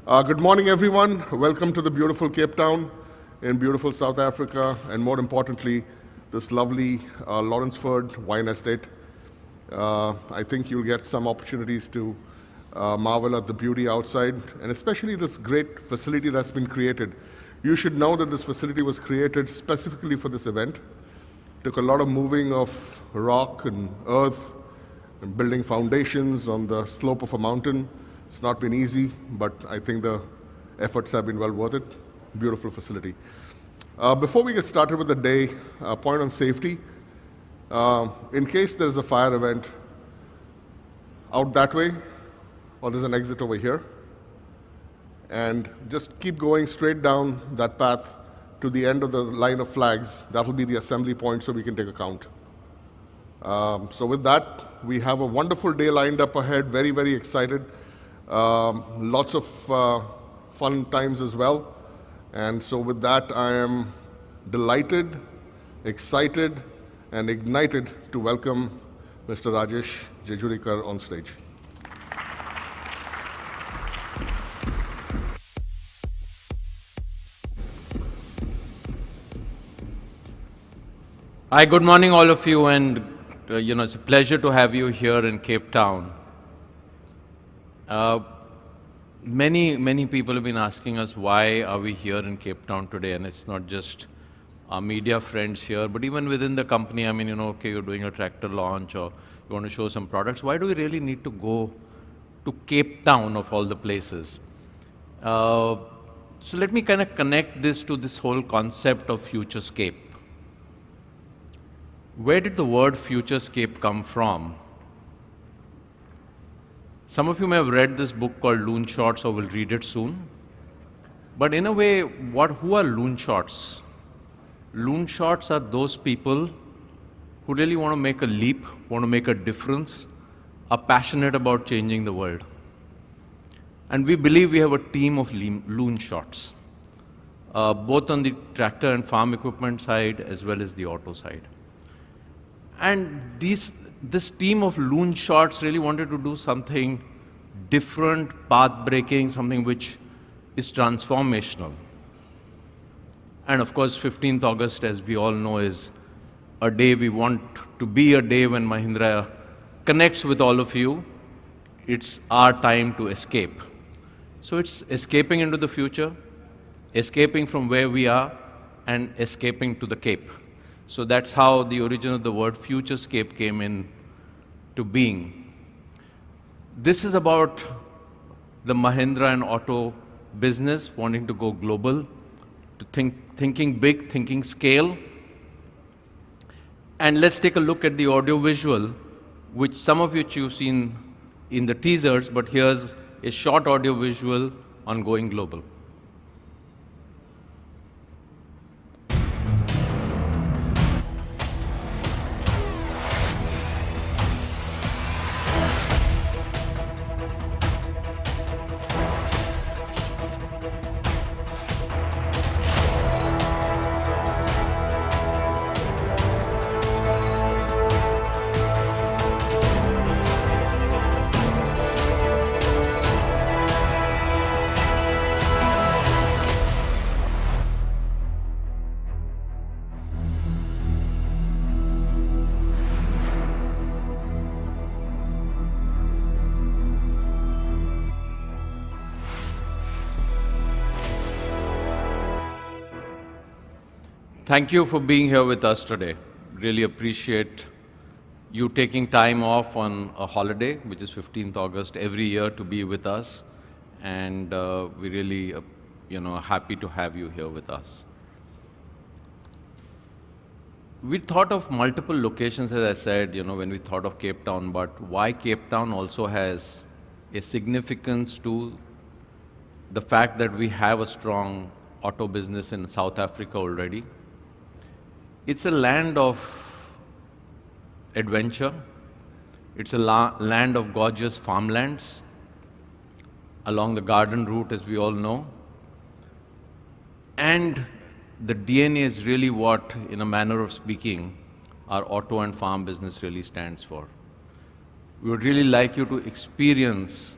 Good morning, everyone. Welcome to the beautiful Cape Town in beautiful South Africa, and more importantly, this lovely Lawrenceford wine estate. I think you'll get some opportunities to marvel at the beauty outside, and especially this great facility that's been created. You should know that this facility was created specifically for this event. Took a lot of moving of rock and earth and building foundations on the slope of a mountain. It's not been easy, but I think the efforts have been well worth it. Beautiful facility. Before we get started with the day, a point on safety. In case there's a fire event out that way, or there's an exit over here, and just keep going straight down that path to the end of the line of flags. That will be the assembly point so we can take a count. So with that, we have a wonderful day lined up ahead, very, very excited. Lots of fun times as well. And so with that, I am delighted, excited, and ignited to welcome Mr. Rajesh Jejurikar on stage. Hi, good morning all of you, and it's a pleasure to have you here in Cape Town. Many people have been asking us why are we here in Cape Town today, and it's not just our media friends here, but even within the company. I mean, okay, you're doing a tractor launch or you want to show some products. Why do we really need to go to Cape Town of all the places? So let me kind of connect this to this whole concept of Futurescape. Where did the word Futurescape come from? Some of you may have read this book called Loon Shots or will read it soon. But in a way, who are loon shots? Loon shots are those people who really want to make a leap, want to make a difference, are passionate about changing the world. And we believe we have a team of loon shots, both on the tractor and farm equipment side as well as the auto side. And this team of loon shots really wanted to do something different, path-breaking, something which is transformational. And of course, 15th August, as we all know, is a day we want to be a day when Mahindra connects with all of you. It's our time to escape. So it's escaping into the future, escaping from where we are, and escaping to the Cape. So that's how the origin of the word Futurescape came in to being. This is about the Mahindra and auto business wanting to go global, to thinking big, thinking scale. And let's take a look at the audio visual, which some of which you've seen in the teasers, but here's a short audio visual on going global. Thank you for being here with us today. Really appreciate you taking time off on a holiday, which is 15th August, every year to be with us. And we really, happy to have you here with us. We thought of multiple locations, as I said, when we thought of Cape Town, but why Cape Town also has a significance to the fact that we have a strong auto business in South Africa already. It's a land of adventure. It's a land of gorgeous farmlands along the garden route, as we all know. And the DNA is really what, in a manner of speaking, our auto and farm business really stands for. We would really like you to experience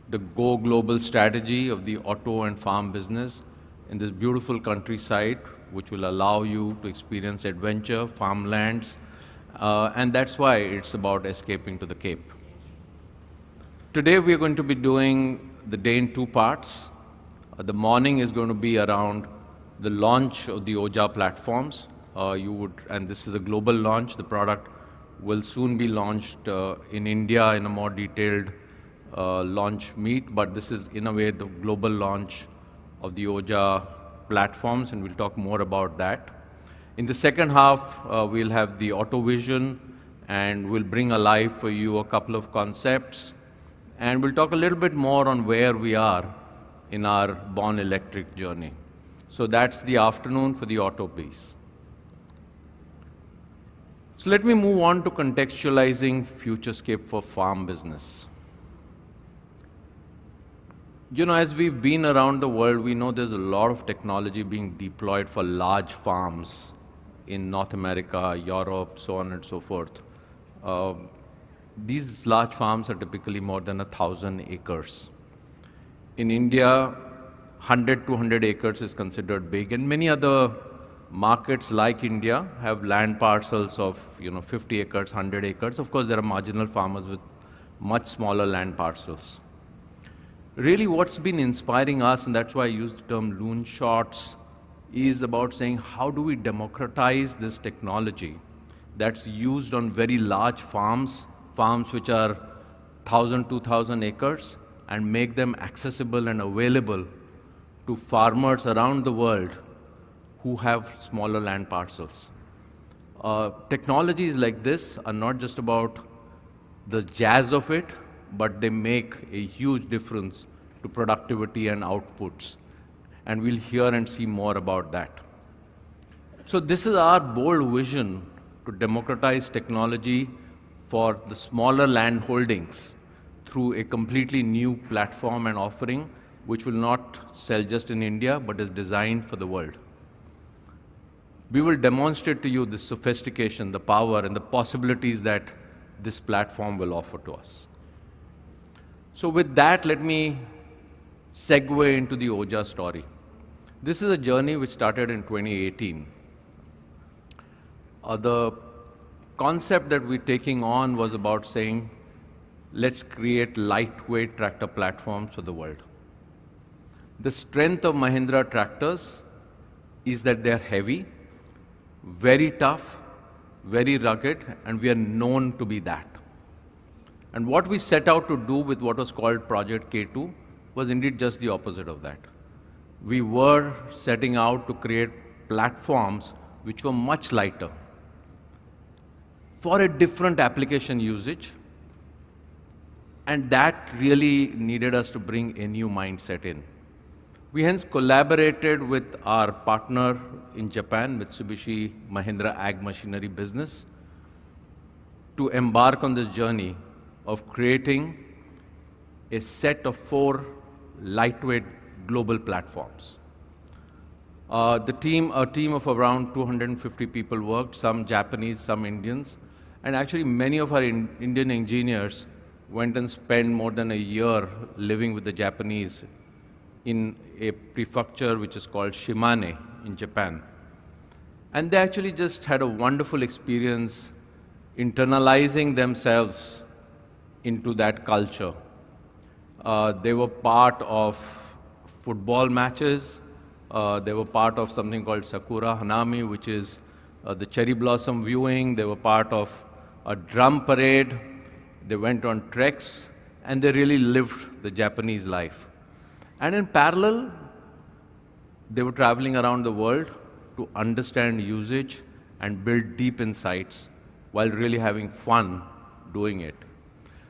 the go global strategy of the auto and farm business in this beautiful countryside, which will allow you to experience adventure, farmlands, and that's why it's about escaping to the Cape. Today we are going to be doing the day in two parts. The morning is going to be around the launch of the Oja platforms. And this is a global launch. The product will soon be launched in India in a more detailed launch meet, but this is in a way the global launch of the Oja platforms, and we'll talk more about that. In the second half, we'll have the auto vision, and we'll bring alive for you a couple of concepts, and we'll talk a little bit more on where we are in our born electric journey. So that's the afternoon for the auto piece. So let me move on to contextualizing Futurescape for farm business. You know, as we've been around the world, we know there's a lot of technology being deployed for large farms in North America, Europe, so on and so forth. These large farms are typically more than 1,000 acres. In India, 100 to 200 acres is considered big, and many other markets like India have land parcels of 50 acres, 100 acres. Of course, there are marginal farmers with much smaller land parcels. Really, what's been inspiring us, and that's why I use the term loon shots, is about saying how do we democratize this technology that's used on very large farms which are 1,000, 2,000 acres, and make them accessible and available to farmers around the world who have smaller land parcels. Technologies like this are not just about the jazz of it, but they make a huge difference to productivity and outputs. And we'll hear and see more about that. So this is our bold vision to democratize technology for the smaller land holdings through a completely new platform and offering, which will not sell just in India, but is designed for the world. We will demonstrate to you the sophistication, the power, and the possibilities that this platform will offer to us. So with that, let me segue into the Oja story. This is a journey which started in 2018. The concept that we're taking on was about saying, let's create lightweight tractor platforms for the world. The strength of Mahindra tractors is that they're heavy, very tough, very rugged, and we are known to be that. And what we set out to do with what was called Project K2 was indeed just the opposite of that. We were setting out to create platforms which were much lighter for a different application usage, and that really needed us to bring a new mindset in. We hence collaborated with our partner in Japan, Mitsubishi Mahindra Ag Machinery business, to embark on this journey of creating a set of 4 lightweight global platforms. A team of around 250 people worked, some Japanese, some Indians, and actually many of our Indian engineers went and spent more than a year living with the Japanese in a prefecture which is called Shimane in Japan. And they actually just had a wonderful experience internalizing themselves into that culture. They were part of football matches. They were part of something called Sakura Hanami, which is the cherry blossom viewing. They were part of a drum parade. They went on treks, and they really lived the Japanese life. And in parallel, they were traveling around the world to understand usage and build deep insights while really having fun doing it.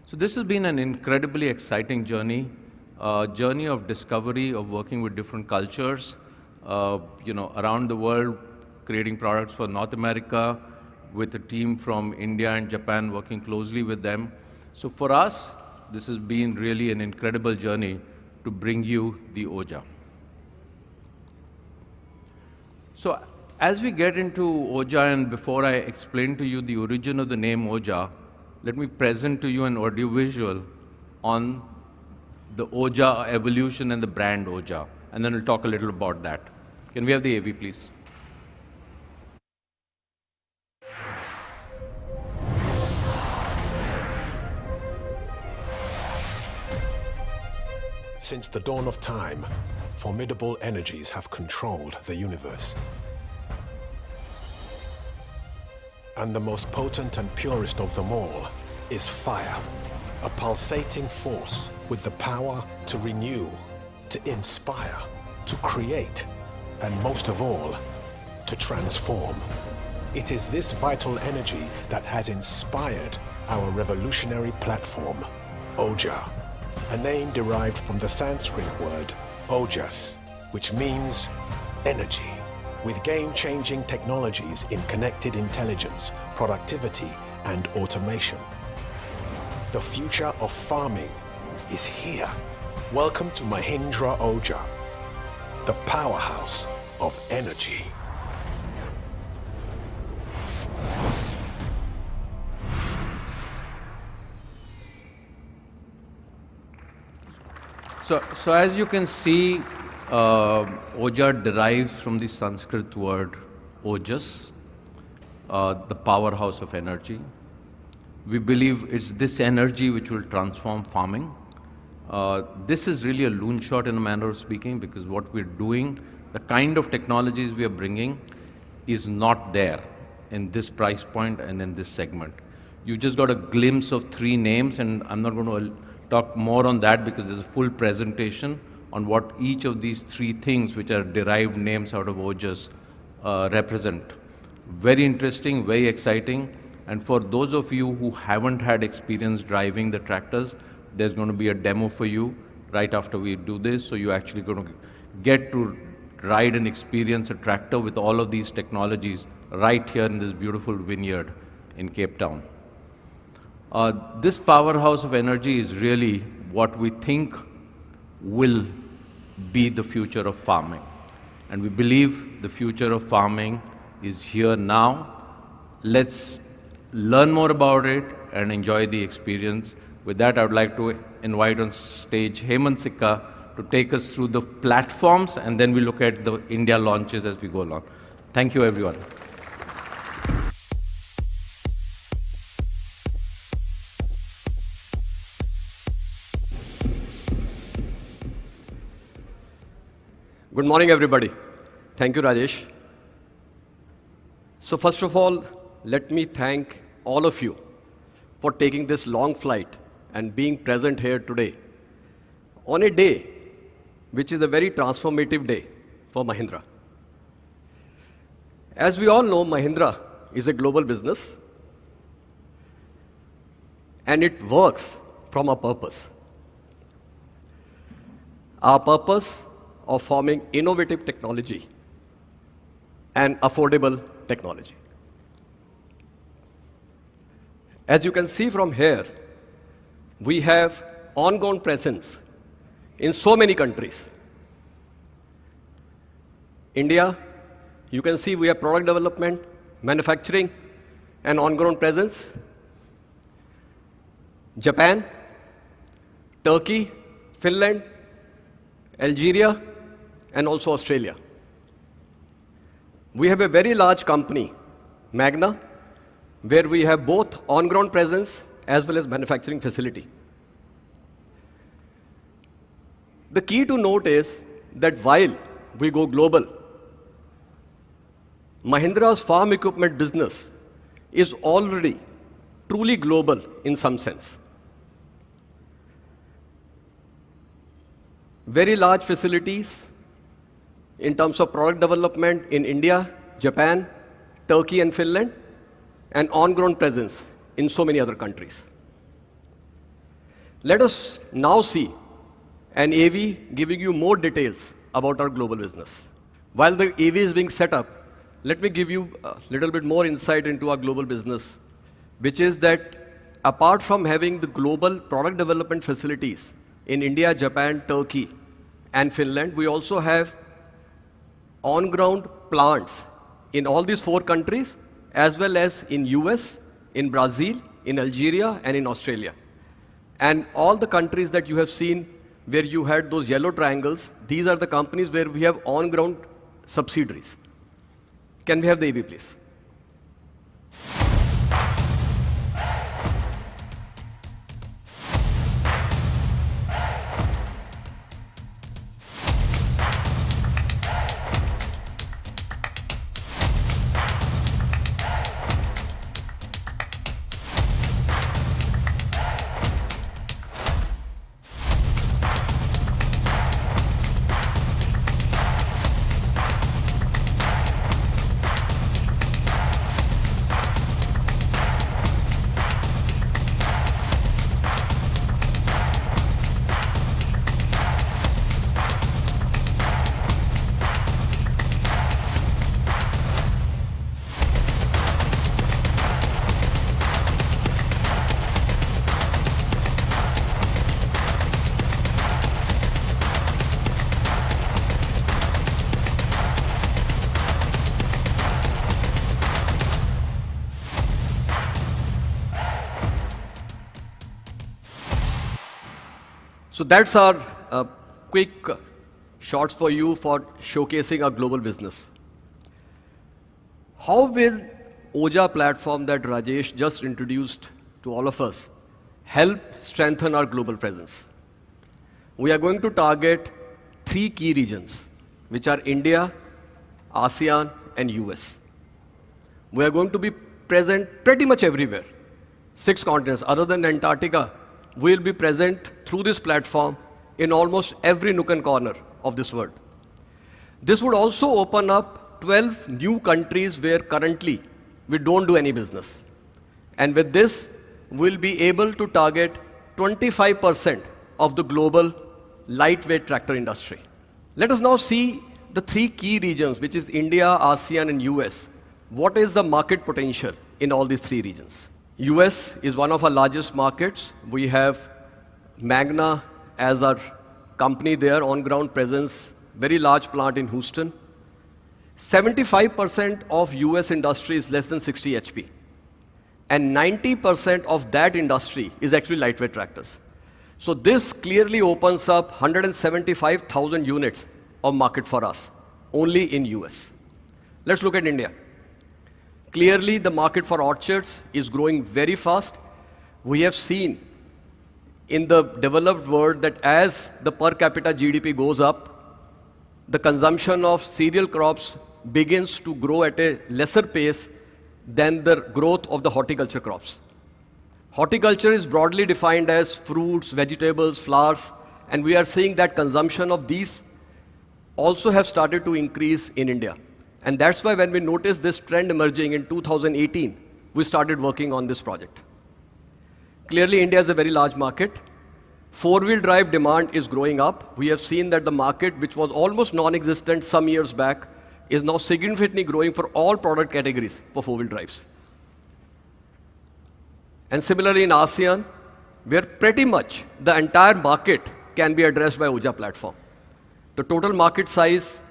So this has been an incredibly exciting journey, a journey of discovery, of working with different cultures, around the world, creating products for North America, with a team from India and Japan working closely with them. So for us, this has been really an incredible journey to bring you the Oja. So as we get into Oja, and before I explain to you the origin of the name Oja, let me present to you an audiovisual on the Oja evolution and the brand Oja. And then we'll talk a little about that. Can we have the AV, please? Since the dawn of time, formidable energies have controlled the universe. And the most potent and purest of them all is fire, a pulsating force with the power to renew, to inspire, to create, and most of all, to transform. It is this vital energy that has inspired our revolutionary platform, Oja, a name derived from the Sanskrit word ojas, which means energy, with game-changing technologies in connected intelligence, productivity, and automation. The future of farming is here. Welcome to Mahindra Oja, the powerhouse of energy. So as you can see, Oja derives from the Sanskrit word ojas, the powerhouse of energy. We believe it's this energy which will transform farming. This is really a loon shot in a manner of speaking, because what we're doing, the kind of technologies we are bringing is not there in this price point and in this segment. You just got a glimpse of 3 names, and I'm not going to talk more on that because there's a full presentation on what each of these 3 things, which are derived names out of Ojas, represent. Very interesting, very exciting. And for those of you who haven't had experience driving the tractors, there's going to be a demo for you right after we do this. So you're actually going to get to ride and experience a tractor with all of these technologies right here in this beautiful vineyard in Cape Town. This powerhouse of energy is really what we think will be the future of farming. And we believe the future of farming is here now. Let's learn more about it and enjoy the experience. With that, I would like to invite on stage Hemant Sikka to take us through the platforms, and then we look at the India launches as we go along. Thank you, everyone. Good morning, everybody. Thank you, Rajesh. So first of all, let me thank all of you for taking this long flight and being present here today on a day which is a very transformative day for Mahindra. As we all know, Mahindra is a global business, and it works from a purpose. Our purpose of forming innovative technology and affordable technology. As you can see from here, we have on-ground presence in so many countries. India, you can see we have product development, manufacturing, and on-ground presence. Japan, Turkey, Finland, Algeria, and also Australia. We have a very large company, Magna, where we have both on-ground presence as well as manufacturing facility. The key to note is that while we go global, Mahindra's farm equipment business is already truly global in some sense. Very large facilities in terms of product development in India, Japan, Turkey, and Finland, and on-ground presence in so many other countries. Let us now see an AV giving you more details about our global business. While the AV is being set up, let me give you a little bit more insight into our global business, which is that apart from having the global product development facilities in India, Japan, Turkey, and Finland, we also have on-ground plants in all these 4 countries, as well as in US, in Brazil, in Algeria, and in Australia. And all the countries that you have seen where you had those yellow triangles, these are the companies where we have on-ground subsidiaries. Can we have the AV, please? So that's our quick shots for you for showcasing our global business. How will OJA platform that Rajesh just introduced to all of us help strengthen our global presence? We are going to target 3 key regions, which are India, ASEAN, and US. We are going to be present pretty much everywhere. 6 continents, other than Antarctica, we'll be present through this platform in almost every nook and corner of this world. This would also open up 12 new countries where currently we don't do any business. And with this, we'll be able to target 25% of the global lightweight tractor industry. Let us now see the 3 key regions, which is India, ASEAN, and US. What is the market potential in all these 3 regions? US is one of our largest markets. We have Magna as our company there, on-ground presence, very large plant in Houston. 75% of US industry is less than 60 HP. And 90% of that industry is actually lightweight tractors. So this clearly opens up 175,000 units of market for us, only in US. Let's look at India. Clearly, the market for orchards is growing very fast. We have seen in the developed world that as the per capita GDP goes up, the consumption of cereal crops begins to grow at a lesser pace than the growth of the horticulture crops. Horticulture is broadly defined as fruits, vegetables, flowers, and we are seeing that consumption of these also have started to increase in India. And that's why when we noticed this trend emerging in 2018, we started working on this project. Clearly, India is a very large market. 4-wheel drive demand is growing up. We have seen that the market, which was almost non-existent some years back, is now significantly growing for all product categories for 4-wheel drives. And similarly in ASEAN, where pretty much the entire market can be addressed by OJA platform. The total market size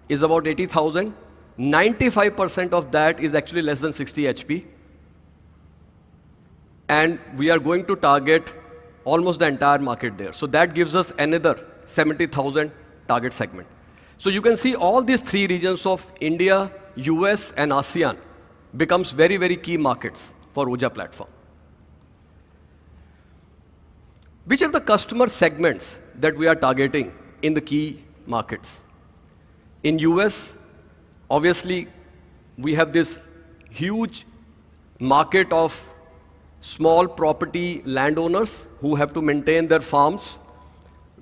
is about 80,000. 95% of that is actually less than 60 HP. And we are going to target almost the entire market there. So that gives us another 70,000 target segment. So you can see all these 3 regions of India, US, and ASEAN becomes very, very key markets for OJA platform. Which are the customer segments that we are targeting in the key markets? In US, obviously, we have this huge market of small property landowners who have to maintain their farms,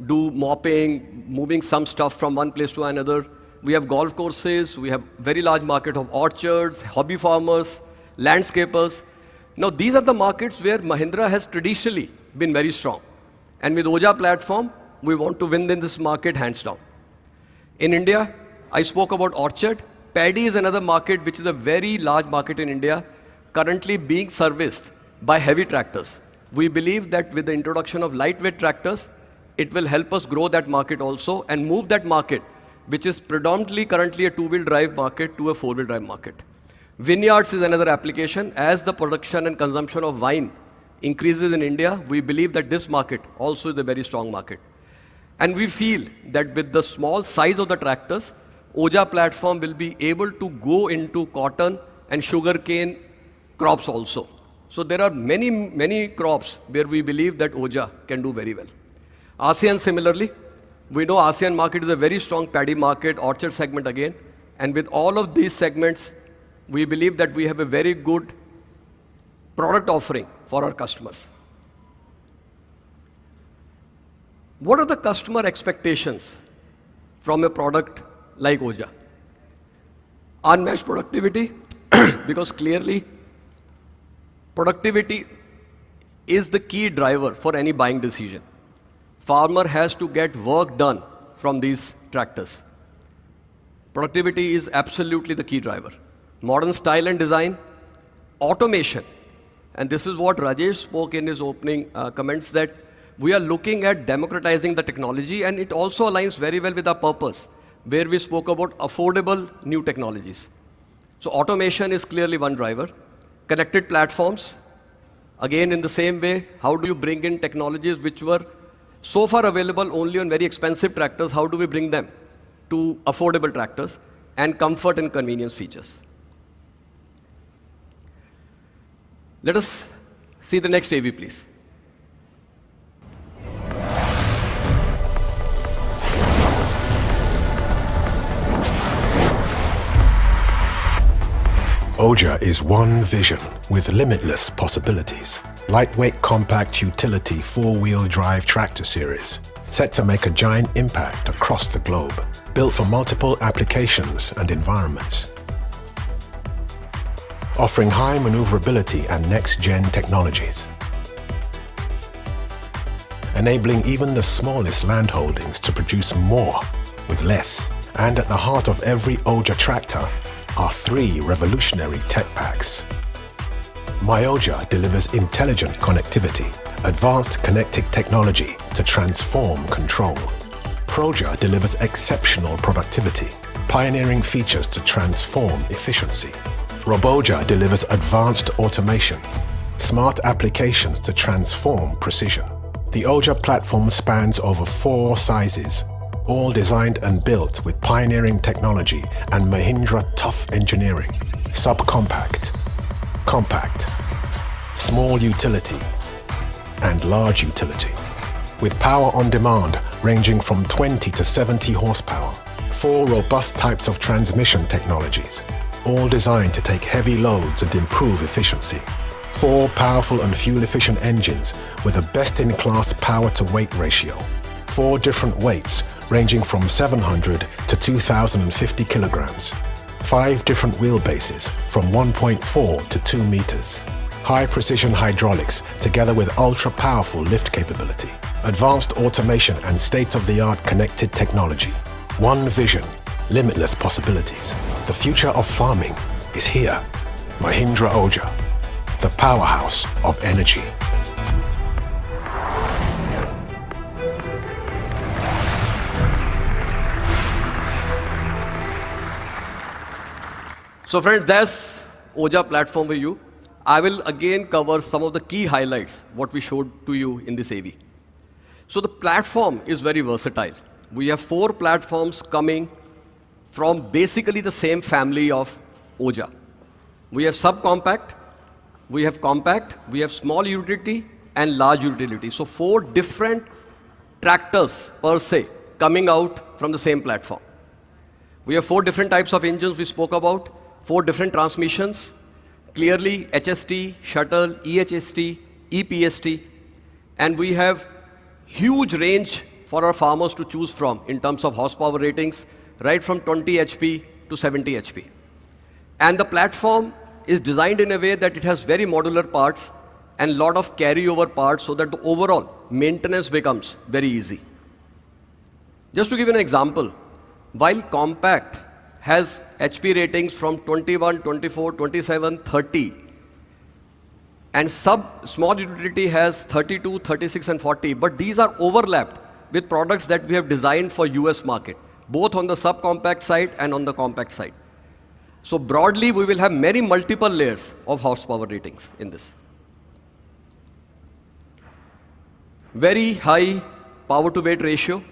do mopping, moving some stuff from one place to another. We have golf courses, we have very large market of orchards, hobby farmers, landscapers. Now, these are the markets where Mahindra has traditionally been very strong. And with OJA platform, we want to win in this market hands down. In India, I spoke about orchard. Paddy is another market which is a very large market in India, currently being serviced by heavy tractors. We believe that with the introduction of lightweight tractors, it will help us grow that market also and move that market, which is predominantly currently a 2-wheel drive market, to a 4-wheel drive market. Vineyards is another application. As the production and consumption of wine increases in India, we believe that this market also is a very strong market. And we feel that with the small size of the tractors, OJA platform will be able to go into cotton and sugarcane crops also. So there are many, many crops where we believe that OJA can do very well. ASEAN similarly, we know ASEAN market is a very strong paddy market, orchard segment again. And with all of these segments, we believe that we have a very good product offering for our customers. What are the customer expectations from a product like OJA? Unmatched productivity, because clearly productivity is the key driver for any buying decision. Farmer has to get work done from these tractors. Productivity is absolutely the key driver. Modern style and design, automation, and this is what Rajesh spoke in his opening comments, that we are looking at democratizing the technology, and it also aligns very well with our purpose, where we spoke about affordable new technologies. So automation is clearly one driver. Connected platforms, again in the same way, how do you bring in technologies which were so far available only on very expensive tractors, how do we bring them to affordable tractors, and comfort and convenience features. Let us see the next AV, please. OJA is one vision with limitless possibilities. Lightweight, compact utility four-wheel drive tractor series, set to make a giant impact across the globe, built for multiple applications and environments. Offering high maneuverability and next-gen technologies. Enabling even the smallest land holdings to produce more with less. And at the heart of every OJA tractor are 3 revolutionary tech packs. MyOJA delivers intelligent connectivity, advanced connected technology to transform control. ProJA delivers exceptional productivity, pioneering features to transform efficiency. RoboJA delivers advanced automation, smart applications to transform precision. The OJA platform spans over 4 sizes, all designed and built with pioneering technology and Mahindra tough engineering. Subcompact, compact, small utility, and large utility. With power on demand ranging from 20 to 70 horsepower. 4 robust types of transmission technologies, all designed to take heavy loads and improve efficiency. 4 powerful and fuel-efficient engines with a best-in-class power-to-weight ratio. 4 different weights ranging from 700 to 2,050 kilograms. 5 different wheelbases from 1.4 to 2 meters. High-precision hydraulics together with ultra-powerful lift capability. Advanced automation and state-of-the-art connected technology. One vision, limitless possibilities. The future of farming is here. Mahindra OJA, the powerhouse of energy. So friends, that's OJA platform for you. I will again cover some of the key highlights, what we showed to you in this AV. So the platform is very versatile. We have 4 platforms coming from basically the same family of OJA. We have subcompact, we have compact, we have small utility, and large utility. So 4 different tractors per se coming out from the same platform. We have 4 different types of engines we spoke about, 4 different transmissions, clearly HST, shuttle, EHST, EPST, and we have huge range for our farmers to choose from in terms of horsepower ratings, right from 20 HP to 70 HP. And the platform is designed in a way that it has very modular parts and lot of carryover parts so that the overall maintenance becomes very easy. Just to give you an example, while compact has HP ratings from 21, 24, 27, 30, and small utility has 32, 36, and 40, but these are overlapped with products that we have designed for US market, both on the subcompact side and on the compact side. So broadly, we will have many multiple layers of horsepower ratings in this. Very high power to weight ratio,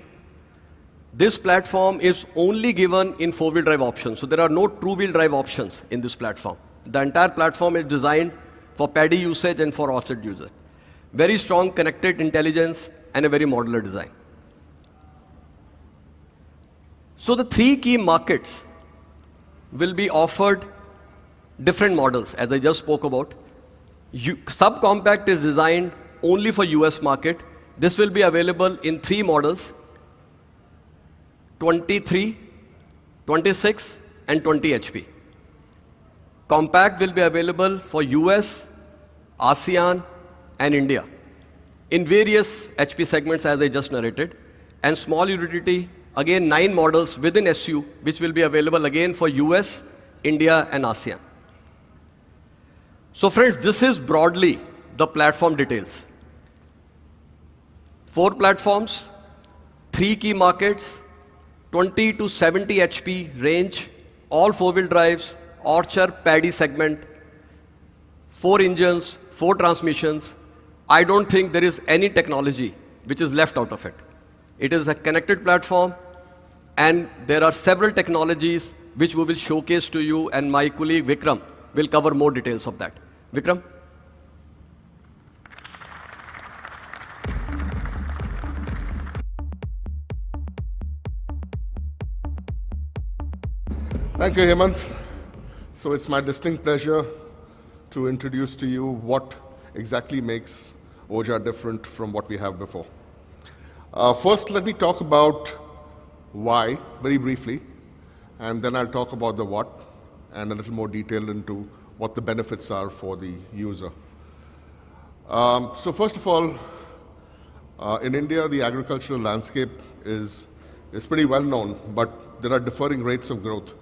This platform is only given in four-wheel drive options, so there are no two-wheel drive options in this platform. The entire platform is designed for paddy usage and for offset usage. Very strong connected intelligence and a very modular design. So the three key markets will be offered different models, as I just spoke about. Subcompact is designed only for US market. This will be available in three models: 23, 26, and 20 HP. Compact will be available for US, ASEAN, and India in various HP segments, as I just narrated. And small utility, again 9 models within SU, which will be available again for US, India, and ASEAN. So friends, this is broadly the platform details. 4 platforms, 3 key markets, 20 to 70 HP range, all 4-wheel drives, Orchard, paddy segment, 4 engines, 4 transmissions. I don't think there is any technology which is left out of it. It is a connected platform, and there are several technologies which we will showcase to you, and my colleague Vikram will cover more details of that. Vikram? Thank you, Hemant. So it's my distinct pleasure to introduce to you what exactly makes OJA different from what we have before. First, let me talk about why, very briefly, and then I'll talk about the what, and a little more detail into what the benefits are for the user. So first of all, in India, the agricultural landscape is pretty well known, but there are differing rates of growth.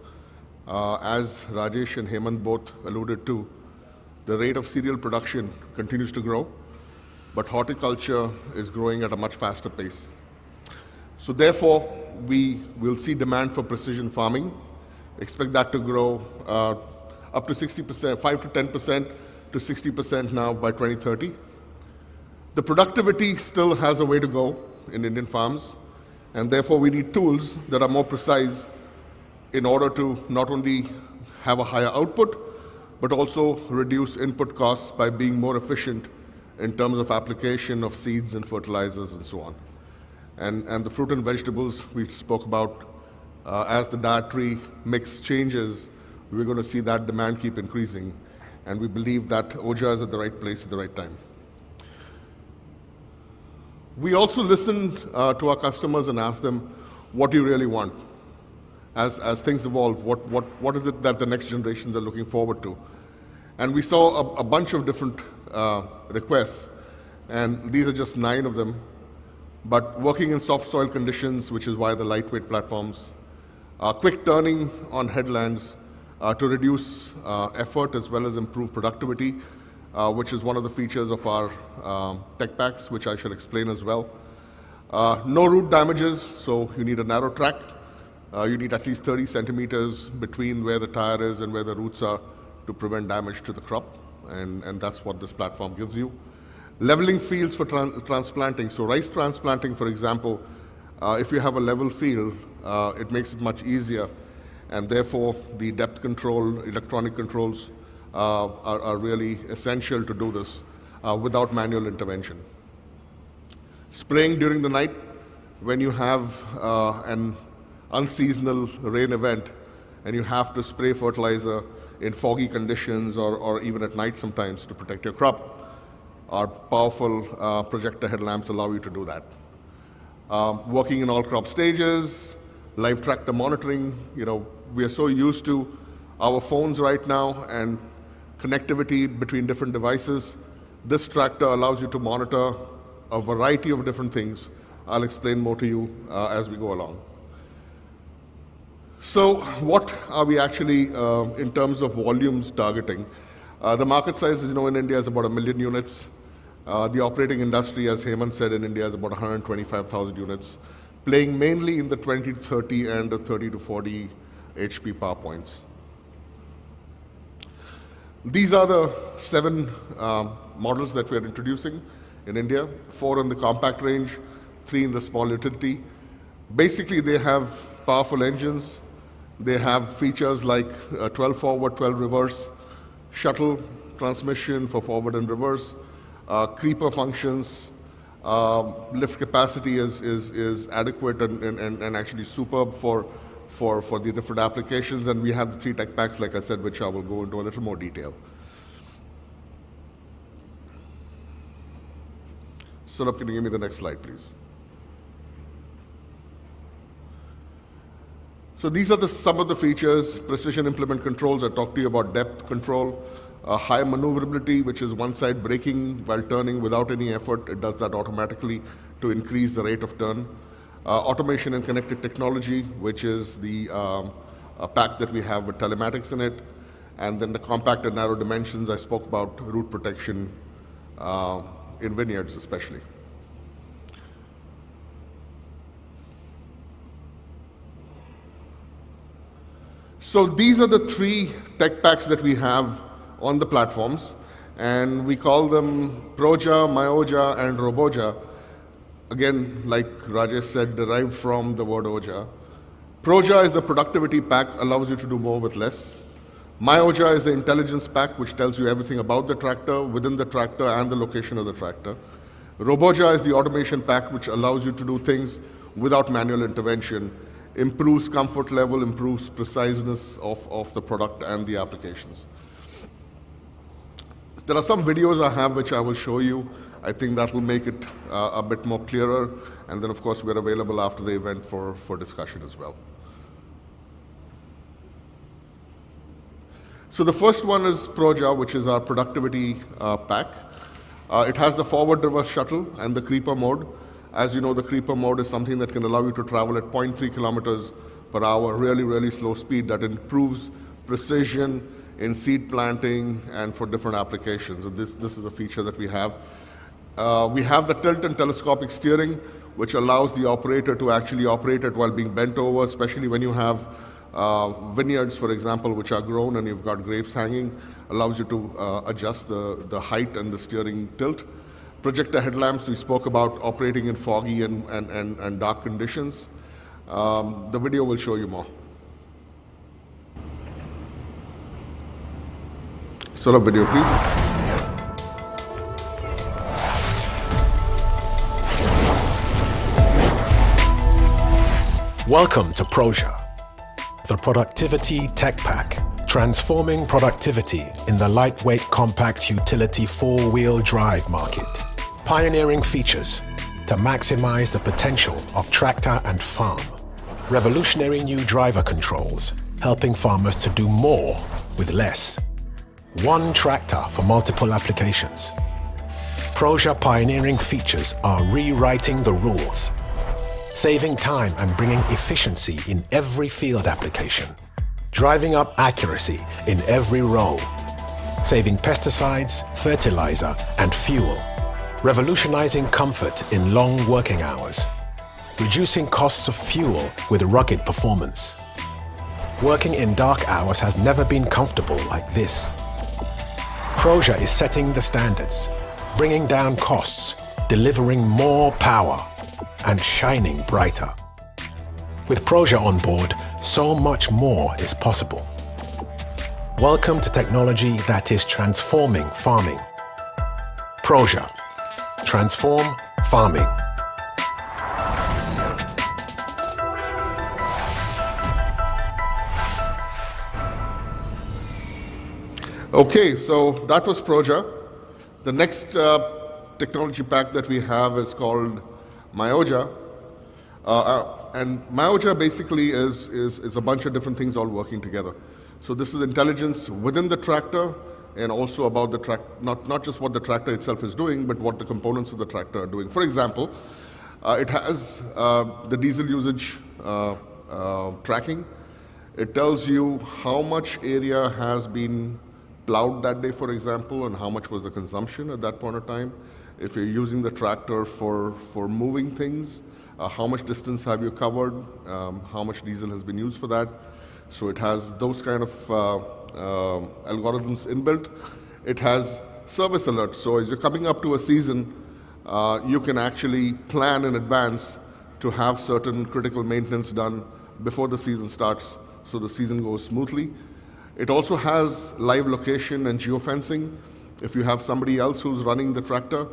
As Rajesh and Hemant both alluded to, the rate of cereal production continues to grow, but horticulture is growing at a much faster pace. So therefore, we will see demand for precision farming. Expect that to grow up to 60%, 5 to 10% to 60% now by 2030. The productivity still has a way to go in Indian farms, and therefore we need tools that are more precise in order to not only have a higher output, but also reduce input costs by being more efficient in terms of application of seeds and fertilizers and so on. And the fruit and vegetables we spoke about, as the dietary mix changes, we're going to see that demand keep increasing, and we believe that OJA is at the right place at the right time. We also listened to our customers and asked them, what do you really want? As things evolve, what is it that the next generations are looking forward to? And we saw a bunch of different requests, and these are just 9 of them. But working in soft soil conditions, which is why the lightweight platforms, quick turning on headlands to reduce effort as well as improve productivity, which is one of the features of our tech packs, which I shall explain as well. No root damages, so you need a narrow track. You need at least 30 centimeters between where the tire is and where the roots are to prevent damage to the crop, and that's what this platform gives you. Leveling fields for transplanting. So rice transplanting, for example, if you have a level field, it makes it much easier, and therefore the depth control, electronic controls are really essential to do this without manual intervention. Spraying during the night, when you have an unseasonal rain event and you have to spray fertilizer in foggy conditions or even at night sometimes to protect your crop, our powerful projector headlamps allow you to do that. Working in all crop stages, live tractor monitoring. You know, we are so used to our phones right now and connectivity between different devices. This tractor allows you to monitor a variety of different things. I'll explain more to you as we go along. So what are we actually, in terms of volumes, targeting? The market size, as you know, in India is about 1 million units. The operating industry, as Hemant said, in India is about 125,000 units, playing mainly in the 20 to 30 and the 30 to 40 HP power points. These are the 7 models that we are introducing in India, 4 in the compact range, 3 in the small utility. Basically, they have powerful engines. They have features like 12 forward, 12 reverse, shuttle transmission for forward and reverse, creeper functions, lift capacity is adequate and actually superb for the different applications. And we have the 3 tech packs, like I said, which I will go into a little more detail. Saurabh, can you give me the next slide, please? So these are some of the features. Precision implement controls. I talked to you about depth control. High maneuverability, which is one-side braking while turning without any effort. It does that automatically to increase the rate of turn. Automation and connected technology, which is the pack that we have with telematics in it. And then the compact and narrow dimensions. I spoke about root protection in vineyards especially. So these are the 3 tech packs that we have on the platforms, and we call them Proja, Myoja, and Roboja. Again, like Rajesh said, derived from the word Oja. Proja is the productivity pack, allows you to do more with less. Myoja is the intelligence pack, which tells you everything about the tractor, within the tractor, and the location of the tractor. Roboja is the automation pack, which allows you to do things without manual intervention, improves comfort level, improves preciseness of the product and the applications. There are some videos I have which I will show you. I think that will make it a bit more clearer. And then, of course, we're available after the event for discussion as well. So the first one is Proja, which is our productivity pack. It has the forward reverse shuttle and the creeper mode. As you know, the creeper mode is something that can allow you to travel at 0.3 kilometers per hour, really, really slow speed that improves precision in seed planting and for different applications. And this is a feature that we have. We have the tilt and telescopic steering, which allows the operator to actually operate it while being bent over, especially when you have vineyards, for example, which are grown and you've got grapes hanging, allows you to adjust the height and the steering tilt. Projector headlamps, we spoke about operating in foggy and dark conditions. The video will show you more. Saurabh, video, please. Welcome to Proja, the productivity tech pack, transforming productivity in the lightweight compact utility 4-wheel drive market. Pioneering features to maximize the potential of tractor and farm. Revolutionary new driver controls, helping farmers to do more with less. One tractor for multiple applications. Proja pioneering features are rewriting the rules, saving time and bringing efficiency in every field application, driving up accuracy in every row, saving pesticides, fertilizer, and fuel, revolutionizing comfort in long working hours, reducing costs of fuel with rugged performance. Working in dark hours has never been comfortable like this. Proja is setting the standards, bringing down costs, delivering more power, and shining brighter. With Proja on board, so much more is possible. Welcome to technology that is transforming farming. Proja. Transform farming. Okay, so that was Proja. The next technology pack that we have is called Myoja. And Myoja basically is a bunch of different things all working together. So this is intelligence within the tractor and also about the tractor, not just what the tractor itself is doing, but what the components of the tractor are doing. For example, it has the diesel usage tracking. It tells you how much area has been plowed that day, for example, and how much was the consumption at that point of time. If you're using the tractor for moving things, how much distance have you covered, how much diesel has been used for that. So it has those kind of algorithms inbuilt. It has service alerts. So as you're coming up to a season, you can actually plan in advance to have certain critical maintenance done before the season starts so the season goes smoothly. It also has live location and geofencing. If you have somebody else who's running the tractor,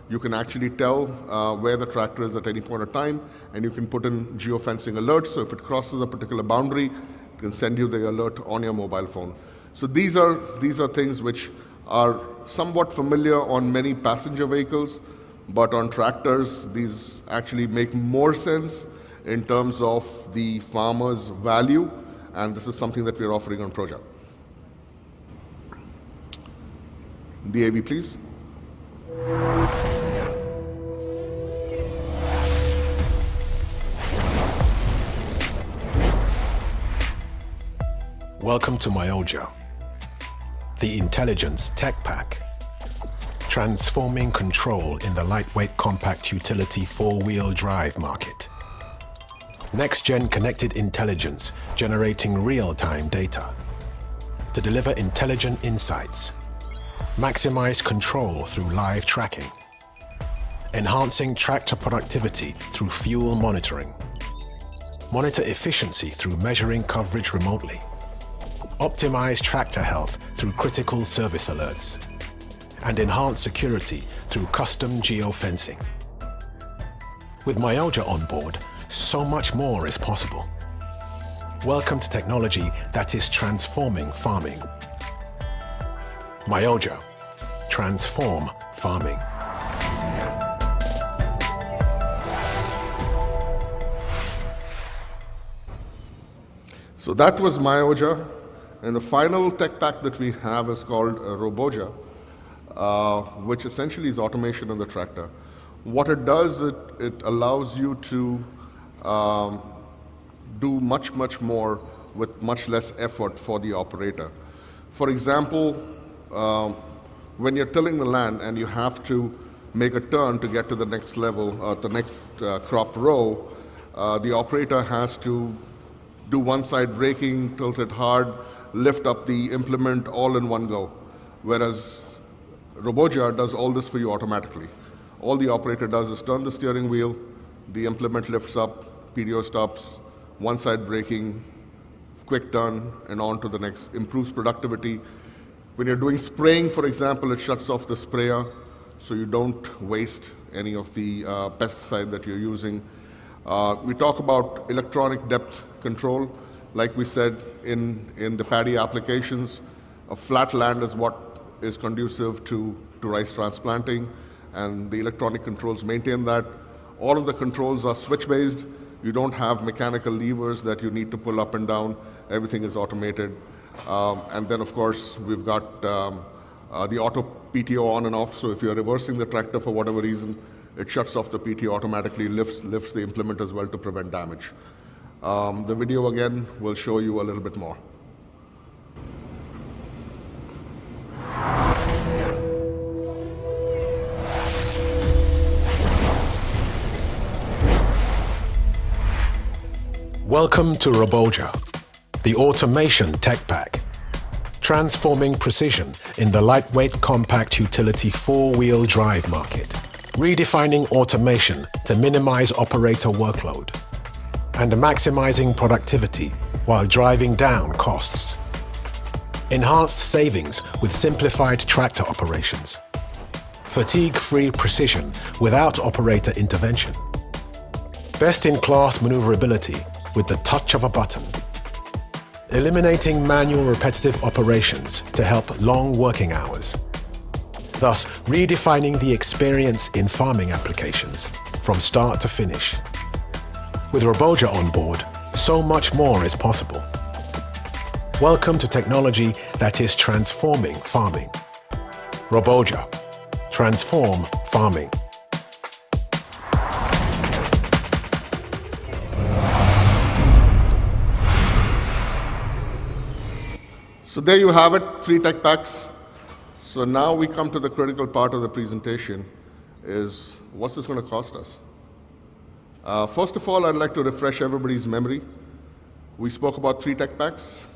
you can actually tell where the tractor is at any point of time, and you can put in geofencing alerts. So if it crosses a particular boundary, it can send you the alert on your mobile phone. So these are things which are somewhat familiar on many passenger vehicles, but on tractors, these actually make more sense in terms of the farmer's value, and this is something that we're offering on Proja. The AV, please. Welcome to Mahindra, the Intelligence Tech Pack, transforming control in the lightweight compact utility four-wheel drive market. Next-gen connected intelligence generating real-time data to deliver intelligent insights, maximize control through live tracking, enhancing tractor productivity through fuel monitoring, monitor efficiency through measuring coverage remotely, optimize tractor health through critical service alerts, and enhance security through custom geofencing. With Mahindra on board, so much more is possible. Welcome to technology that is transforming farming. Mahindra, transform farming. So that was Mahindra, and the final tech pack that we have is called Roboja, which essentially is automation on the tractor. What it does, it allows you to do much more with much less effort for the operator. For example, when you're tilling the land and you have to make a turn to get to the next level, the next crop row, the operator has to do one-side braking, tilt it hard, lift up the implement all in one go. Whereas Roboja does all this for you automatically. All the operator does is turn the steering wheel, the implement lifts up, PDO stops, one-side braking, quick turn, and on to the next. Improves productivity. When you're doing spraying, for example, it shuts off the sprayer so you don't waste any of the pesticide that you're using. We talk about electronic depth control. Like we said, in the paddy applications, a flat land is what is conducive to rice transplanting, and the electronic controls maintain that. All of the controls are switch-based. You don't have mechanical levers that you need to pull up and down. Everything is automated. And then, of course, we've got the auto PTO on and off, so if you're reversing the tractor for whatever reason, it shuts off the PTO automatically, lifts the implement as well to prevent damage. The video again will show you a little bit more. Welcome to Roboja, the automation tech pack, transforming precision in the lightweight compact utility four-wheel drive market, redefining automation to minimize operator workload, and maximizing productivity while driving down costs. Enhanced savings with simplified tractor operations. Fatigue-free precision without operator intervention. Best-in-class maneuverability with the touch of a button. Eliminating manual repetitive operations to help long working hours. Thus, redefining the experience in farming applications from start to finish. With Roboja on board, so much more is possible. Welcome to technology that is transforming farming. Roboja, transform farming. So there you have it, 3 tech packs. So now we come to the critical part of the presentation, is what's this going to cost us? First of all, I'd like to refresh everybody's memory. We spoke about 3 tech packs.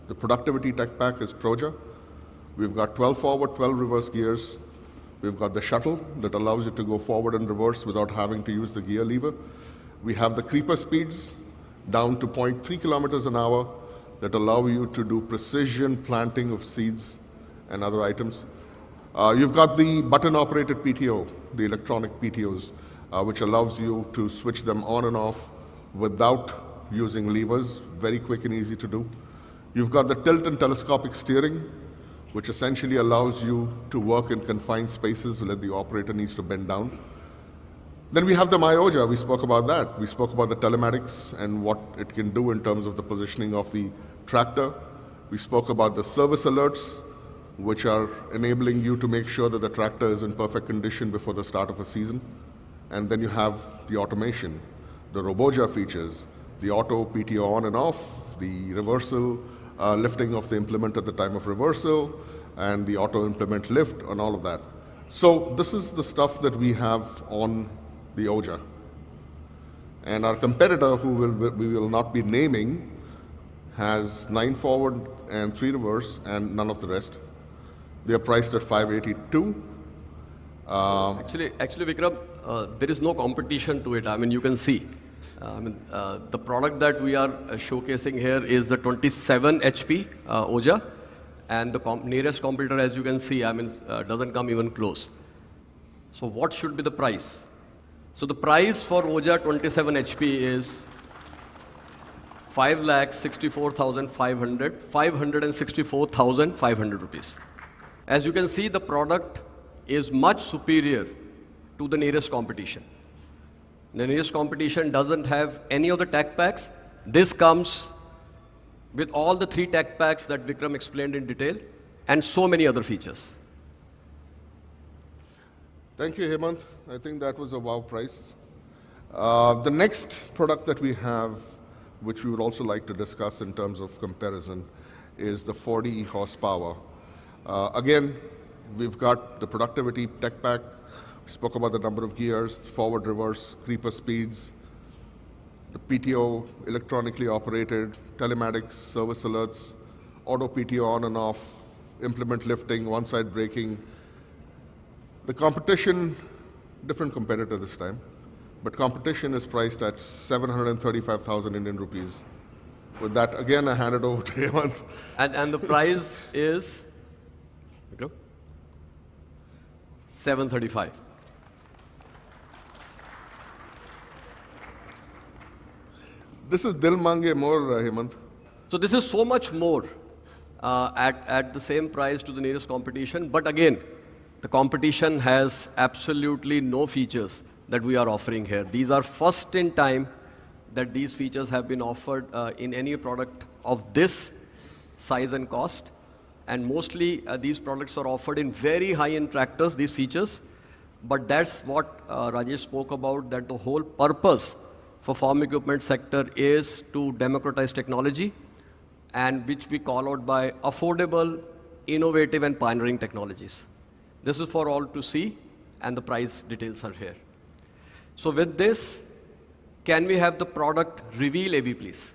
The productivity tech pack is Proja. We've got 12 forward, 12 reverse gears. We've got the shuttle that allows you to go forward and reverse without having to use the gear lever. We have the creeper speeds down to 0.3 kilometers an hour that allow you to do precision planting of seeds and other items. You've got the button-operated PTO, the electronic PTOs, which allows you to switch them on and off without using levers, very quick and easy to do. You've got the tilt and telescopic steering, which essentially allows you to work in confined spaces where the operator needs to bend down. Then we have the MyOja, we spoke about that. We spoke about the telematics and what it can do in terms of the positioning of the tractor. We spoke about the service alerts, which are enabling you to make sure that the tractor is in perfect condition before the start of a season. And then you have the automation, the Roboja features, the auto PTO on and off, the reversal, lifting of the implement at the time of reversal, and the auto implement lift, and all of that. So this is the stuff that we have on the Oja. And our competitor, who we will not be naming, has 9 forward and 3 reverse and none of the rest. They are priced at 582. Actually, Vikram, there is no competition to it. I mean, you can see. The product that we are showcasing here is the 27 HP Oja, and the nearest competitor, as you can see, doesn't come even close. So what should be the price? So the price for Oja 27 HP is 5,64,500, 564,500 rupees. As you can see, the product is much superior to the nearest competition. The nearest competition doesn't have any of the tech packs. This comes with all the 3 tech packs that Vikram explained in detail, and so many other features. Thank you, Hemant. I think that was a wow price. The next product that we have, which we would also like to discuss in terms of comparison, is the 40 horsepower. Again, we've got the productivity tech pack. We spoke about the number of gears, forward, reverse, creeper speeds, the PTO, electronically operated, telematics, service alerts, auto PTO on and off, implement lifting, one-side braking. The competition, different competitor this time, but competition is priced at 735,000 Indian rupees. With that, again, I hand it over to Hemant. And the price is 735. This is Dil Mange more, Hemant. So this is so much more at the same price to the nearest competition. But again, the competition has absolutely no features that we are offering here. These are first in time that these features have been offered in any product of this size and cost. And mostly these products are offered in very high-end tractors, these features. But that's what Rajesh spoke about, that the whole purpose for farm equipment sector is to democratize technology, and which we call out by affordable, innovative, and pioneering technologies. This is for all to see, and the price details are here. So with this, can we have the product reveal, AV, please?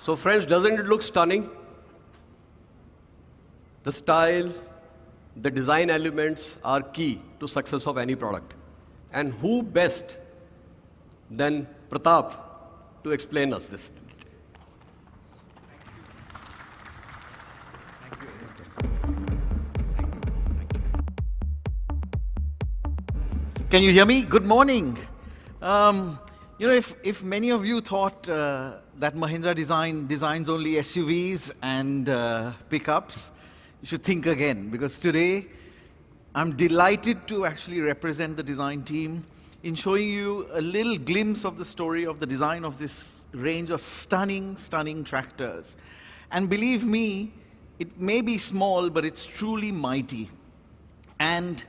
So friends, doesn't it look stunning? The style, the design elements are key to success of any product. And who best than Pratap to explain us this? Can you hear me? Good morning. If many of you thought that Mahindra designs only SUVs and pickups, you should think again, because today I'm delighted to actually represent the design team in showing you a little glimpse of the story of the design of this range of stunning, stunning tractors. And believe me, it may be small, but it's truly mighty. And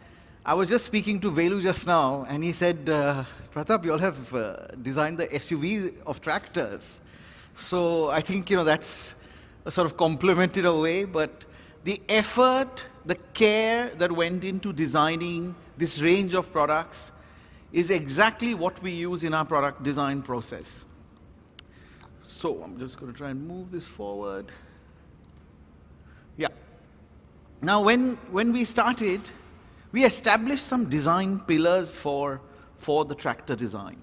I was just speaking to Velu just now, and he said, Pratap, you all have designed the SUV of tractors. So I think, that's a sort of compliment in a way, but the effort, the care that went into designing this range of products is exactly what we use in our product design process. So I'm just going to try and move this forward. Yeah. Now, when we started, we established some design pillars for the tractor design.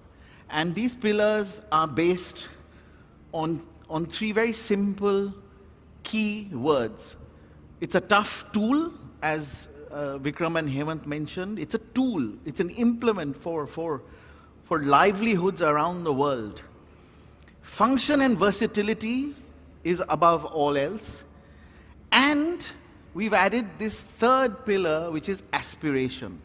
And these pillars are based on three very simple key words. It's a tough tool, as Vikram and Hemant mentioned. It's a tool. It's an implement for livelihoods around the world. Function and versatility is above all else. And we've added this third pillar, which is aspiration.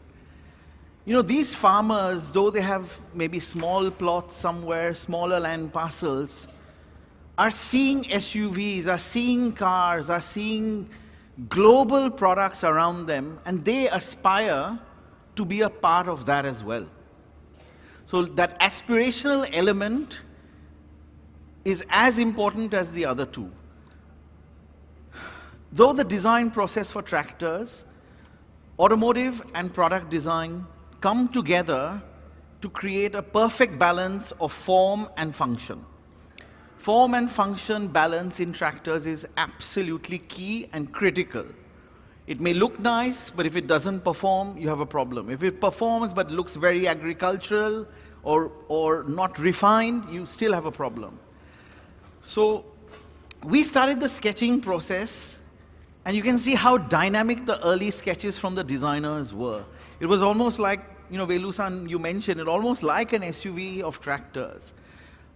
These farmers, though they have maybe small plots somewhere, smaller land parcels, are seeing SUVs, are seeing cars, are seeing global products around them, and they aspire to be a part of that as well. So that aspirational element is as important as the other two. Though the design process for tractors, automotive and product design come together to create a perfect balance of form and function. Form and function balance in tractors is absolutely key and critical. It may look nice, but if it doesn't perform, you have a problem. If it performs but looks very agricultural or not refined, you still have a problem. So we started the sketching process, and you can see how dynamic the early sketches from the designers were. It was almost like, Velu-san, you mentioned it, almost like an SUV of tractors.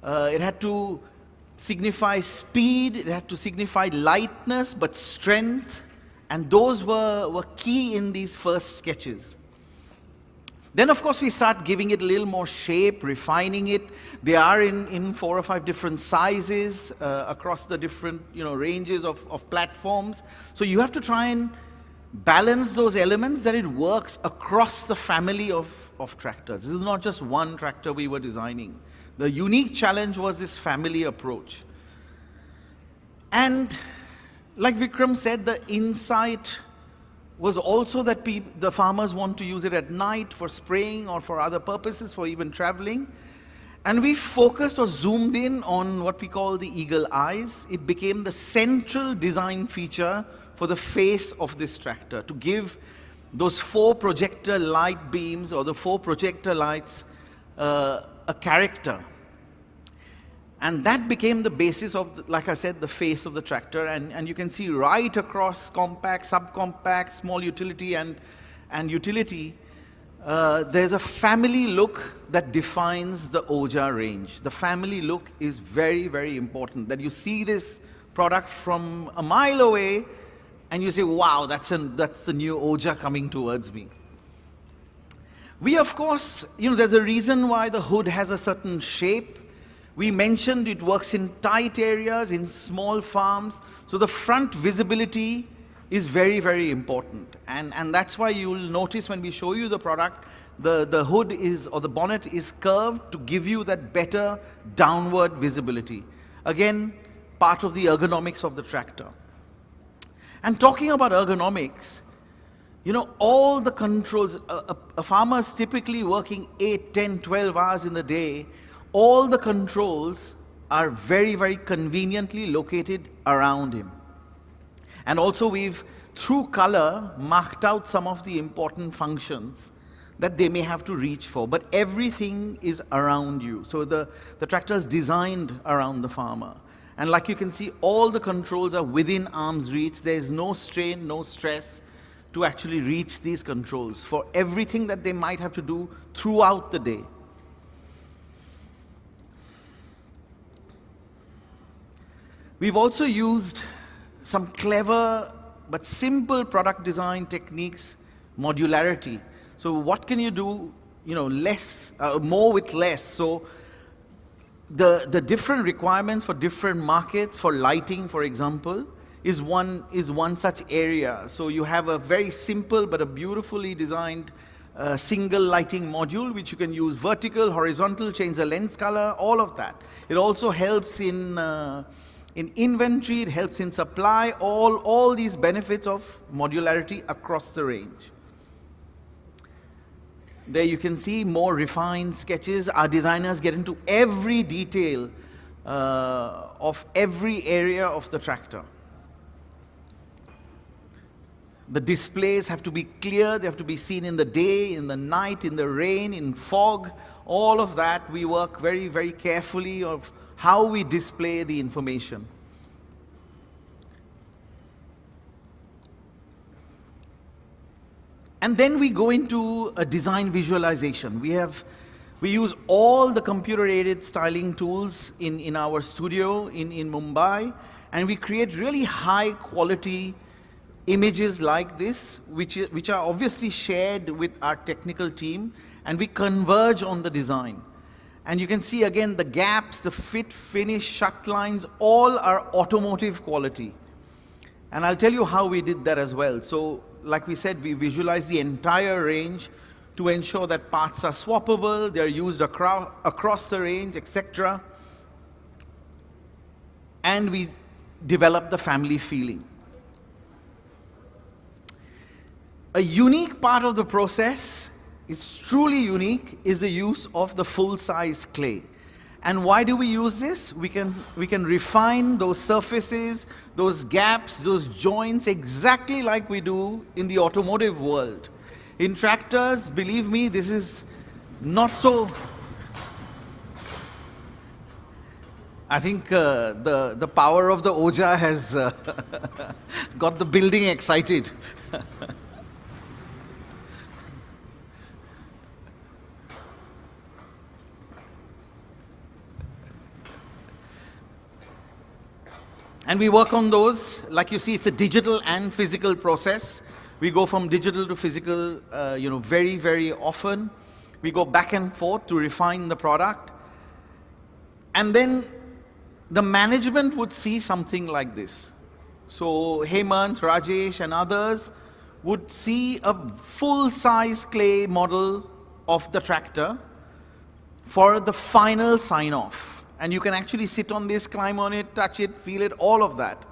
It had to signify speed, it had to signify lightness, but strength, and those were key in these first sketches. Then, of course, we start giving it a little more shape, refining it. They are in 4 or 5 different sizes across the different ranges of platforms. So you have to try and balance those elements that it works across the family of tractors. This is not just one tractor we were designing. The unique challenge was this family approach. And like Vikram said, the insight was also that the farmers want to use it at night for spraying or for other purposes, for even traveling. And we focused or zoomed in on what we call the eagle eyes. It became the central design feature for the face of this tractor, to give those 4 projector light beams or the 4 projector lights a character. And that became the basis of, like I said, the face of the tractor. And you can see right across compact, subcompact, small utility and utility, there's a family look that defines the Oja range. The family look is very, very important. That you see this product from a mile away and you say, wow, that's the new Oja coming towards me. We, of course, there's a reason why the hood has a certain shape. We mentioned it works in tight areas, in small farms. So the front visibility is very, very important. And that's why you'll notice when we show you the product, the hood is, or the bonnet is curved to give you that better downward visibility. Again, part of the ergonomics of the tractor. And talking about ergonomics, all the controls, a farmer's typically working 8, 10, 12 hours in the day. All the controls are very, very conveniently located around him. And also we've through color, marked out some of the important functions that they may have to reach for. But everything is around you. So the tractor is designed around the farmer. And like you can see, all the controls are within arm's reach. There is no strain, no stress to actually reach these controls for everything that they might have to do throughout the day. We've also used some clever but simple product design techniques, modularity. So what can you do, more with less? So the different requirements for different markets, for lighting, for example, is one such area. So you have a very simple but a beautifully designed single lighting module, which you can use vertical, horizontal, change the lens color, all of that. It also helps in inventory, it helps in supply, all these benefits of modularity across the range. There you can see more refined sketches. Our designers get into every detail of every area of the tractor. The displays have to be clear, they have to be seen in the day, in the night, in the rain, in fog. All of that, we work very, very carefully of how we display the information. And then we go into a design visualization. We use all the computer-aided styling tools in our studio in Mumbai, and we create really high-quality images like this, which are obviously shared with our technical team, and we converge on the design. And you can see again the gaps, the fit, finish, shut lines, all are automotive quality. And I'll tell you how we did that as well. So, like we said, we visualize the entire range to ensure that parts are swappable, they're used across the range, etc. And we develop the family feeling. A unique part of the process, it's truly unique, is the use of the full-size clay. And why do we use this? We can refine those surfaces, those gaps, those joints exactly like we do in the automotive world. In tractors, believe me, this is not so. I think the power of the Oja has got the building excited. And we work on those. Like you see, it's a digital and physical process. We go from digital to physical, very, very often. We go back and forth to refine the product. And then the management would see something like this. So Hemant, Rajesh, and others would see a full-size clay model of the tractor for the final sign-off. And you can actually sit on this, climb on it, touch it, feel it, all of that.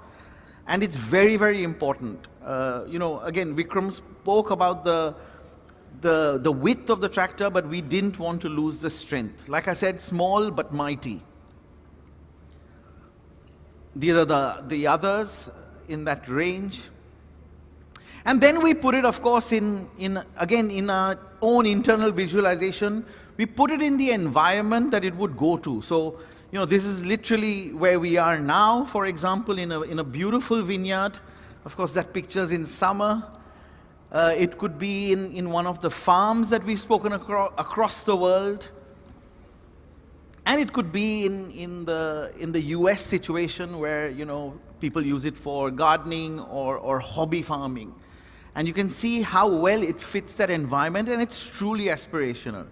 And it's very, very important. Again, Vikram spoke about the width of the tractor, but we didn't want to lose the strength. Like I said, small but mighty. These are the others in that range. And then we put it, of course, in our own internal visualization. We put it in the environment that it would go to. So, this is literally where we are now, for example, in a beautiful vineyard. Of course, that picture's in summer. It could be in one of the farms that we've spoken across the world. And it could be in the US situation where, people use it for gardening or hobby farming. And you can see how well it fits that environment, and it's truly aspirational.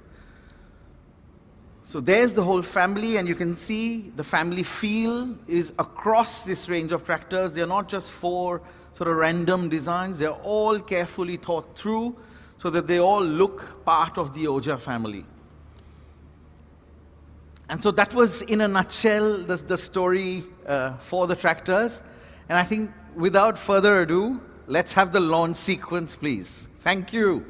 So there's the whole family, and you can see the family feel is across this range of tractors. They're not just four sort of random designs. They're all carefully thought through so that they all look part of the Oja family. And so that was, in a nutshell, the story for the tractors. And I think, without further ado, let's have the launch sequence, please. Thank you.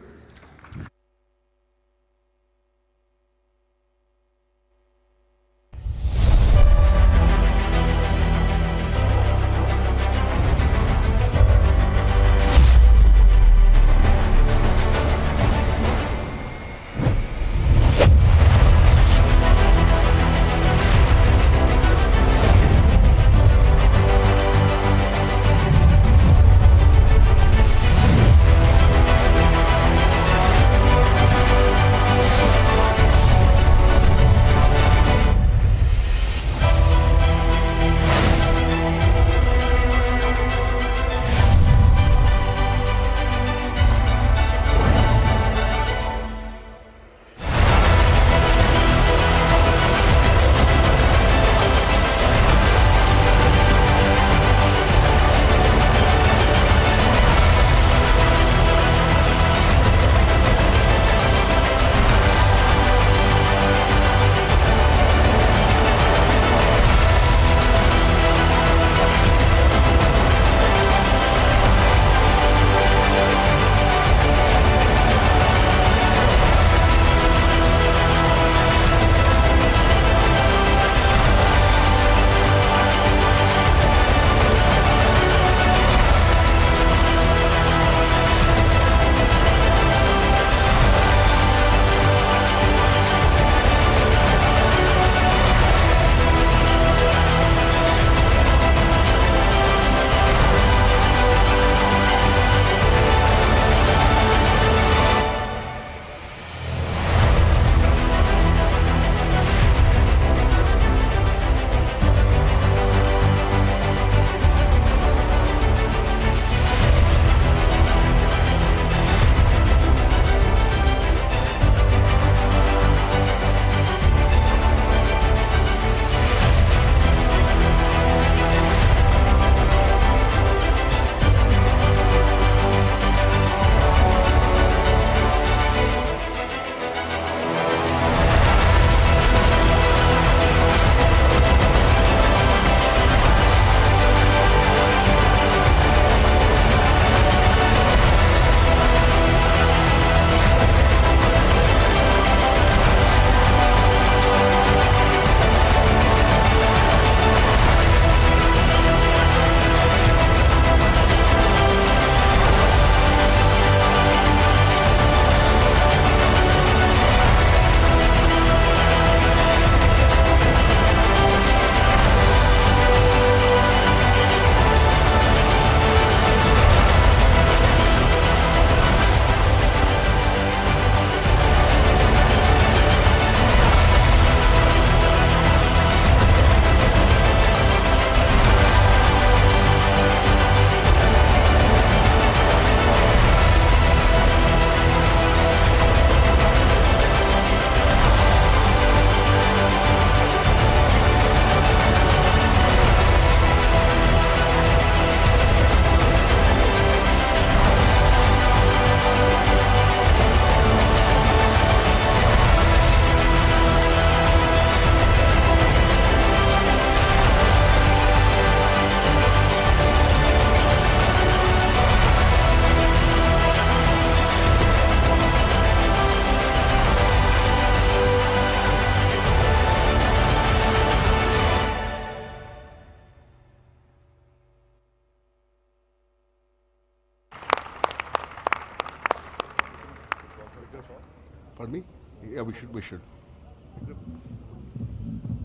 Pardon me? Yeah, we should. We should.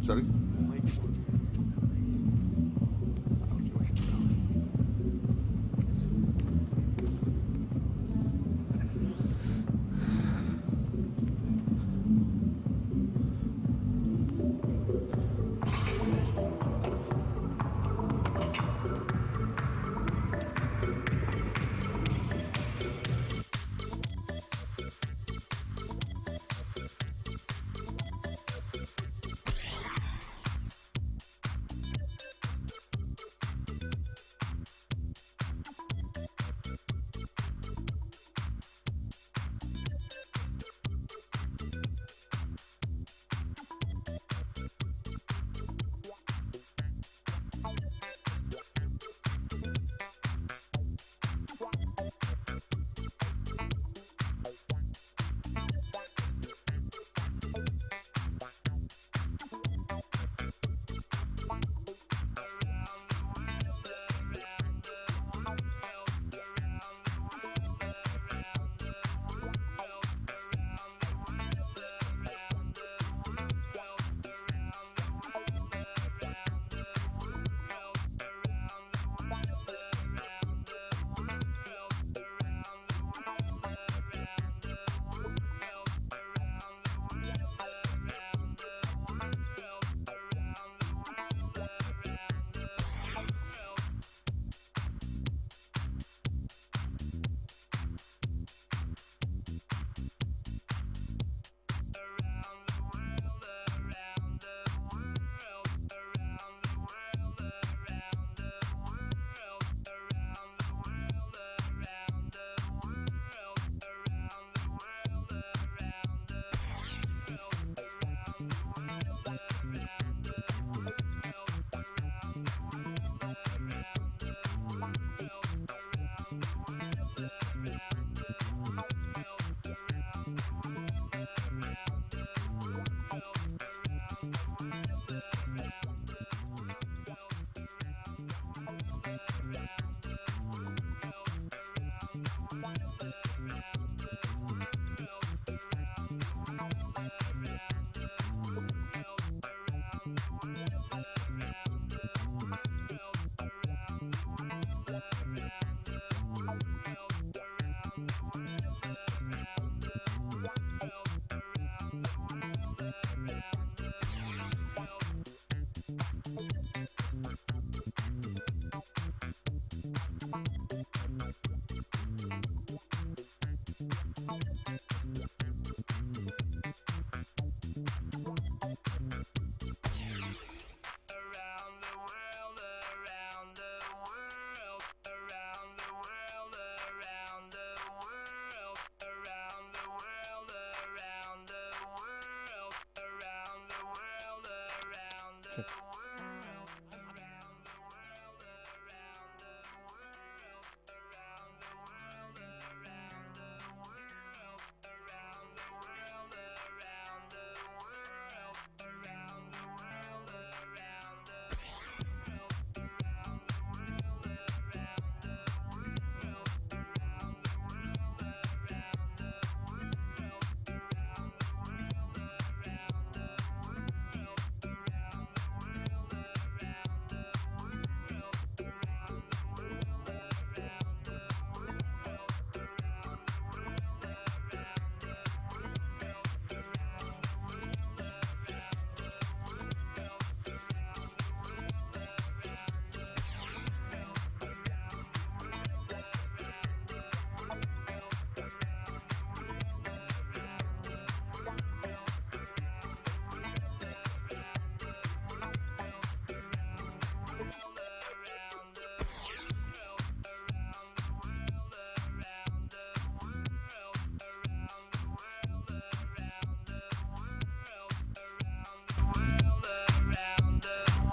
Sorry?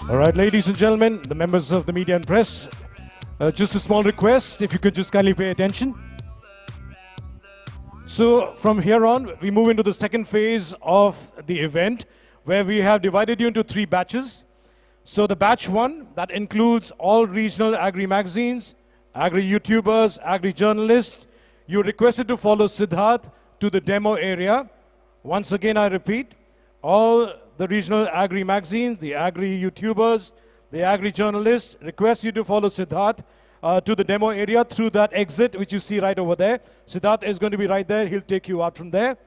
All right, ladies and gentlemen, the members of the media and press, just a small request, if you could just kindly pay attention. So from here on, we move into the second phase of the event, where we have divided you into 3 batches. So the batch 1, that includes all regional agri-magazines, agri-YouTubers, agri-journalists. You're requested to follow Siddharth to the demo area, Once again, I repeat, all the regional agri magazines, the agri YouTubers, the agri journalists request you to follow Siddharth to the demo area through that exit which you see right over there. Siddharth is going to be right there. He'll take you out from there.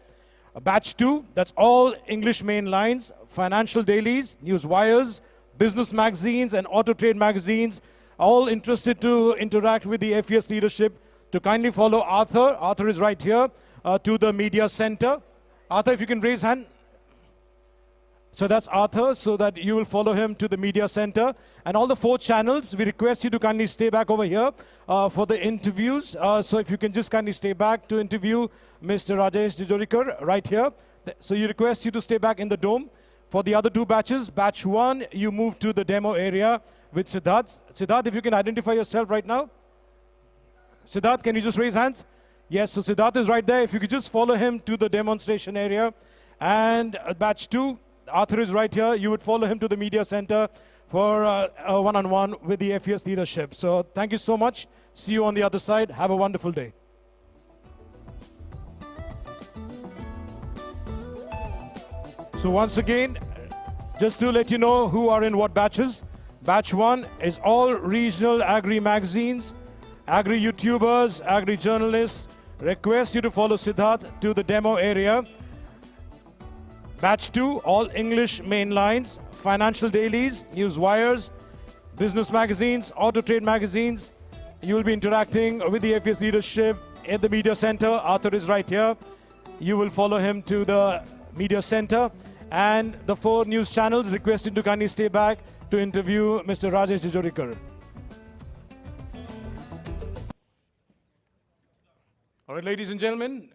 Batch 2, that's all English main lines, financial dailies, news wires, business magazines, and auto trade magazines, all interested to interact with the FES leadership, to kindly follow Arthur. Arthur is right here to the media center. Arthur, if you can raise hand. So that's Arthur, so that you will follow him to the media center. And all the 4 channels, we request you to kindly stay back over here for the interviews. So if you can just kindly stay back to interview Mr. Rajesh Jijorikar right here. So you request you to stay back in the dome. For the other 2 batches, batch 1, you move to the demo area with Siddharth. Siddharth, if you can identify yourself right now. Siddharth, can you just raise hands? Yes, so Siddharth is right there. If you could just follow him to the demonstration area. And batch 2, Arthur is right here. You would follow him to the media center for a one-on-one with the FES leadership. So thank you so much. See you on the other side. Have a wonderful day. So once again, just to let you know who are in what batches. Batch 1 is all regional agri magazines, agri YouTubers, agri journalists. Request you to follow Siddharth to the demo area. Batch 2, all English main lines, financial dailies, news wires, business magazines, auto trade magazines. You will be interacting with the FES leadership at the media center. Arthur is right here. You will follow him to the media center. And the 4 news channels requested to kindly stay back to interview Mr. Rajesh Jijorikar. All right, ladies and gentlemen.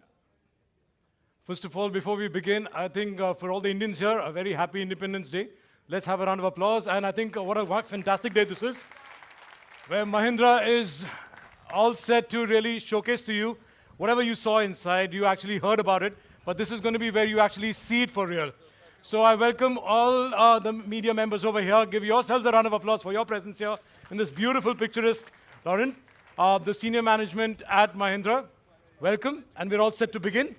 First of all, before we begin, I think for all the Indians here, a very happy Independence Day. Let's have a round of applause. And I think what a fantastic day this is, where Mahindra is all set to really showcase to you whatever you saw inside. You actually heard about it, but this is going to be where you actually see it for real. So I welcome all the media members over here. Give yourselves a round of applause for your presence here in this beautiful, picturesque Laurent, the senior management at Mahindra. Welcome, and we're all set to begin.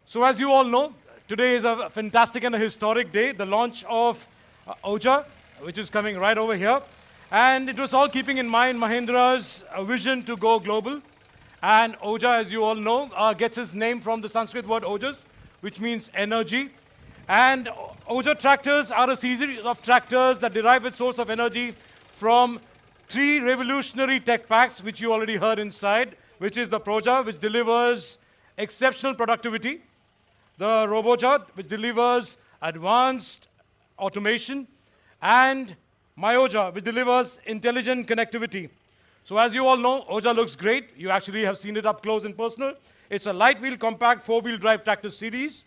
So as you all know, today is a fantastic and a historic day, the launch of OJA, which is coming right over here. And it was all keeping in mind Mahindra's vision to go global. And OJA, as you all know, gets its name from the Sanskrit word ojas, which means energy. And OJA tractors are a series of tractors that derive its source of energy from 3 revolutionary tech packs, which you already heard inside, which is the Proja, which delivers exceptional productivity, the Roboja, which delivers advanced automation, and MyOja, which delivers intelligent connectivity. So as you all know, OJA looks great. You actually have seen it up close and personal. It's a light wheel, compact, 4-wheel drive tractor series.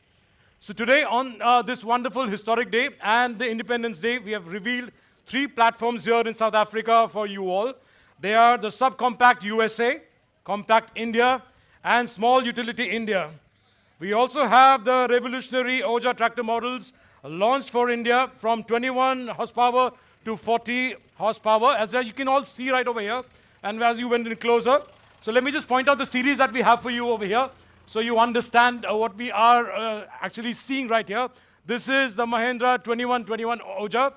So today, on this wonderful historic day and the Independence Day, we have revealed 3 platforms here in South Africa for you all. They are the Subcompact USA, Compact India, and Small Utility India. We also have the revolutionary OJA tractor models launched for India from 21 horsepower to 40 horsepower, as you can all see right over here, and as you went in closer. So let me just point out the series that we have for you over here, so you understand what we are actually seeing right here. This is the Mahindra 2121 OJA.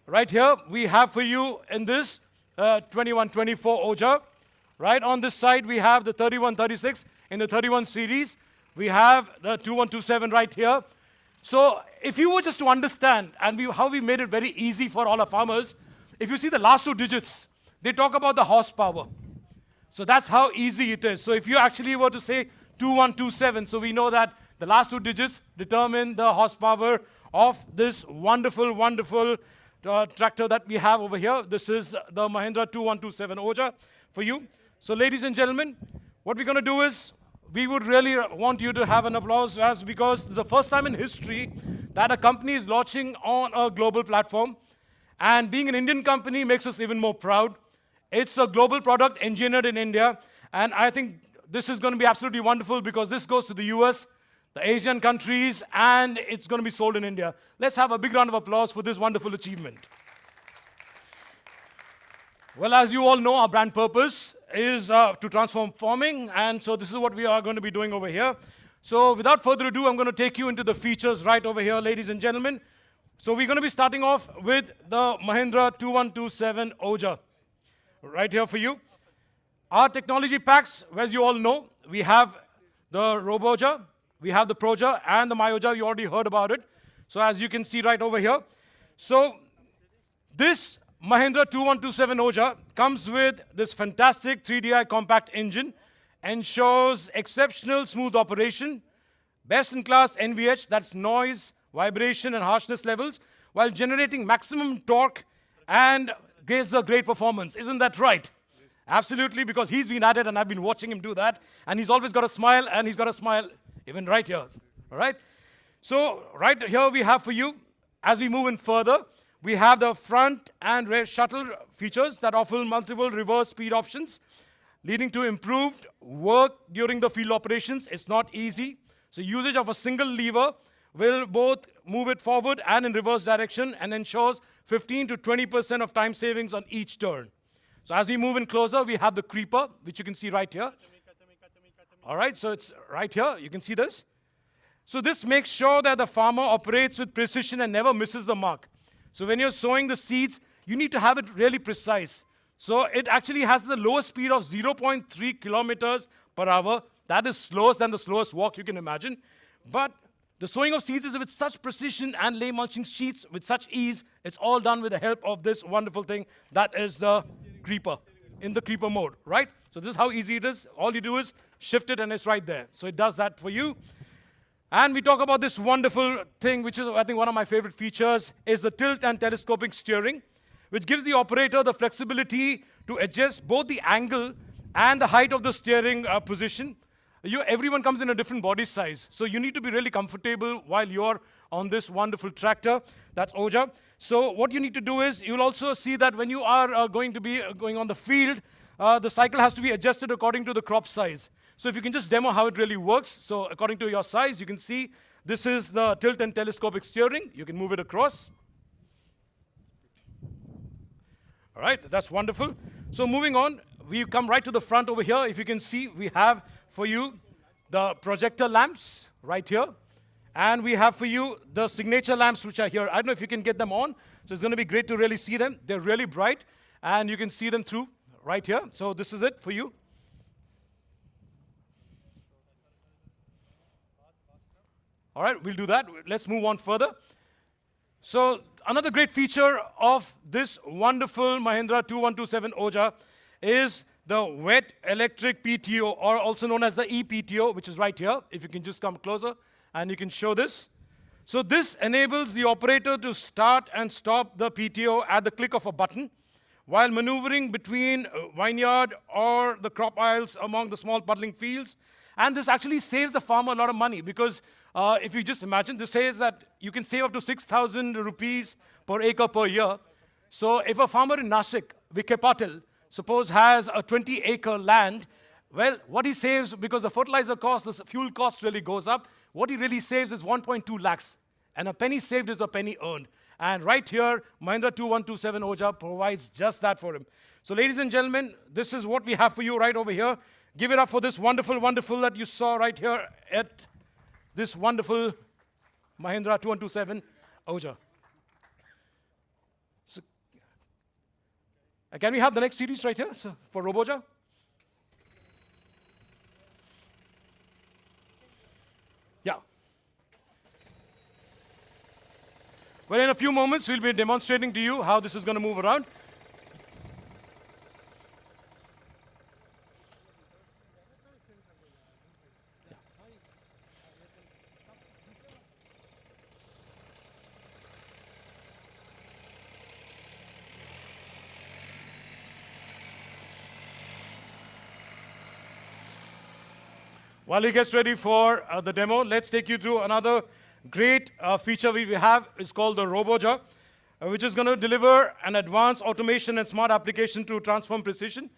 Right here, we have for you in this 2124 OJA. Right on this side, we have the 3136 in the 31 series. We have the 2127 right here. So if you were just to understand and how we made it very easy for all our farmers, if you see the last 2 digits, they talk about the horsepower. So that's how easy it is. So if you actually were to say 2127, so we know that the last 2 digits determine the horsepower of this wonderful, wonderful tractor that we have over here. This is the Mahindra 2127 OJA for you. So ladies and gentlemen, what we're going to do is, we would really want you to have an applause, because it's the first time in history that a company is launching on a global platform. And being an Indian company makes us even more proud. It's a global product engineered in India. And I think this is going to be absolutely wonderful, because this goes to the US, the Asian countries, and it's going to be sold in India. Let's have a big round of applause for this wonderful achievement. Well, as you all know, our brand purpose is to transform farming, and so this is what we are going to be doing over here. So without further ado, I'm going to take you into the features right over here, ladies and gentlemen. So we're going to be starting off with the Mahindra 2127 Oja. Right here for you. Our technology packs, as you all know, we have the Roboja, we have the Proja, and the Myoja. You already heard about it. So as you can see right over here. So this Mahindra 2127 Oja comes with this fantastic 3DI compact engine, ensures exceptional smooth operation, best-in-class NVH, that's noise, vibration, and harshness levels, while generating maximum torque and gives a great performance. Isn't that right? Absolutely, because he's been at it, and I've been watching him do that, and he's always got a smile, and he's got a smile even right here. All right? So right here we have for you, as we move in further, we have the front and rear shuttle features that offer multiple reverse speed options, leading to improved work during the field operations. It's not easy. So usage of a single lever will both move it forward and in reverse direction and ensures 15 to 20% of time savings on each turn. So as we move in closer, we have the creeper, which you can see right here. All right, so it's right here. You can see this. So this makes sure that the farmer operates with precision and never misses the mark. So when you're sowing the seeds, you need to have it really precise. So it actually has the lowest speed of 0.3 kilometers per hour. That is slowest than the slowest walk you can imagine. But the sowing of seeds is with such precision and lay mulching sheets with such ease. It's all done with the help of this wonderful thing that is the creeper, in the creeper mode, right? So this is how easy it is. All you do is shift it and it's right there. So it does that for you. And we talk about this wonderful thing, which is, I think, one of my favorite features, is the tilt and telescopic steering, which gives the operator the flexibility to adjust both the angle and the height of the steering position. Everyone comes in a different body size, so you need to be really comfortable while you're on this wonderful tractor. That's Oja. So what you need to do is, you'll also see that when you are going to be going on the field, the cycle has to be adjusted according to the crop size. So if you can just demo how it really works. So according to your size, you can see this is the tilt and telescopic steering. You can move it across. All right, that's wonderful. So moving on, we come right to the front over here. If you can see, we have for you the projector lamps right here. And we have for you the signature lamps, which are here. I don't know if you can get them on. So it's going to be great to really see them. They're really bright, and you can see them through right here. So this is it for you. All right, we'll do that. Let's move on further. So another great feature of this wonderful Mahindra 2127 Oja is the wet electric PTO, or also known as the ePTO, which is right here. If you can just come closer and you can show this. So this enables the operator to start and stop the PTO at the click of a button while maneuvering between vineyard or the crop aisles among the small puddling fields. And this actually saves the farmer a lot of money, because if you just imagine, this says that you can save up to 6,000 rupees per acre per year. So if a farmer in Nashik, Vikhe Patil, suppose has a 20-acre land, well, what he saves, because the fertilizer cost, the fuel cost really goes up, what he really saves is 1.2 lakhs. And a penny saved is a penny earned. And right here, Mahindra 2127 Oja provides just that for him. So ladies and gentlemen, this is what we have for you right over here. Give it up for this wonderful, wonderful that you saw right here at this wonderful Mahindra 2127 Oja. So, can we have the next series right here for Roboja? Yeah. Well, in a few moments, we'll be demonstrating to you how this is going to move around. While he gets ready for the demo, let's take you through another great feature we have. It's called the Roboja, which is going to deliver an advanced automation and smart application to transform precision.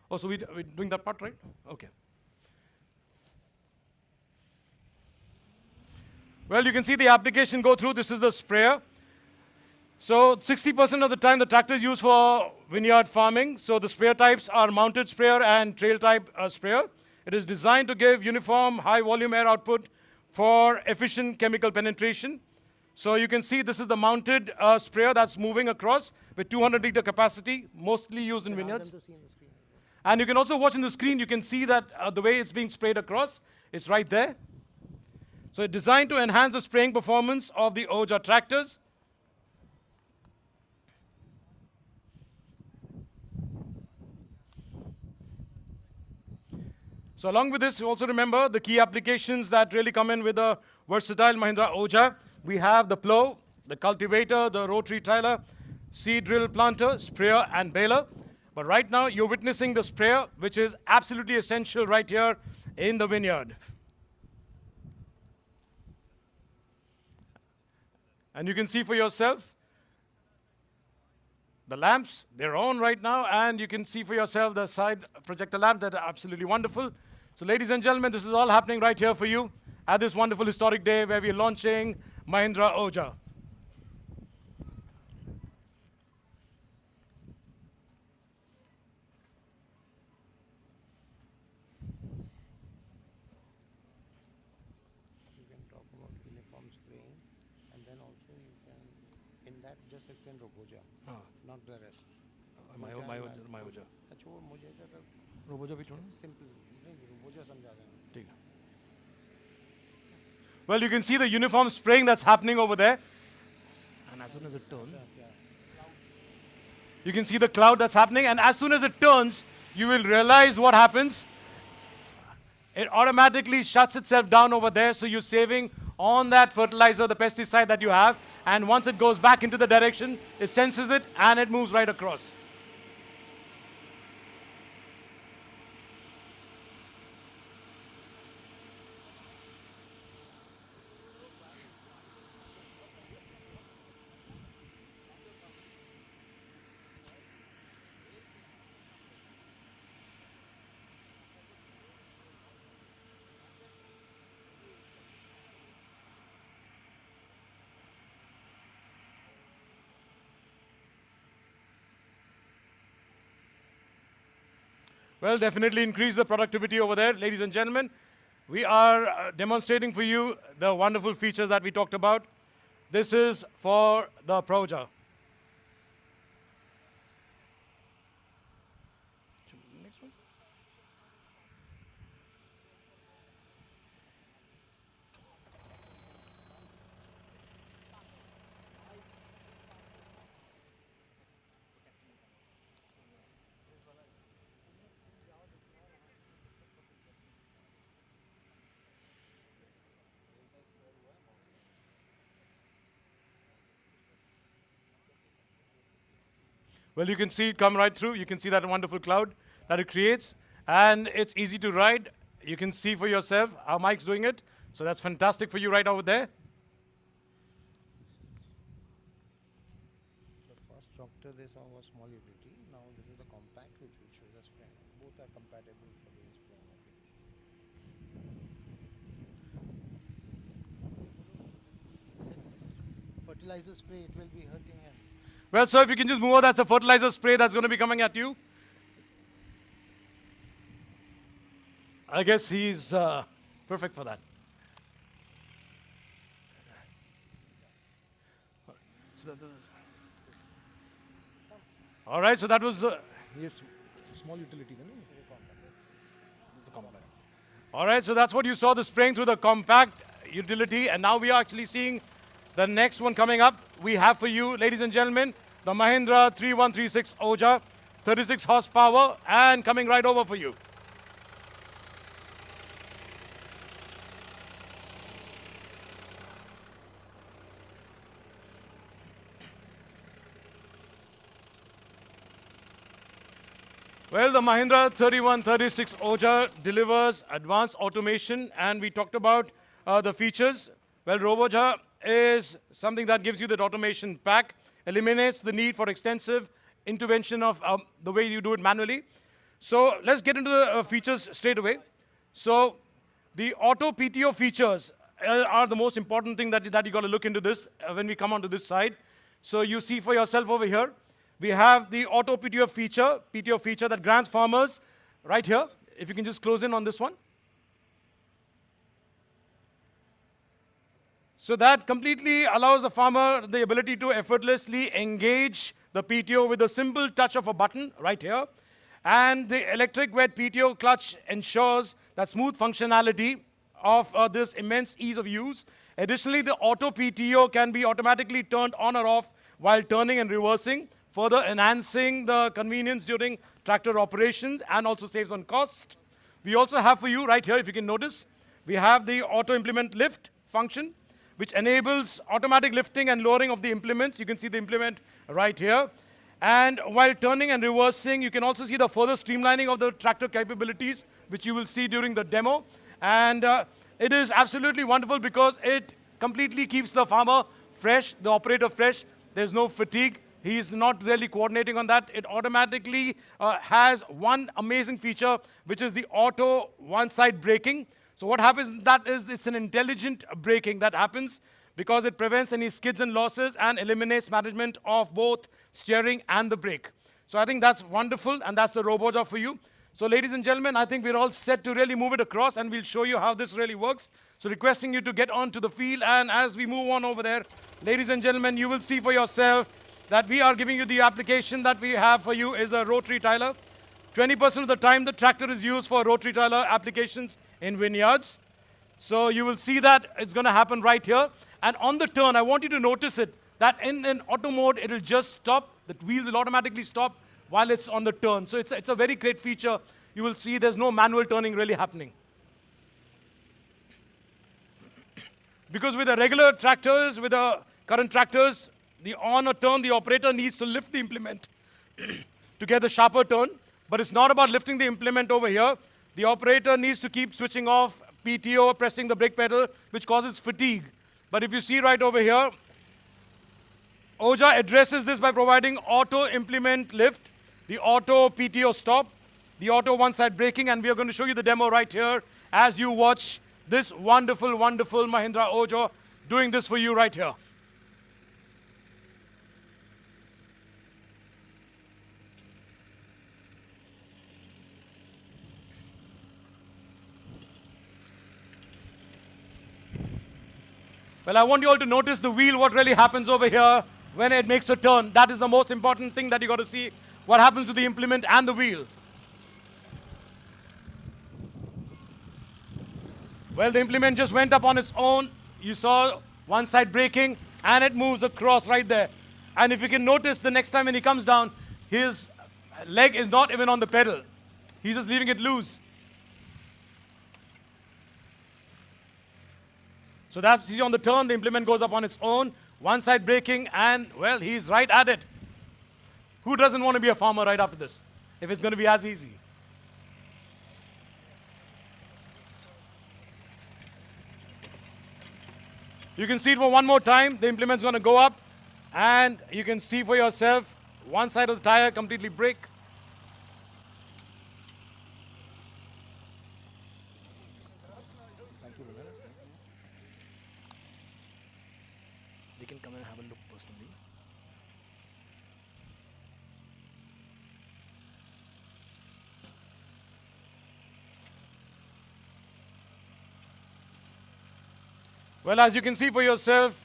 Oh, so we're doing that part, right? Okay. Well, you can see the application go through. This is the sprayer. So 60% of the time the tractor is used for vineyard farming. So the sprayer types are mounted sprayer and trail type sprayer. It is designed to give uniform high volume air output for efficient chemical penetration. So you can see this is the mounted sprayer that's moving across with 200 liter capacity, mostly used in vineyards. And you can also watch in the screen, you can see that the way it's being sprayed across, it's right there. So it's designed to enhance the spraying performance of the Oja tractors. So along with this, also remember the key applications that really come in with the versatile Mahindra Oja. We have the plow, the cultivator, the rotary tiller, seed drill planter, sprayer, and baler. But right now, you're witnessing the sprayer, which is absolutely essential right here in the vineyard. And you can see for yourself, the lamps, they're on right now, and you can see for yourself the side projector lamp that are absolutely wonderful. So ladies and gentlemen, this is all happening right here for you at this wonderful historic day where we're launching Mahindra Oja. You can talk about uniform spraying, and then also you can, in that, just explain Roboja, not the rest. My Oja. अच्छा वो मुझे ज़रा Roboja which one? simple नहीं Roboja समझा देना. ठीक है. Well, you can see the uniform spraying that's happening over there. And as soon as it turns, you can see the cloud that's happening. And as soon as it turns, you will realize what happens. It automatically shuts itself down over there. So you're saving on that fertilizer, the pesticide that you have. And once it goes back into the direction, it senses it and it moves right across. Well, definitely increase the productivity over there. Ladies and gentlemen, we are demonstrating for you the wonderful features that we talked about. This is for the Proja. Next one. Well, you can see it come right through. You can see that wonderful cloud that it creates. And it's easy to ride. You can see for yourself how Mike's doing it. So that's fantastic for you right over there. The first tractor they saw was small utility. Now this is the compact which will show the spraying. Both are compatible for the spraying application. Fertilizer spray, it will be hurting him. Well, sir, if you can just move over, that's a fertilizer spray that's going to be coming at you. I guess he's perfect for that. All right, so that was yes, small utility. Then. All right, so that's what you saw, the spraying through the compact utility, and now we are actually seeing the next one coming up. We have for you, ladies and gentlemen, the Mahindra 3136 Oja, 36 horsepower, and coming right over for you. Well, the Mahindra 3136 Oja delivers advanced automation, and we talked about the features. Well, Roboja is something that gives you that automation pack, eliminates the need for extensive intervention of the way you do it manually. So let's get into the features straight away. So the auto PTO features are the most important thing that you got to look into this when we come onto this side. So you see for yourself over here, we have the auto PTO feature that grants farmers right here. If you can just close in on this one. So that completely allows the farmer the ability to effortlessly engage the PTO with a simple touch of a button right here. And the electric wet PTO clutch ensures that smooth functionality of this immense ease of use. Additionally, the auto PTO can be automatically turned on or off while turning and reversing, further enhancing the convenience during tractor operations and also saves on cost. We also have for you right here, if you can notice, we have the auto implement lift function, which enables automatic lifting and lowering of the implements. You can see the implement right here. And while turning and reversing, you can also see the further streamlining of the tractor capabilities, which you will see during the demo. And it is absolutely wonderful because it completely keeps the farmer fresh, the operator fresh. There's no fatigue. He's not really coordinating on that. It automatically has one amazing feature, which is the auto one-side braking. So what happens that is it's an intelligent braking that happens because it prevents any skids and losses and eliminates management of both steering and the brake. So I think that's wonderful, and that's the RoboJob for you. So ladies and gentlemen, I think we're all set to really move it across, and we'll show you how this really works. So requesting you to get onto the field, and as we move on over there, ladies and gentlemen, you will see for yourself that we are giving you the application that we have for you is a rotary tiler. 20% of the time, the tractor is used for rotary tiler applications in vineyards. So you will see that it's going to happen right here. And on the turn, I want you to notice it, that in auto mode, it will just stop. The wheels will automatically stop while it's on the turn. So it's a very great feature. You will see there's no manual turning really happening. Because with the regular tractors, with the current tractors, on a turn, the operator needs to lift the implement to get the sharper turn. But it's not about lifting the implement over here. The operator needs to keep switching off PTO, pressing the brake pedal, which causes fatigue. But if you see right over here, OJA addresses this by providing auto implement lift, the auto PTO stop, the auto one-side braking, and we are going to show you the demo right here as you watch this wonderful, wonderful Mahindra OJA doing this for you right here. Well, I want you all to notice the wheel, what really happens over here when it makes a turn. That is the most important thing that you got to see, what happens to the implement and the wheel. Well, the implement just went up on its own. You saw one side braking, and it moves across right there. And if you can notice, the next time when he comes down, his leg is not even on the pedal. He's just leaving it loose. So that's he's on the turn, the implement goes up on its own, one side braking, and well, he's right at it. Who doesn't want to be a farmer right after this, if it's going to be as easy? You can see it for one more time, the implement's going to go up, and you can see for yourself, one side of the tire completely brake. They can come and have a look personally. Well, as you can see for yourself,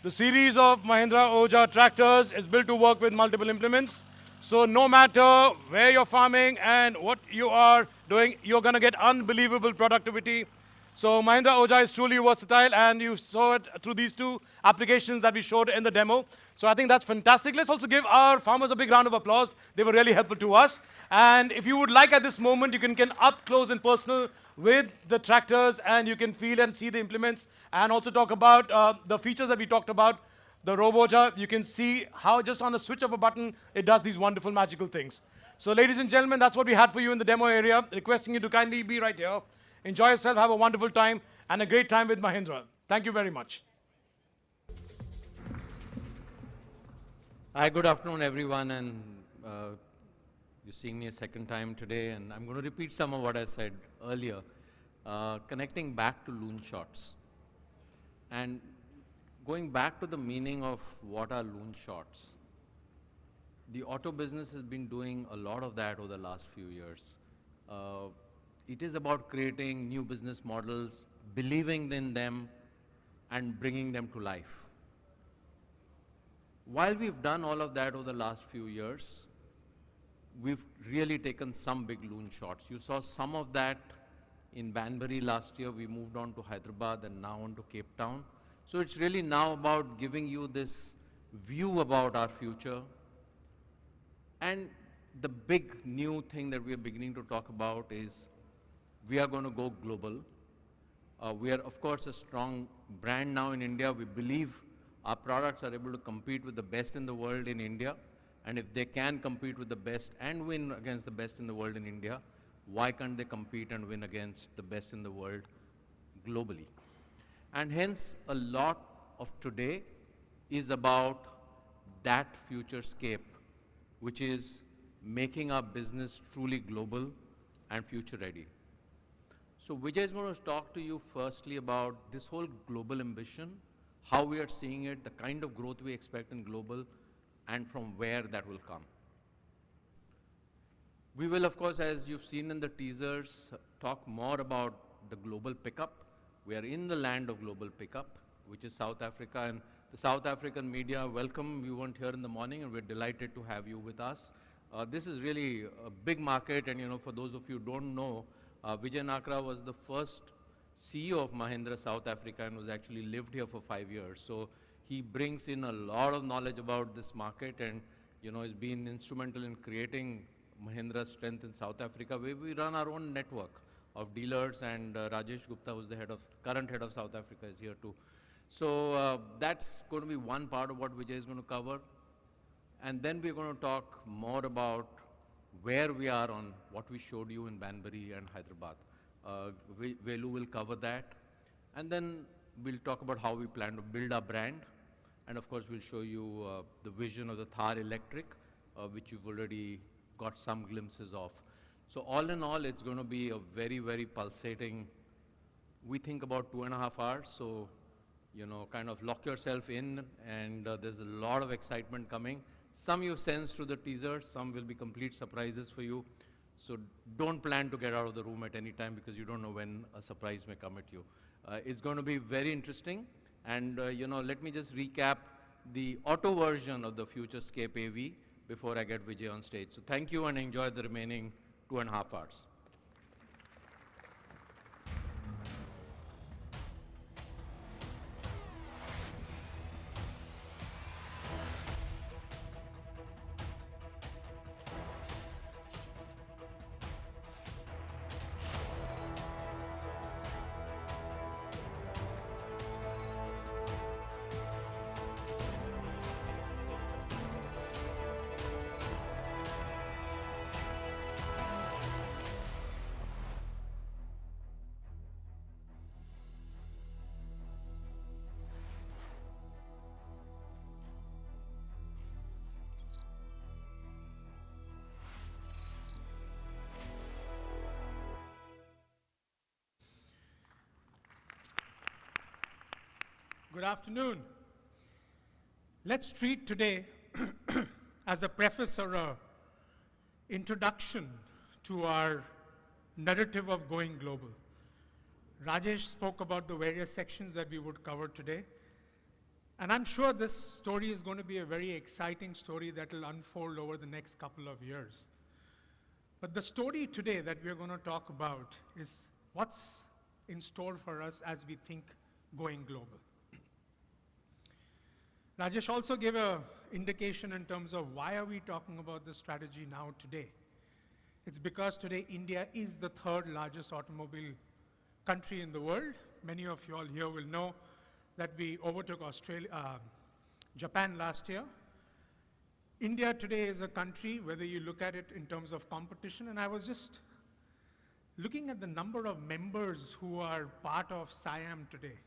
the series of Mahindra OJA tractors is built to work with multiple implements. So no matter where you're farming and what you are doing, you're going to get unbelievable productivity. So Mahindra OJA is truly versatile, and you saw it through these two applications that we showed in the demo. So I think that's fantastic. Let's also give our farmers a big round of applause. They were really helpful to us. And if you would like at this moment, you can get up close and personal with the tractors, and you can feel and see the implements, and also talk about the features that we talked about. The RoboJob, you can see how just on a switch of a button, it does these wonderful magical things. So ladies and gentlemen, that's what we had for you in the demo area. Requesting you to kindly be right here. Enjoy yourself, have a wonderful time, and a great time with Mahindra. Thank you very much. Hi, good afternoon, everyone, and you're seeing me a second time today, and I'm going to repeat some of what I said earlier, connecting back to loon shots. And going back to the meaning of what are loon shots, the auto business has been doing a lot of that over the last few years. It is about creating new business models, believing in them, and bringing them to life. While we've done all of that over the last few years, we've really taken some big loon shots. You saw some of that in Banbury last year. We moved on to Hyderabad and now on to Cape Town. So it's really now about giving you this view about our future. And the big new thing that we are beginning to talk about is we are going to go global. We are, of course, a strong brand now in India. We believe our products are able to compete with the best in the world in India. And if they can compete with the best and win against the best in the world in India, why can't they compete and win against the best in the world globally? And hence, a lot of today is about that futurescape, which is making our business truly global and future ready. So Vijay is going to talk to you firstly about this whole global ambition, how we are seeing it, the kind of growth we expect in global, and from where that will come. We will, of course, as you've seen in the teasers, talk more about the global pickup. We are in the land of global pickup, which is South Africa, and the South African media, welcome. You weren't here in the morning, and we're delighted to have you with us. This is really a big market, and for those of you who don't know, Vijay Nakra was the first CEO of Mahindra South Africa and was actually lived here for 5 years. So he brings in a lot of knowledge about this market and has been instrumental in creating Mahindra's strength in South Africa, where we run our own network of dealers, and Rajesh Gupta, who's the current head of South Africa, is here too. So that's going to be one part of what Vijay is going to cover. And then we're going to talk more about where we are on what we showed you in Banbury and Hyderabad. Velu will cover that. And then we'll talk about how we plan to build our brand. And of course, we'll show you the vision of the Thar Electric, which you've already got some glimpses of. So all in all, it's going to be a very, very pulsating, we think about 2.5 hours. So, kind of lock yourself in, and there's a lot of excitement coming. Some you sense through the teasers, some will be complete surprises for you. So don't plan to get out of the room at any time, because you don't know when a surprise may come at you. It's going to be very interesting. And let me just recap the auto version of the Futurescape AV before I get Vijay on stage. So thank you, and enjoy the remaining 2.5 hours. Good afternoon. Let's treat today as a preface or a introduction to our narrative of going global. Rajesh spoke about the various sections that we would cover today. And I'm sure this story is going to be a very exciting story that will unfold over the next couple of years. But the story today that we're going to talk about is what's in store for us as we think going global. Rajesh also gave an indication in terms of why are we talking about this strategy now today. It's because today India is the third largest automobile country in the world. Many of you all here will know that we overtook Japan last year. India today is a country, whether you look at it in terms of competition, and I was just looking at the number of members who are part of SIAM today.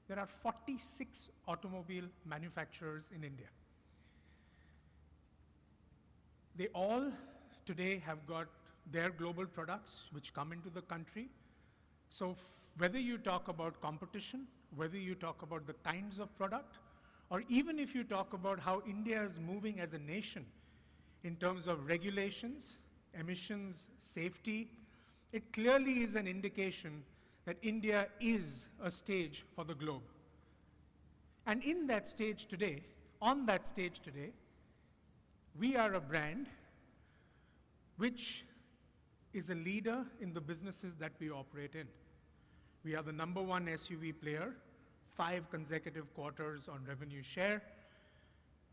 There are 46 automobile manufacturers in India. They all today have got their global products which come into the country. So whether you talk about competition, whether you talk about the kinds of product, or even if you talk about how India is moving as a nation in terms of regulations, emissions, safety, it clearly is an indication that India is a stage for the globe. And in that stage today, on that stage today, we are a brand which is a leader in the businesses that we operate in. We are the #1 SUV player, 5 consecutive quarters on revenue share.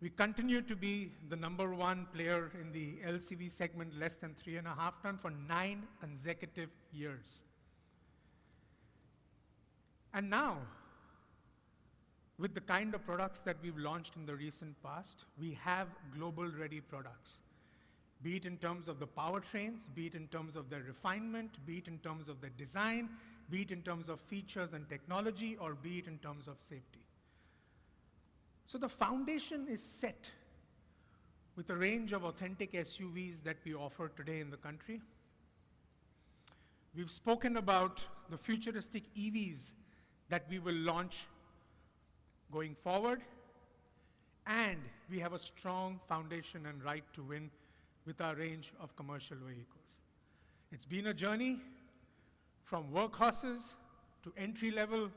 We continue to be the #1 player in the LCV segment less than 3.5 ton for 9 consecutive years. And now, with the kind of products that we've launched in the recent past, we have global-ready products, be it in terms of the powertrains, be it in terms of their refinement, be it in terms of their design, be it in terms of features and technology, or be it in terms of safety. So the foundation is set with a range of authentic SUVs that we offer today in the country. We've spoken about the futuristic EVs that we will launch going forward, and we have a strong foundation and right to win with our range of commercial vehicles. It's been a journey from workhorses to entry-level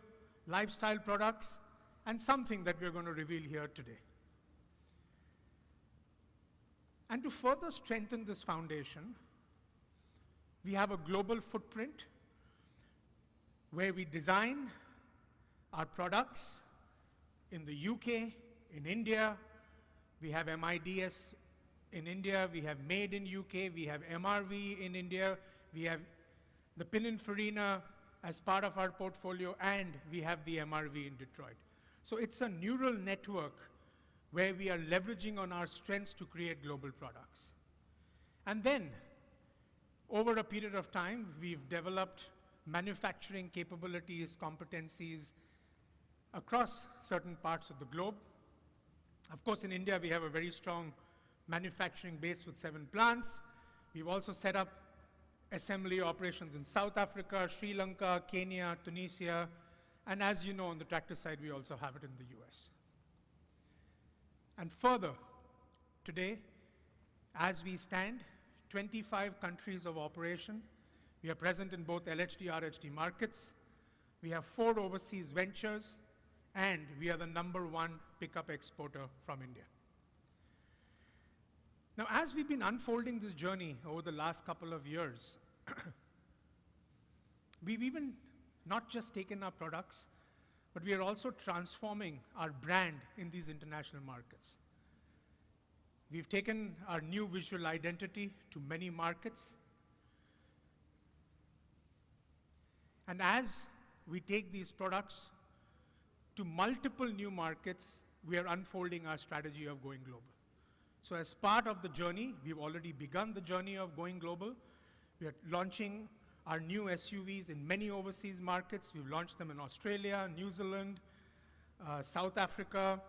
lifestyle products, and something that we're going to reveal here today. And to further strengthen this foundation, we have a global footprint where we design our products in the UK, in India. We have MIDS in India, we have Made in UK, we have MRV in India, we have the Pininfarina as part of our portfolio, and we have the MRV in Detroit. So it's a neural network where we are leveraging on our strengths to create global products. And then, over a period of time, we've developed manufacturing capabilities, competencies across certain parts of the globe. Of course, in India, we have a very strong manufacturing base with 7 plants. We've also set up assembly operations in South Africa, Sri Lanka, Kenya, Tunisia, and as you know, on the tractor side, we also have it in the US. And further, today, as we stand, 25 countries of operation. We are present in both LHD, RHD markets. We have 4 overseas ventures, and we are the #1 pickup exporter from India. Now, as we've been unfolding this journey over the last couple of years, we've even not just taken our products, but we are also transforming our brand in these international markets. We've taken our new visual identity to many markets. And as we take these products to multiple new markets, we are unfolding our strategy of going global. So as part of the journey, we've already begun the journey of going global. We are launching our new SUVs in many overseas markets. We've launched them in Australia, New Zealand, South Africa,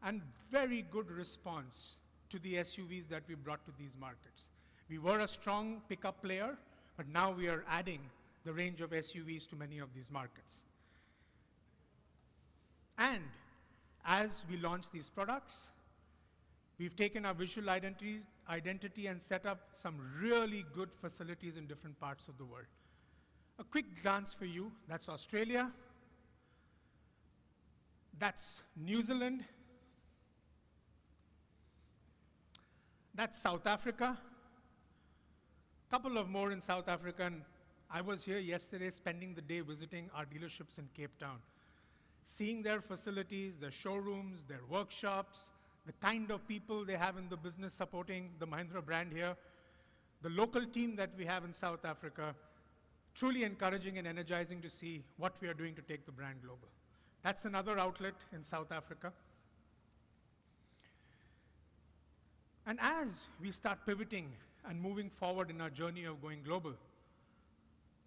and very good response to the SUVs that we brought to these markets. We were a strong pickup player, but now we are adding the range of SUVs to many of these markets. And as we launch these products, we've taken our visual identity and set up some really good facilities in different parts of the world. A quick glance for you, that's Australia, that's New Zealand, that's South Africa, a couple of more in South Africa, and I was here yesterday spending the day visiting our dealerships in Cape Town, seeing their facilities, their showrooms, their workshops, the kind of people they have in the business supporting the Mahindra brand here, the local team that we have in South Africa, truly encouraging and energizing to see what we are doing to take the brand global. That's another outlet in South Africa. And as we start pivoting and moving forward in our journey of going global,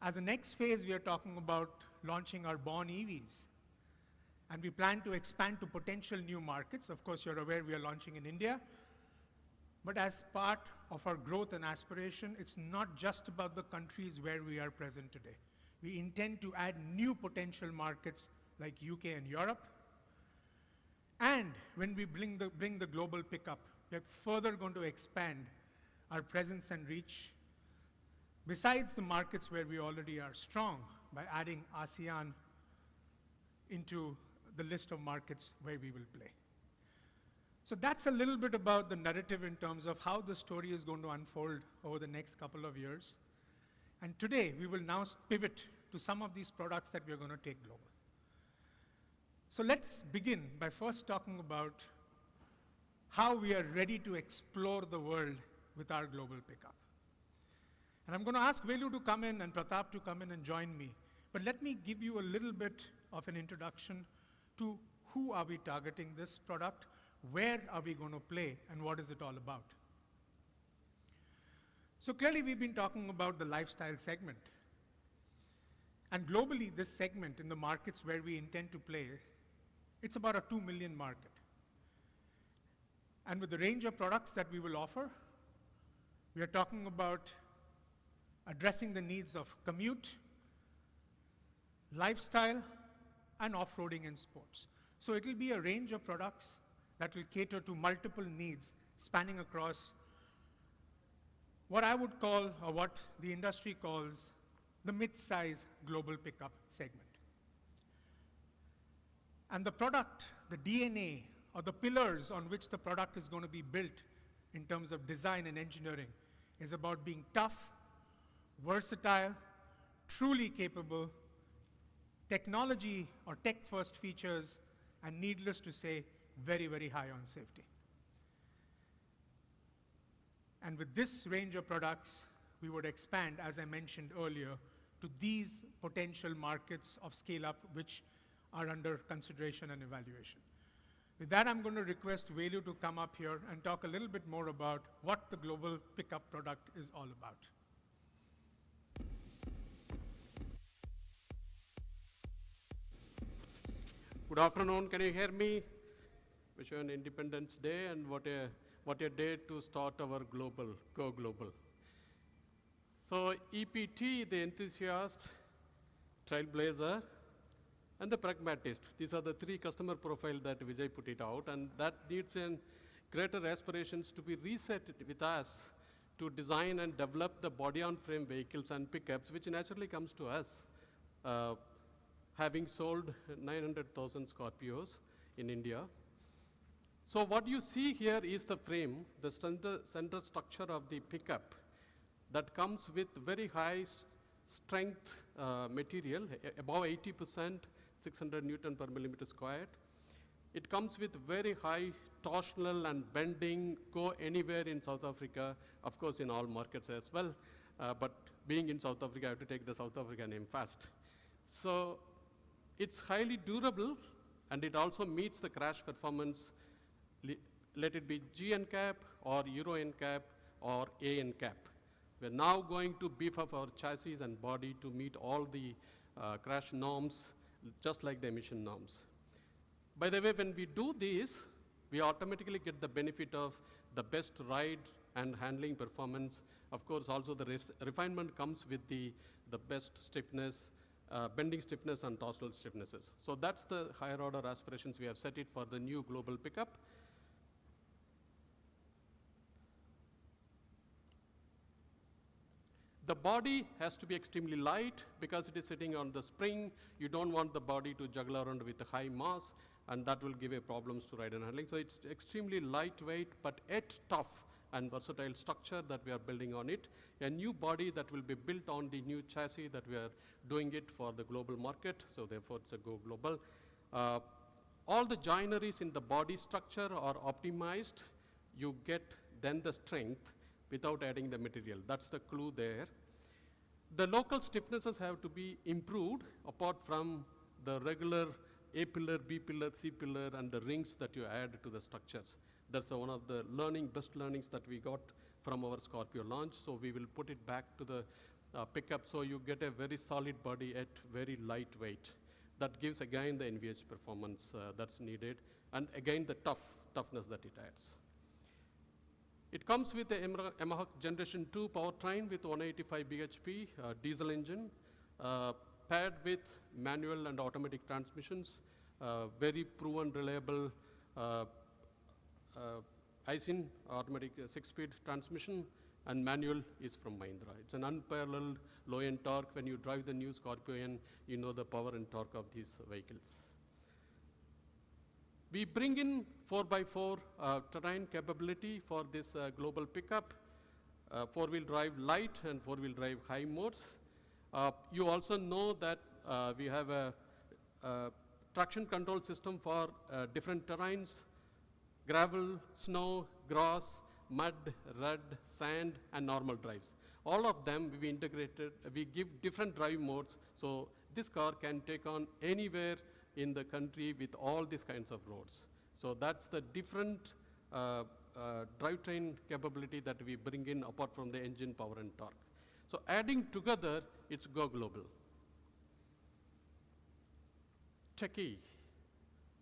as a next phase, we are talking about launching our Born EVs. And we plan to expand to potential new markets. Of course, you're aware we are launching in India. But as part of our growth and aspiration, it's not just about the countries where we are present today. We intend to add new potential markets like UK and Europe. And when we bring the global pickup, we are further going to expand our presence and reach besides the markets where we already are strong by adding ASEAN into the list of markets where we will play. So that's a little bit about the narrative in terms of how the story is going to unfold over the next couple of years. And today, we will now pivot to some of these products that we are going to take global. So let's begin by first talking about how we are ready to explore the world with our global pickup. And I'm going to ask Velu to come in and Pratap to come in and join me. But let me give you a little bit of an introduction to who are we targeting this product, where are we going to play, and what is it all about. So clearly we've been talking about the lifestyle segment. And globally, this segment in the markets where we intend to play, it's about a 2 million market. And with the range of products that we will offer, we are talking about addressing the needs of commute, lifestyle, and off-roading and sports. So it'll be a range of products that will cater to multiple needs spanning across what I would call, or what the industry calls, the mid-size global pickup segment. And the product, the DNA, or the pillars on which the product is going to be built in terms of design and engineering is about being tough, versatile, truly capable, technology or tech-first features, and needless to say, very, very high on safety. And with this range of products, we would expand, as I mentioned earlier, to these potential markets of scale-up which are under consideration and evaluation. With that, I'm going to request Velu to come up here and talk a little bit more about what the global pickup product is all about. Good afternoon. Can you hear me? Wish you an Independence Day, and what a day to start our go global. So EPT, the enthusiast, trailblazer, and the pragmatist. These are the three customer profiles that Vijay put it out, and that needs in greater aspirations to be reset with us to design and develop the body-on-frame vehicles and pickups, which naturally comes to us, having sold 900,000 Scorpios in India. So what you see here is the frame, the center structure of the pickup that comes with very high strength material, above 80%, 600 Newton per millimeter squared. It comes with very high torsional and bending, go anywhere in South Africa, of course in all markets as well, but being in South Africa, I have to take the South Africa name first. So it's highly durable, and it also meets the crash performance, let it be G NCAP or Euro NCAP or A NCAP. We're now going to beef up our chassis and body to meet all the crash norms, just like the emission norms. By the way, when we do this, we automatically get the benefit of the best ride and handling performance. Of course, also the refinement comes with the best stiffness, bending stiffness and torsional stiffnesses. So that's the higher order aspirations we have set it for the new global pickup. The body has to be extremely light because it is sitting on the spring. You don't want the body to juggle around with a high mass, and that will give you problems to ride and handling. So it's extremely lightweight, but yet tough and versatile structure that we are building on it. A new body that will be built on the new chassis that we are doing it for the global market. So therefore, it's a go global. All the joineries in the body structure are optimized. You get then the strength without adding the material. That's the clue there. The local stiffnesses have to be improved apart from the regular A pillar, B pillar, C pillar, and the rings that you add to the structures. That's one of the best learnings that we got from our Scorpio launch. So we will put it back to the pickup so you get a very solid body at very lightweight. That gives again the NVH performance that's needed, and again the toughness that it adds. It comes with the Yamaha Generation 2 powertrain with 185 bhp diesel engine. paired with manual and automatic transmissions, very proven, reliable ISIN, automatic 6-speed transmission, and manual is from Mahindra. It's an unparalleled low-end torque. When you drive the new Scorpion, you know the power and torque of these vehicles. We bring in 4x4 terrain capability for this global pickup, 4-wheel drive light and 4-wheel drive high modes. You also know that we have a traction control system for different terrains: gravel, snow, grass, mud, mud, sand, and normal drives. All of them we integrated, we give different drive modes, so this car can take on anywhere in the country with all these kinds of roads. So that's the different drivetrain capability that we bring in apart from the engine power and torque. So adding together, it's go global. Techie.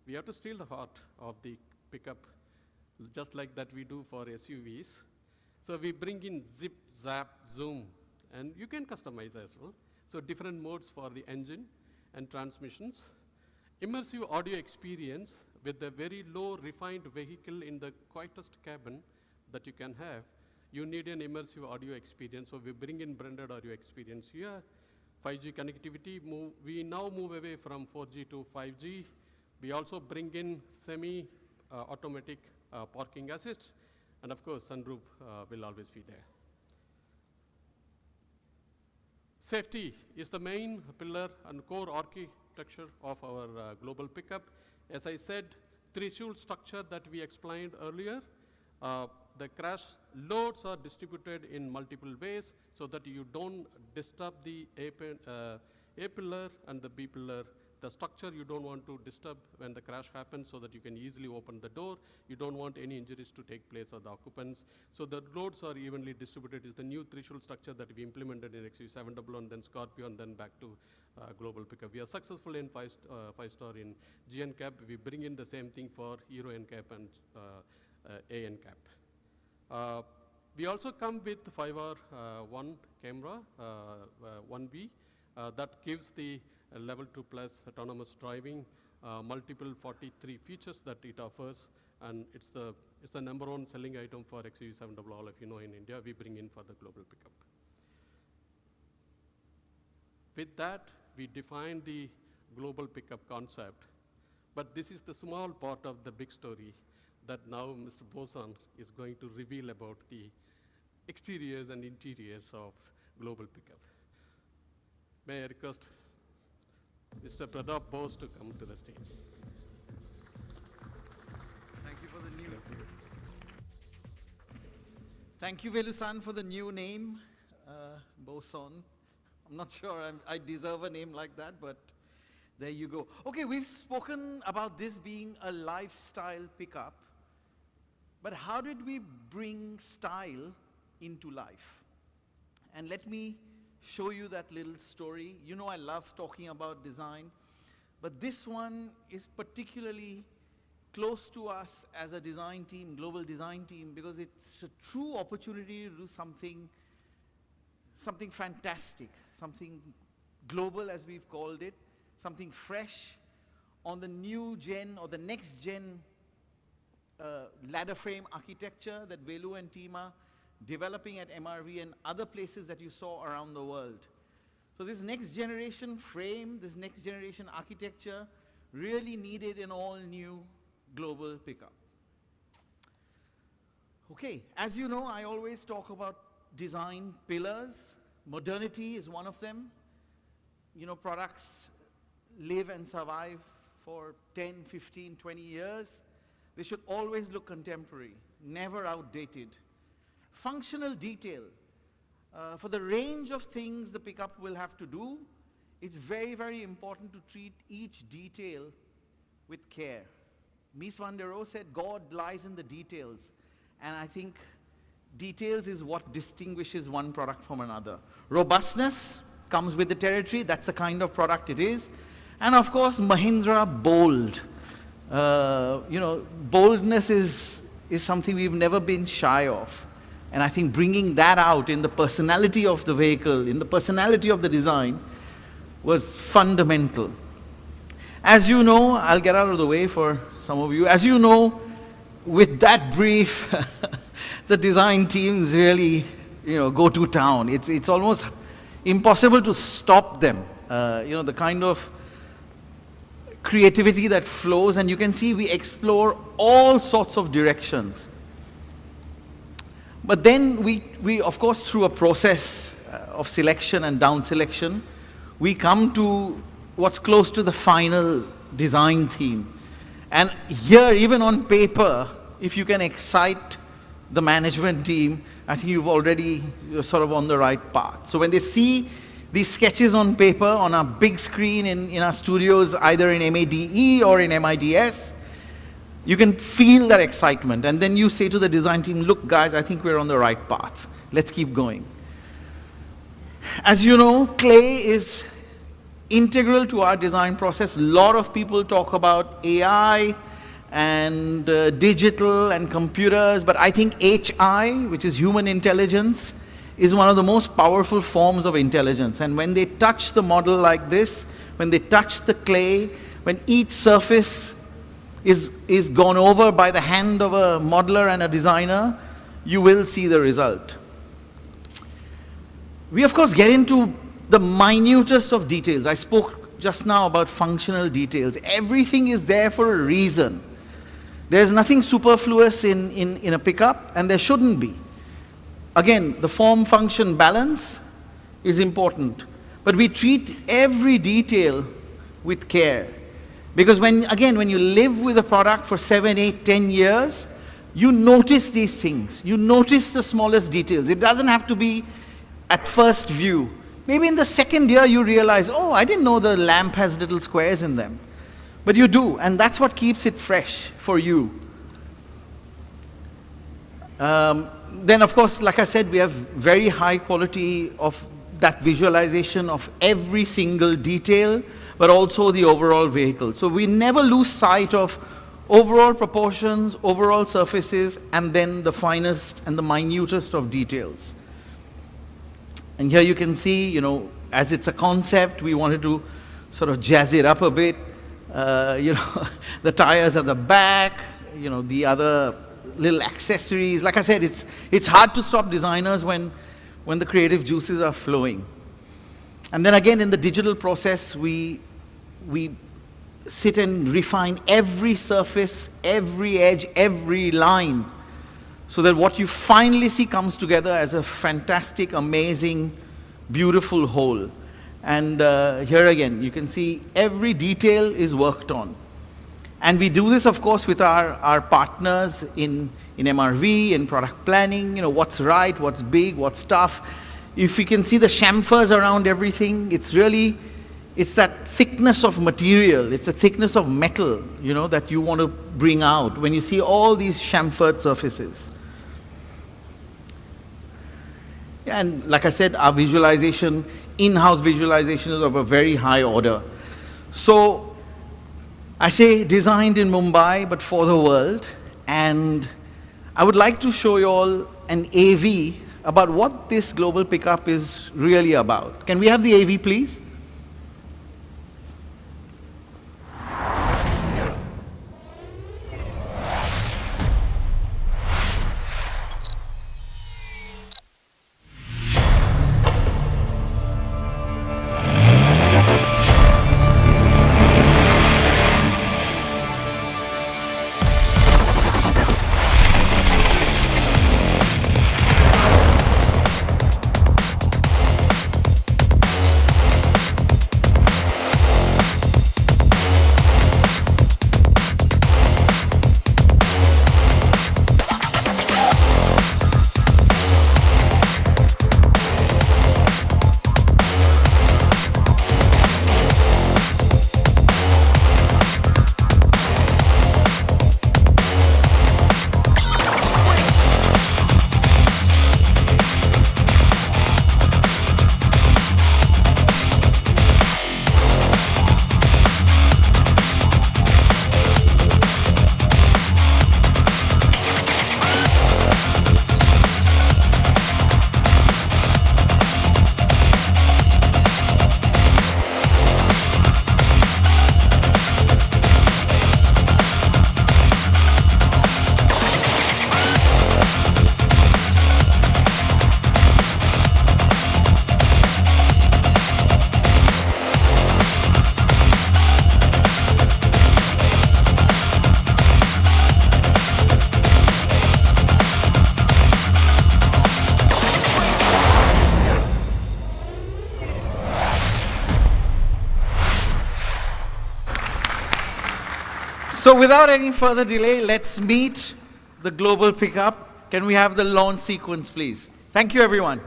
We have to steal the heart of the pickup, just like that we do for SUVs. So we bring in zip, zap, zoom, and you can customize as well. So different modes for the engine and transmissions. Immersive audio experience with a very low refined vehicle in the quietest cabin that you can have. You need an immersive audio experience, so we bring in branded audio experience here. 5G connectivity, we now move away from 4G to 5G. We also bring in semi-automatic parking assist, and of course, sunroof will always be there. Safety is the main pillar and core architecture of our global pickup. As I said, threshold structure that we explained earlier. The crash loads are distributed in multiple ways so that you don't disturb the A pillar and the B pillar. The structure you don't want to disturb when the crash happens so that you can easily open the door. You don't want any injuries to take place of the occupants. So the loads are evenly distributed. It's the new threshold structure that we implemented in XUV700 and then Scorpio and then back to global pickup. We are successful in 5-star in G NCAP. We bring in the same thing for Euro NCAP and A NCAP. We also come with 5R1 camera, 1B, that gives the level 2 plus autonomous driving, multiple 43 features that it offers, and it's the number one selling item for XUV700, all of you know, in India. We bring in for the global pickup. With that, we define the global pickup concept, but this is the small part of the big story that now Mr. Boson is going to reveal about the exteriors and interiors of global pickup. May I request Mr. Pradap Bose to come to the stage. Thank you for the new. Thank you, Velu-san, for the new name, Boson. I'm not sure I deserve a name like that, but there you go. Okay, we've spoken about this being a lifestyle pickup, but how did we bring style into life? And let me show you that little story. You know I love talking about design, but this one is particularly close to us as a design team, global design team, because it's a true opportunity to do something fantastic, something global as we've called it, something fresh on the new gen or the next gen ladder frame architecture that Velu and team are developing at MRV and other places that you saw around the world. So this next generation frame, this next generation architecture really needed an all new global pickup. Okay, as you know, I always talk about design pillars. Modernity is one of them. You know, products live and survive for 10, 15, 20 years. They should always look contemporary, never outdated. Functional detail. For the range of things the pickup will have to do, it's very, very important to treat each detail with care. Mies van der Rohe said, God lies in the details. And I think details is what distinguishes one product from another. Robustness comes with the territory. That's the kind of product it is. And of course, Mahindra bold. You know, boldness is something we've never been shy of. And I think bringing that out in the personality of the vehicle, in the personality of the design, was fundamental. As you know, I'll get out of the way for some of you. As you know, with that brief, the design teams really, go to town. It's almost impossible to stop them. The kind of creativity that flows, and you can see we explore all sorts of directions. But then we of course, through a process of selection and down selection, we come to what's close to the final design theme. And here, even on paper, if you can excite the management team, I think you're sort of on the right path. So when they see these sketches on paper on a big screen in our studios, either in MADE or in MIDS, you can feel that excitement. And then you say to the design team, look guys, I think we're on the right path. Let's keep going. As you know, clay is integral to our design process. A lot of people talk about AI and digital and computers, but I think HI, which is human intelligence, is one of the most powerful forms of intelligence. And when they touch the model like this, when they touch the clay, when each surface is gone over by the hand of a modeler and a designer, you will see the result. We of course get into the minutest of details. I spoke just now about functional details. Everything is there for a reason. There's nothing superfluous in a pickup, and there shouldn't be. Again, the form-function balance is important, but we treat every detail with care. Because when you live with a product for 7, 8, 10 years, you notice these things. You notice the smallest details. It doesn't have to be at first view. Maybe in the second year you realize, oh, I didn't know the lamp has little squares in them. But you do, and that's what keeps it fresh for you. Then of course, like I said, we have very high quality of that visualization of every single detail, but also the overall vehicle. So we never lose sight of overall proportions, overall surfaces, and then the finest and the minutest of details. And here you can see, as it's a concept, we wanted to sort of jazz it up a bit. The tires at the back, the other little accessories. Like I said, it's hard to stop designers when the creative juices are flowing. And then again, in the digital process, we sit and refine every surface, every edge, every line, so that what you finally see comes together as a fantastic, amazing, beautiful whole. And here again, you can see every detail is worked on. And we do this, of course, with our partners in MRV, in product planning, what's right, what's big, what's tough. If you can see the chamfers around everything, it's that thickness of material, it's the thickness of metal, that you want to bring out when you see all these chamfered surfaces. Yeah, and like I said, our visualization, in-house visualization is of a very high order. So I say designed in Mumbai, but for the world. And I would like to show you all an AV about what this global pickup is really about. Can we have the AV, please? So without any further delay, let's meet the global pickup. Can we have the launch sequence, please? Thank you, everyone.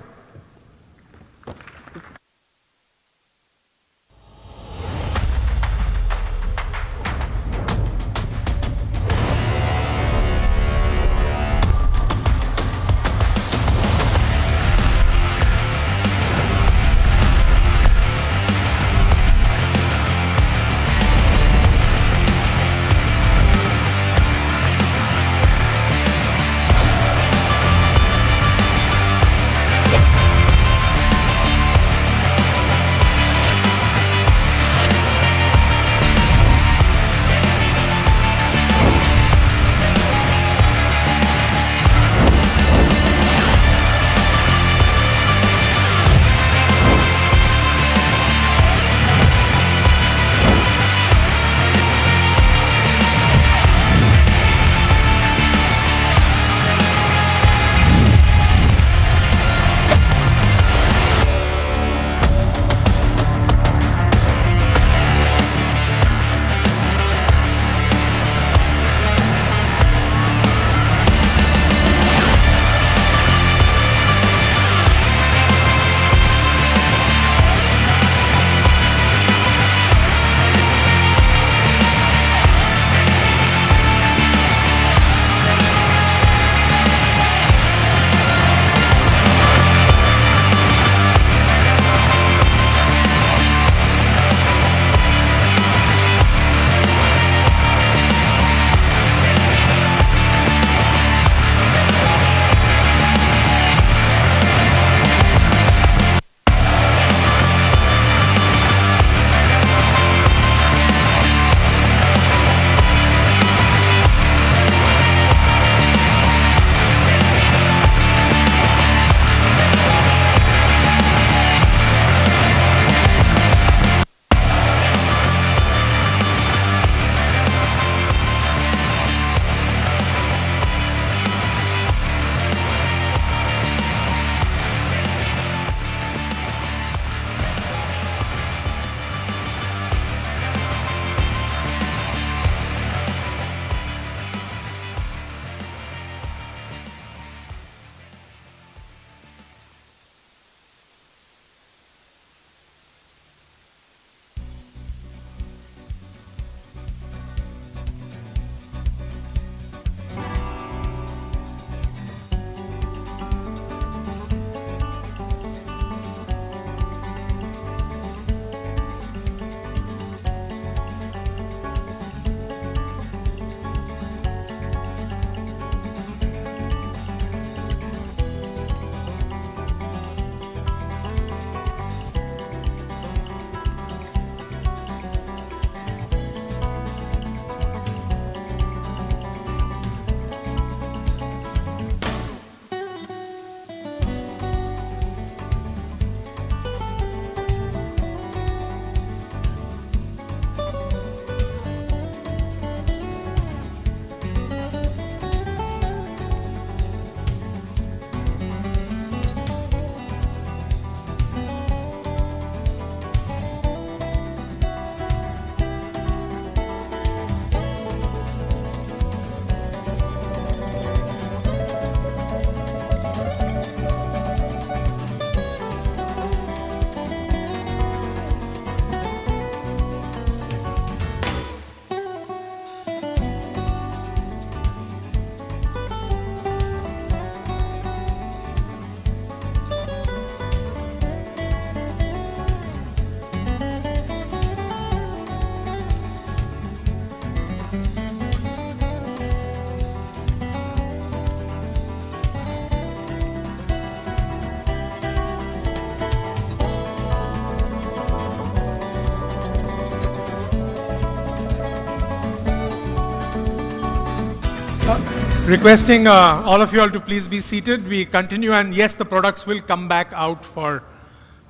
Requesting all of you all to please be seated. We continue, and yes, the products will come back out for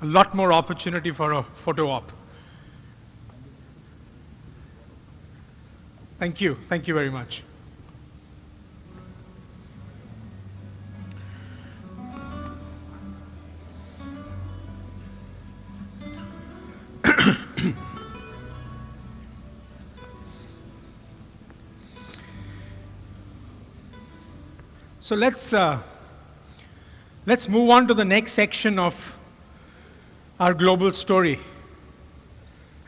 a lot more opportunity for a photo op. Thank you. Thank you very much. So let's move on to the next section of our global story.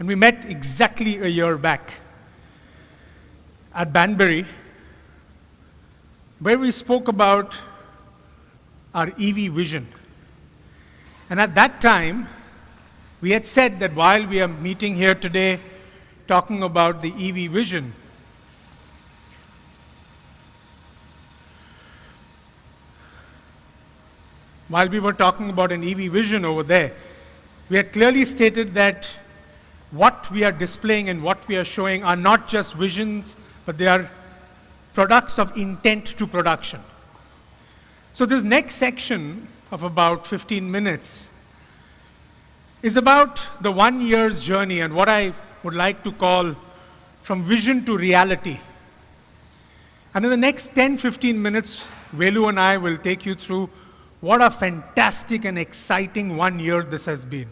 And we met exactly a year back at Banbury, where we spoke about our EV vision. And at that time, we had said that while we are meeting here today talking about the EV vision, while we were talking about an EV vision over there, we had clearly stated that what we are displaying and what we are showing are not just visions, but they are products of intent to production. So this next section of about 15 minutes is about the 1 year's journey and what I would like to call from vision to reality. And in the next 10-15 minutes, Velu and I will take you through what a fantastic and exciting 1 year this has been.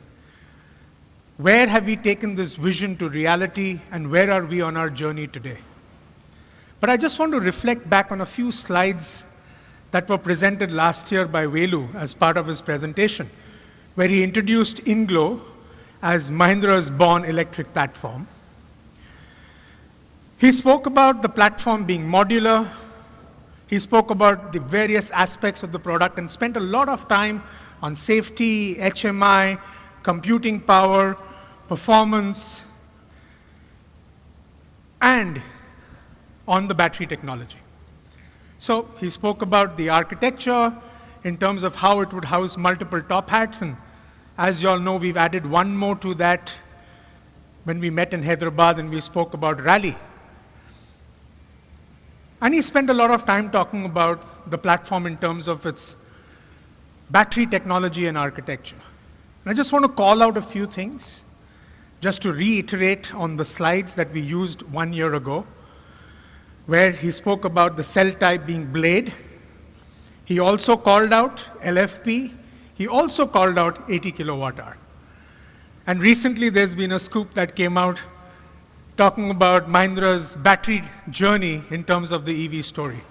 Where have we taken this vision to reality, and where are we on our journey today? But I just want to reflect back on a few slides that were presented last year by Velu as part of his presentation, where he introduced INGLO as Mahindra's born electric platform. He spoke about the platform being modular. He spoke about the various aspects of the product and spent a lot of time on safety, HMI, computing power, performance, and on the battery technology. So he spoke about the architecture in terms of how it would house multiple top hats, and as you all know, we've added one more to that when we met in Hyderabad and we spoke about Rally. And he spent a lot of time talking about the platform in terms of its battery technology and architecture. And I just want to call out a few things, just to reiterate on the slides that we used 1 year ago, where he spoke about the cell type being blade. He also called out LFP. He also called out 80 kilowatt hour. And recently there's been a scoop that came out talking about Mahindra's battery journey in terms of the EV story.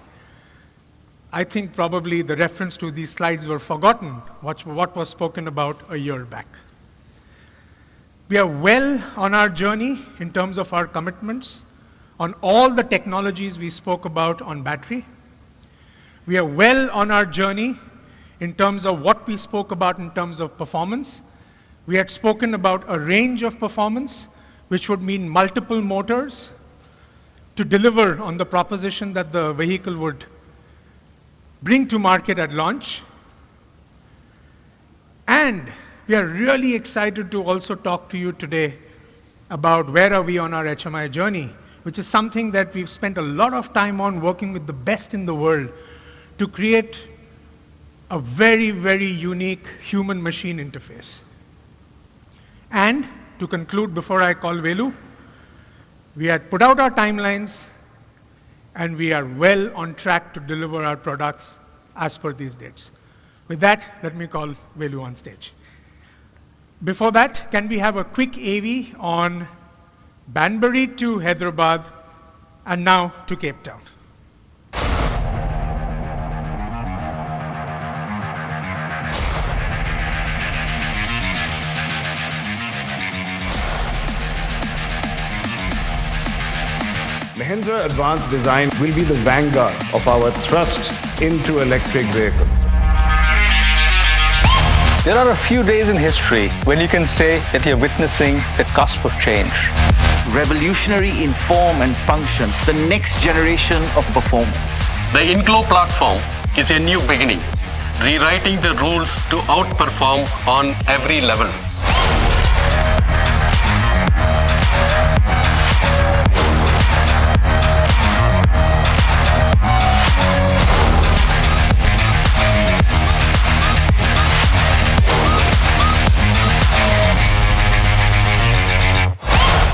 I think probably the reference to these slides were forgotten, what was spoken about a year back. We are well on our journey in terms of our commitments on all the technologies we spoke about on battery. We are well on our journey in terms of what we spoke about in terms of performance. We had spoken about a range of performance, which would mean multiple motors to deliver on the proposition that the vehicle would bring to market at launch. And we are really excited to also talk to you today about where are we on our HMI journey, which is something that we've spent a lot of time on working with the best in the world to create a very, very unique human-machine interface. And to conclude, before I call Velu, we had put out our timelines and we are well on track to deliver our products as per these dates. With that, let me call Velu on stage. Before that, can we have a quick AV on Banbury to Hyderabad and now to Cape Town? Mahindra Advanced Design will be the vanguard of our thrust into electric vehicles. There are a few days in history when you can say that you're witnessing the cusp of change. Revolutionary in form and function, the next generation of performance. The INGLO platform is a new beginning, rewriting the rules to outperform on every level.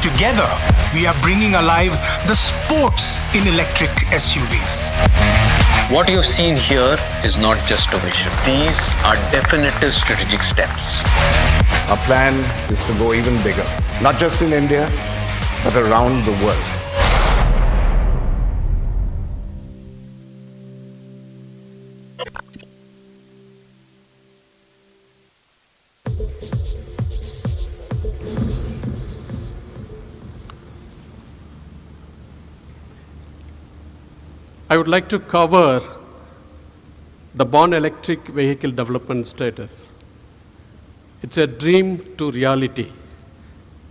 Together, we are bringing alive the sports in electric SUVs. What you've seen here is not just a vision. These are definitive strategic steps. Our plan is to go even bigger, not just in India, but around the world. would like to cover the Born Electric Vehicle Development status. It's a dream to reality.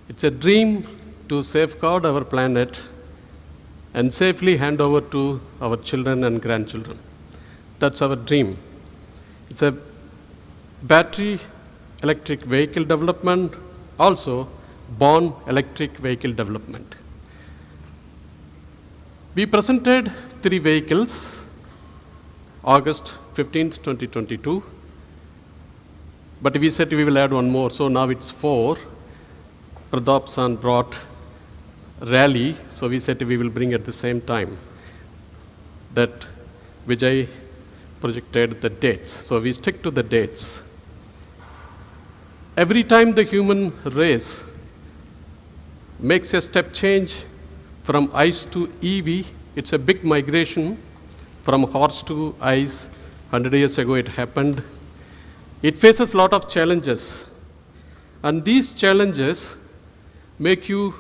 It's a dream to safeguard our planet and safely hand over to our children and grandchildren. That's our dream. It's a battery electric vehicle development, also born electric vehicle development. We presented 3 vehicles, August 15th, 2022. But we said we will add one more, so now it's 4. Pradap San brought Rally, so we said we will bring at the same time. That Vijay projected the dates, so we stick to the dates. Every time the human race makes a step change from ICE to EV, it's a big migration from horse to ICE. 100 years ago it happened. It faces a lot of challenges. And these challenges make you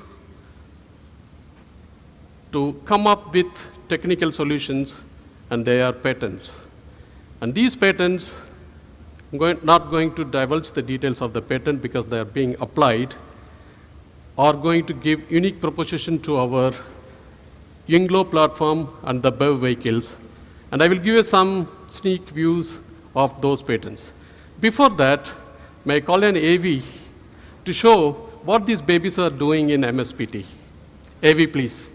to come up with technical solutions, and they are patents. And these patents, I'm not going to divulge the details of the patent because they are being applied, are going to give unique proposition to our Yinglo platform and the BEV vehicles. And I will give you some sneak views of those patents. Before that, may I call an AV to show what these babies are doing in MSPT. AV, please.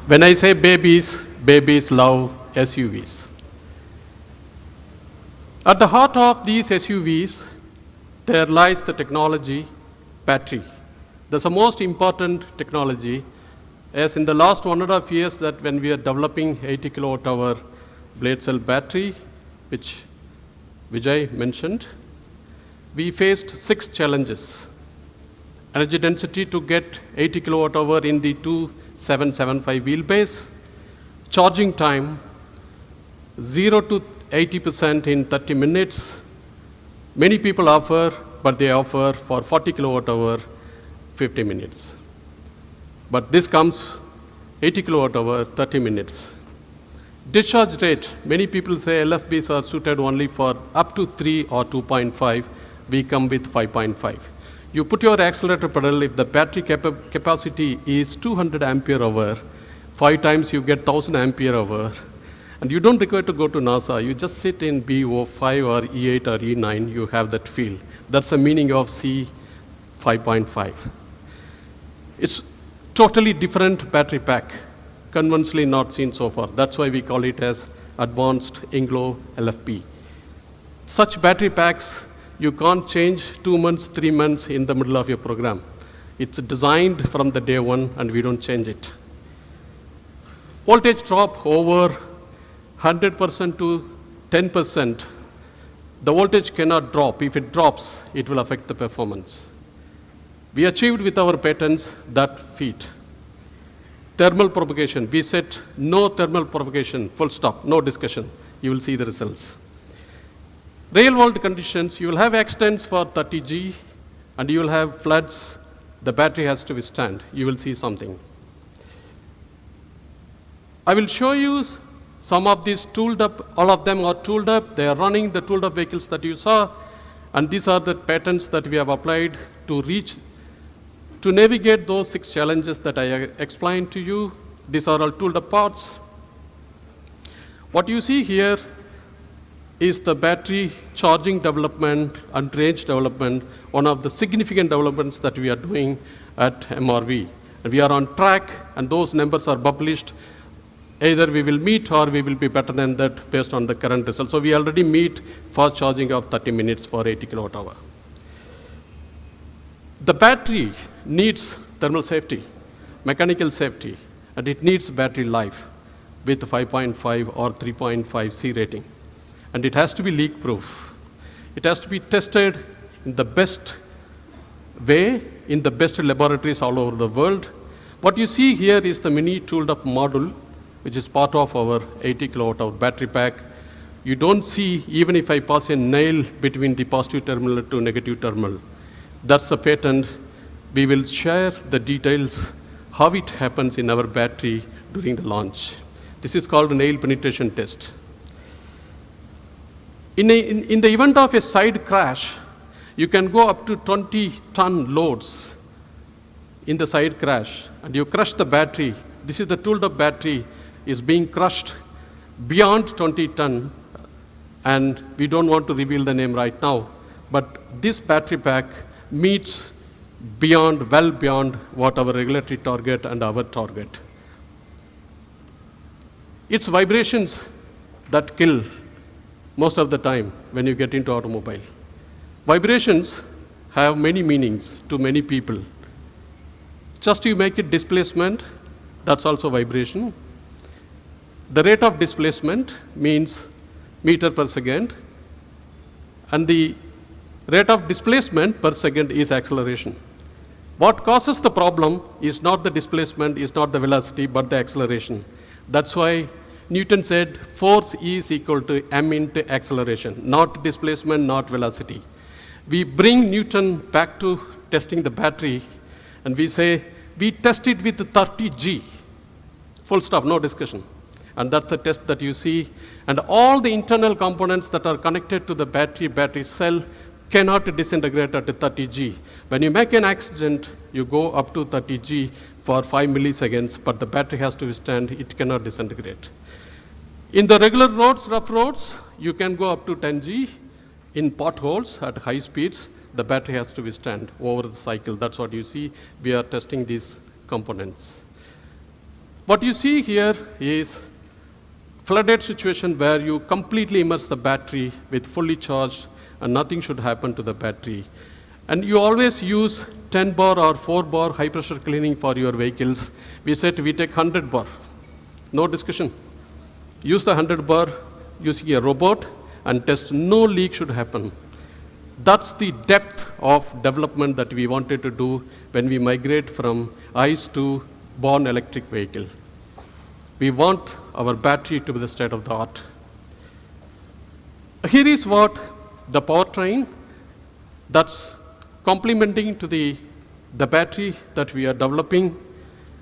When I say babies, babies love SUVs. At the heart of these SUVs, there lies the technology, battery. That's the most important technology, as in the last 1.5 years that when we are developing 80 kilowatt hour blade cell battery, which Vijay mentioned, we faced 6 challenges. Energy density to get 80 kilowatt hour in the 2775 wheelbase, charging time 0 to 80% in 30 minutes. Many people offer, but they offer for 40 kilowatt hour 50 minutes. But this comes 80 kilowatt hour 30 minutes. Discharge rate, many people say LFBs are suited only for up to 3 or 2.5. We come with 5.5. You put your accelerator pedal, if the battery capacity is 200 ampere hour, 5 times you get 1000 ampere hour, and you don't require to go to NASA. You just sit in BO5 or E8 or E9, you have that feel. That's the meaning of C 5.5. It's totally different battery pack, conventionally not seen so far. That's why we call it as advanced Yinglo LFP. Such battery packs, you can't change 2 months, 3 months in the middle of your program. It's designed from the day one, and we don't change it. Voltage drop over 100% to 10%. The voltage cannot drop. If it drops, it will affect the performance. We achieved with our patents that feat. Thermal propagation, we said no thermal propagation, full stop, no discussion. You will see the results. Real world conditions, you will have extents for 30G, and you will have floods. The battery has to withstand. You will see something. I will show you Some of these tooled up, all of them are tooled up. They are running the tooled up vehicles that you saw. And these are the patents that we have applied to navigate those 6 challenges that I explained to you. These are all tooled up parts. What you see here is the battery charging development and range development, one of the significant developments that we are doing at MRV. And we are on track, and those numbers are published. Either we will meet or we will be better than that based on the current results. So we already meet fast charging of 30 minutes for 80 kilowatt hour. The battery needs thermal safety, mechanical safety, and it needs battery life with 5.5 or 3.5 C rating. And it has to be leak proof. It has to be tested in the best way, in the best laboratories all over the world. What you see here is the mini tooled up module, which is part of our 80 kilowatt hour battery pack. You don't see, even if I pass a nail between the positive terminal to negative terminal. That's the patent. We will share the details, how it happens in our battery during the launch. This is called a nail penetration test. In the event of a side crash, you can go up to 20-ton loads in the side crash, and you crush the battery. This is the tooled up battery is being crushed beyond 20 ton, and we don't want to reveal the name right now, but this battery pack meets well beyond what our regulatory target and our target. It's vibrations that kill most of the time when you get into automobile. Vibrations have many meanings to many people. Just you make it displacement, that's also vibration. The rate of displacement means meter per second, and the rate of displacement per second is acceleration. What causes the problem is not the displacement, is not the velocity, but the acceleration. That's why Newton said force is equal to m into acceleration, not displacement, not velocity. We bring Newton back to testing the battery, and we say, we test it with 30 G. Full stop, no discussion. And that's the test that you see. And all the internal components that are connected to the battery cell cannot disintegrate at 30 G. When you make an accident, you go up to 30 G for 5 milliseconds, but the battery has to withstand, it cannot disintegrate. In the regular roads, rough roads, you can go up to 10 G. In potholes at high speeds, the battery has to withstand over the cycle. That's what you see. We are testing these components. What you see here is flooded situation where you completely immerse the battery with fully charged and nothing should happen to the battery. And you always use 10 bar or 4 bar high pressure cleaning for your vehicles. We said we take 100 bar, no discussion. Use the 100 bar using a robot and test no leak should happen. That's the depth of development that we wanted to do when we migrate from ICE to born electric vehicle. We want our battery to be the state of the art. Here is what the powertrain that's complementing to the battery that we are developing,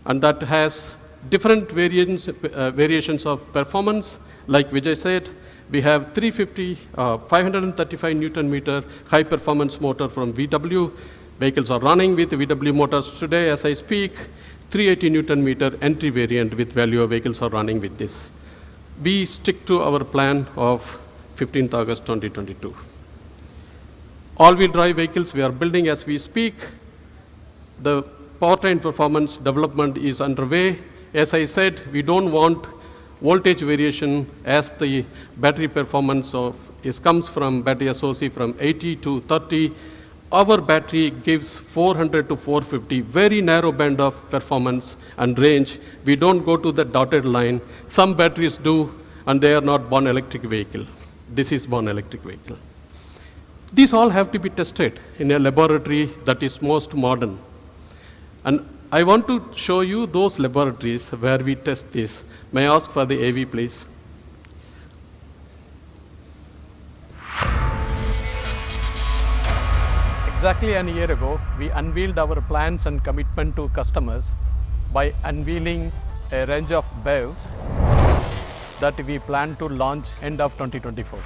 and that has different variations of performance. Like Vijay said, we have 535 Newton meter high performance motor from VW. Vehicles are running with VW motors today as I speak. 380 Newton meter entry variant with Valeo vehicles are running with this. We stick to our plan of 15th August 2022. All-wheel drive vehicles we are building as we speak. The powertrain performance development is underway. As I said, we don't want voltage variation as the battery performance comes from battery SOC from 80 to 30. Our battery gives 400 to 450, very narrow band of performance and range. We don't go to the dotted line. Some batteries do, and they are not born electric vehicle. This is born electric vehicle. These all have to be tested in a laboratory that is most modern. And I want to show you those laboratories where we test this. May I ask for the AV, please? Exactly a year ago, we unveiled our plans and commitment to customers by unveiling a range of BEVs. that we plan to launch end of 2024.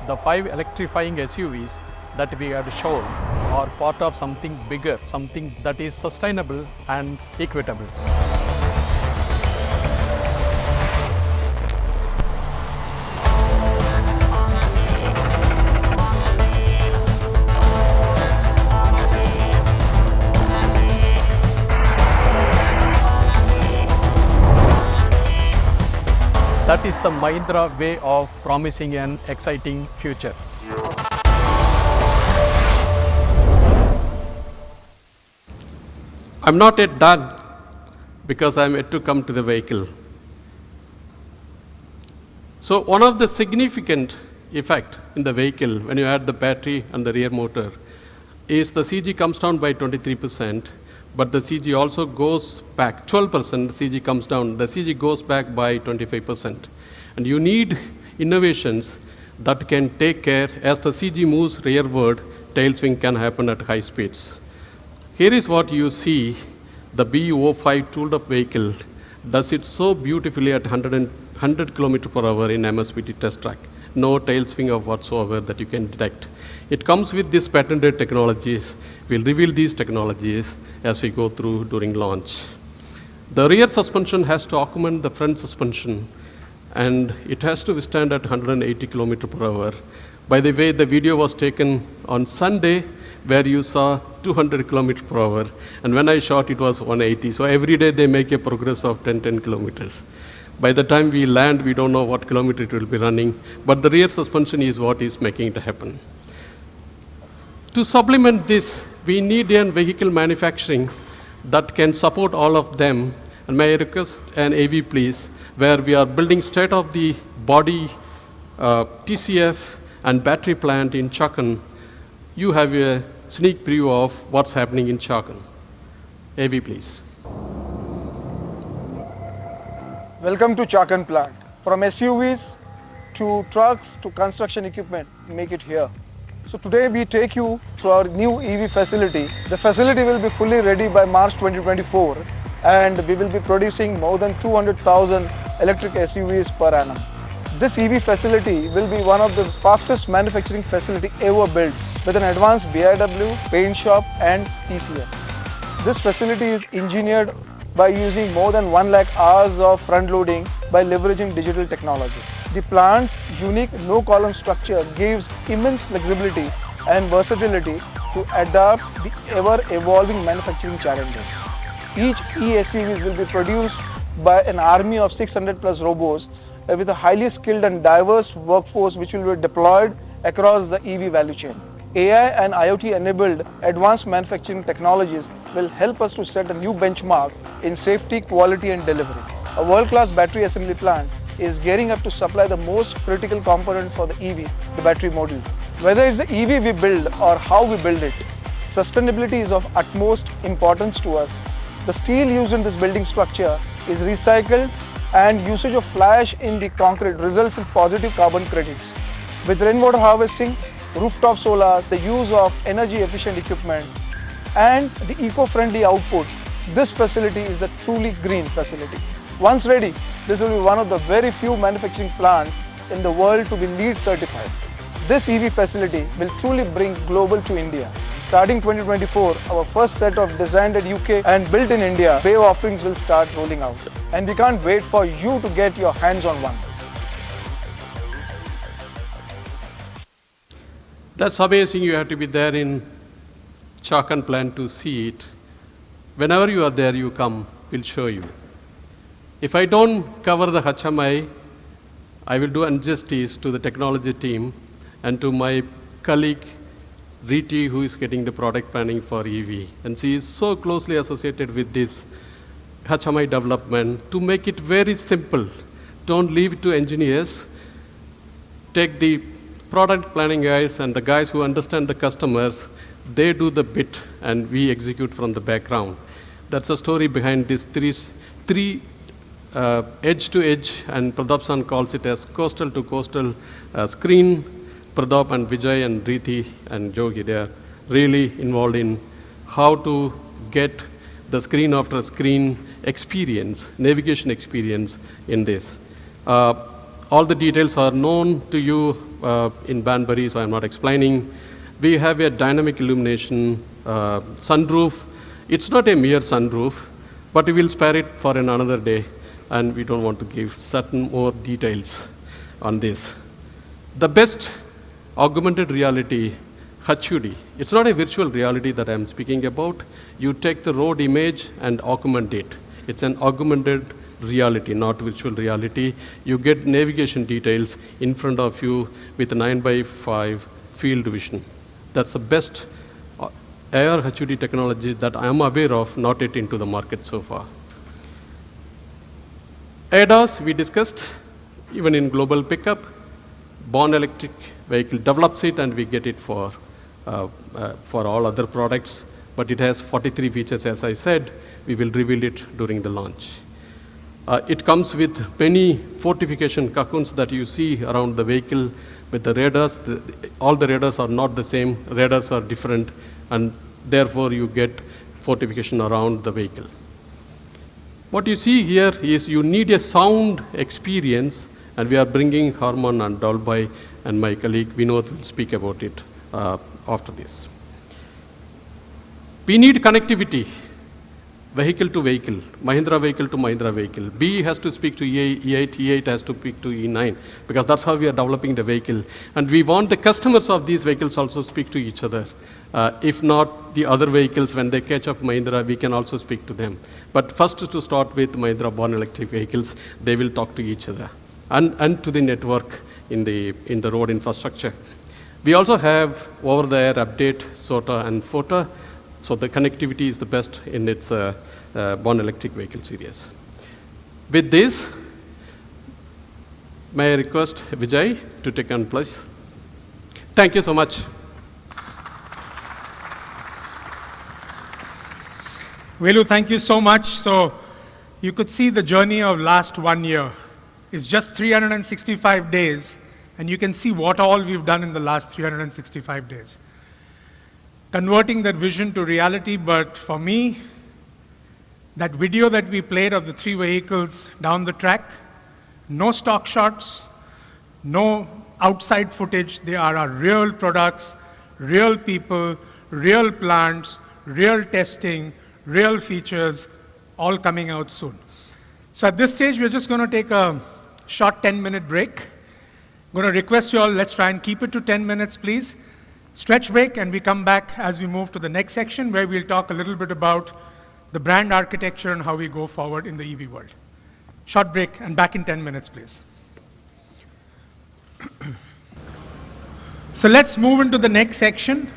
The 5 electrifying SUVs that we had shown are part of something bigger, something that is sustainable and equitable. That is the Mahindra way of promising an exciting future. I'm not yet done because I'm yet to come to the vehicle. So one of the significant effect in the vehicle when you add the battery and the rear motor is the CG comes down by 23%, but the CG also goes back 12%, CG comes down, the CG goes back by 25%. And you need innovations that can take care, as the CG moves rearward, tail swing can happen at high speeds. Here is what you see, the BU05 tooled up vehicle does it so beautifully at 100 km per hour in MSVT test track. No tail swing of whatsoever that you can detect. It comes with these patented technologies. We'll reveal these technologies as we go through during launch. The rear suspension has to augment the front suspension, and it has to withstand at 180 km per hour. By the way, the video was taken on Sunday where you saw 200 km per hour, and when I shot it was 180. So every day they make a progress of 10 kilometers. By the time we land, we don't know what kilometer it will be running, but the rear suspension is what is making it happen. To supplement this, we need a vehicle manufacturing that can support all of them. And may I request an AV please, where we are building state-of-the-body TCF and battery plant in Chakan. You have a sneak preview of what's happening in Chakan. AV please. Welcome to Chakan plant. From SUVs to trucks to construction equipment, make it here. So today we take you to our new EV facility. The facility will be fully ready by March 2024, and we will be producing more than 200,000 electric SUVs per annum. This EV facility will be one of the fastest manufacturing facility ever built, with an advanced BIW, paint shop and TCF. This facility is engineered by using more than 1 lakh hours of front loading by leveraging digital technologies. The plant's unique no-column structure gives immense flexibility and versatility to adapt the ever-evolving manufacturing challenges. Each e-SUV will be produced by an army of 600 plus robots with a highly skilled and diverse workforce which will be deployed across the EV value chain. AI and IoT enabled advanced manufacturing technologies will help us to set a new benchmark in safety, quality and delivery. A world-class battery assembly plant is gearing up to supply the most critical component for the EV, the battery module. Whether it's the EV we build or how we build it, sustainability is of utmost importance to us. The steel used in this building structure is recycled, and usage of fly ash in the concrete results in positive carbon credits. With rainwater harvesting, rooftop solars, the use of energy efficient equipment and the eco-friendly output, this facility is the truly green facility. Once ready, this will be one of the very few manufacturing plants in the world to be LEED certified. This EV facility will truly bring global to India. Starting 2024, our first set of designed at UK and built in India wave offerings will start rolling out. And we can't wait for you to get your hands on one. That's amazing. You have to be there in Chakan plant to see it. Whenever you are there, you come, we'll show you. If I don't cover the HMI, I will do injustice to the technology team and to my colleague, Riti, who is getting the product planning for EV. And she is so closely associated with this HMI development to make it very simple. Don't leave it to engineers. Take the product planning guys and the guys who understand the customers, they do the bit and we execute from the background. That's the story behind this three edge to edge, and Pradap-san calls it as coastal to coastal screen. Pradap and Vijay and Riti and Jogi, they are really involved in how to get the screen after screen experience, navigation experience in this. All the details are known to you in Banbury, so I'm not explaining. We have a dynamic illumination sunroof. It's not a mere sunroof, but we will spare it for another day, and we don't want to give certain more details on this. The best augmented reality, HUD. It's not a virtual reality that I'm speaking about. You take the road image and augment it. It's an augmented reality, not virtual reality. You get navigation details in front of you with 9x5 field vision. That's the best AR HUD technology that I am aware of, not yet into the market so far. ADAS, we discussed, even in global pickup. Born Electric Vehicle develops it, and we get it for all other products. But it has 43 features, as I said. We will reveal it during the launch. It comes with many fortification cocoons that you see around the vehicle with the radars. All the radars are not the same. Radars are different, and therefore you get fortification around the vehicle. What you see here is you need a sound experience, and we are bringing Harman and Dolby, and my colleague Vinod will speak about it after this. We need connectivity. Vehicle to vehicle, Mahindra vehicle to Mahindra vehicle. B has to speak to E8, E8 has to speak to E9, because that's how we are developing the vehicle. And we want the customers of these vehicles also speak to each other. If not, the other vehicles, when they catch up Mahindra, we can also speak to them. But first, to start with Mahindra born electric vehicles, they will talk to each other and to the network in the road infrastructure. We also have over-the-air update, SOTA and FOTA. So the connectivity is the best in its born electric vehicle series. With this, may I request Vijay to take on place? Thank you so much. Velu, thank you so much. So you could see the journey of last 1 year. It's just 365 days, and you can see what all we've done in the last 365 days. Converting that vision to reality, but for me, that video that we played of the 3 vehicles down the track, no stock shots, no outside footage, they are our real products, real people, real plants, real testing, real features, all coming out soon. So at this stage, we're just going to take a short 10-minute break. I'm going to request you all, let's try and keep it to 10 minutes, please. Stretch break, and we come back as we move to the next section, where we'll talk a little bit about the brand architecture and how we go forward in the EV world. Short break, and back in 10 minutes, please. So let's move into the next section.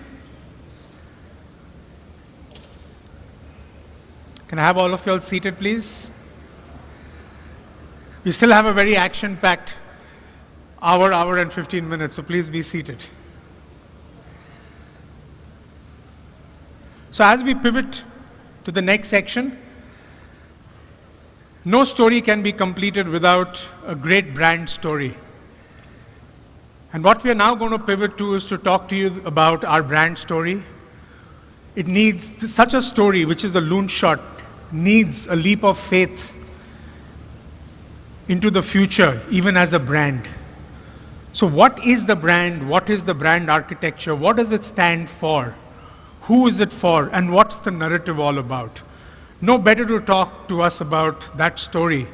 Can I have all of you all seated, please? We still have a very action-packed hour and 15 minutes, so please be seated. So as we pivot to the next section, no story can be completed without a great brand story. And what we are now going to pivot to is to talk to you about our brand story. It needs such a story, which is the loon shot, needs a leap of faith into the future, even as a brand. So what is the brand? What is the brand architecture? What does it stand for? Who is it for, and what's the narrative all about? No better to talk to us about that story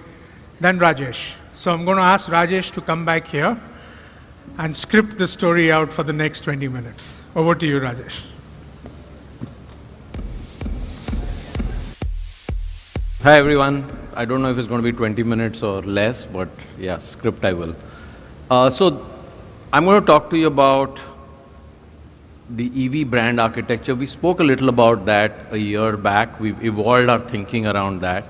than Rajesh. So I'm going to ask Rajesh to come back here and script the story out for the next 20 minutes. Over to you, Rajesh. Hi, everyone. I don't know if it's going to be 20 minutes or less, but yeah, script I will. So I'm going to talk to you about the EV brand architecture. We spoke a little about that a year back. We've evolved our thinking around that.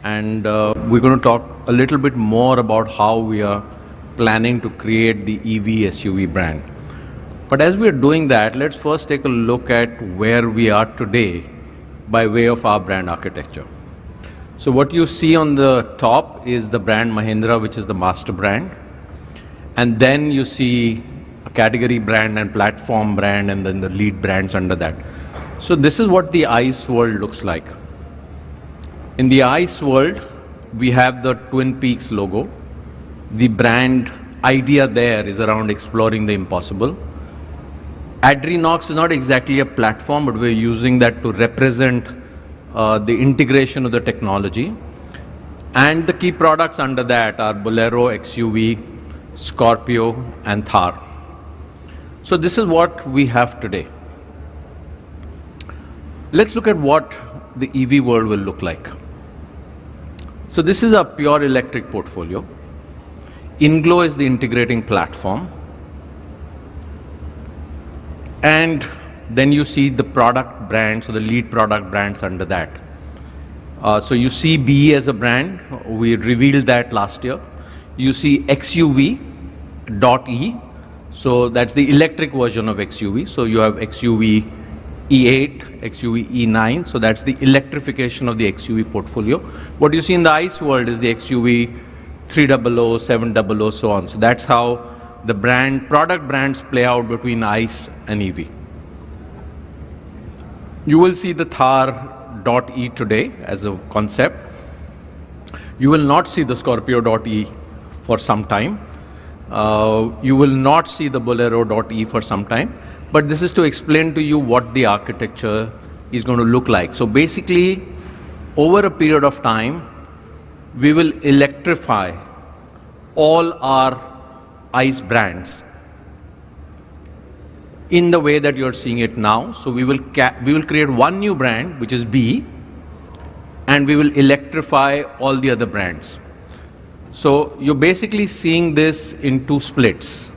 And we're going to talk a little bit more about how we are planning to create the EV SUV brand. But as we're doing that, let's first take a look at where we are today by way of our brand architecture. So what you see on the top is the brand Mahindra, which is the master brand. And then you see a category brand and platform brand, and then the lead brands under that. So this is what the ICE world looks like. In the ICE world, we have the Twin Peaks logo. the brand idea there is around exploring the impossible. Adrenox is not exactly a platform, but we're using that to represent the integration of the technology. And the key products under that are Bolero, XUV, Scorpio, and Thar. So this is what we have today. Let's look at what the EV world will look like. So this is a pure electric portfolio. InGlow is the integrating platform. And then you see the product brands, so the lead product brands under that. So you see BE as a brand. We revealed that last year. You see XUV.E. So that's the electric version of XUV. So you have XUV E8, XUV E9. So that's the electrification of the XUV portfolio. What you see in the ICE world is the XUV 300, 700, so on. So that's how the product brands play out between ICE and EV. You will see the Thar.E today as a concept. You will not see the Scorpio.E for some time. You will not see the Bolero.E for some time. But this is to explain to you what the architecture is going to look like. So basically, over a period of time, we will electrify all our ICE brands in the way that you're seeing it now. So we will create one new brand, which is B, and we will electrify all the other brands. So you're basically seeing this in two splits.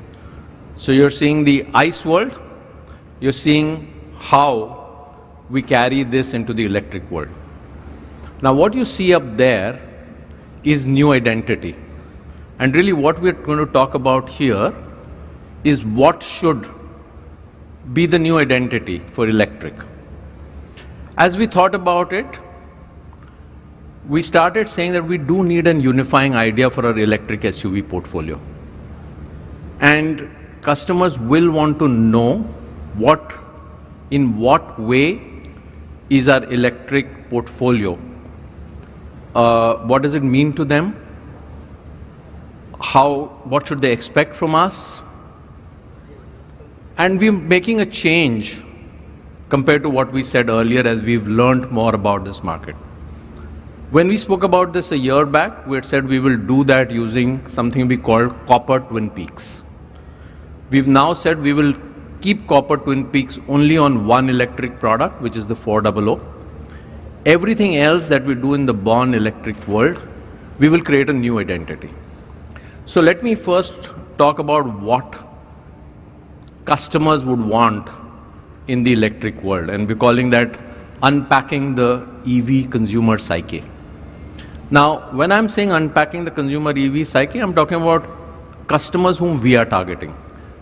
So you're seeing the ICE world, you're seeing how we carry this into the electric world. Now what you see up there is new identity. And really what we're going to talk about here is what should be the new identity for electric. As we thought about it, we started saying that we do need a unifying idea for our electric SUV portfolio. And customers will want to know in what way is our electric portfolio. What does it mean to them? What should they expect from us? And we're making a change compared to what we said earlier as we've learned more about this market. When we spoke about this a year back, we had said we will do that using something we call copper twin peaks. We've now said we will keep copper twin peaks only on one electric product, which is the 400. Everything else that we do in the born electric world, we will create a new identity. So let me first talk about what customers would want in the electric world, and we're calling that unpacking the EV consumer psyche. Now, when I'm saying unpacking the consumer EV psyche, I'm talking about customers whom we are targeting.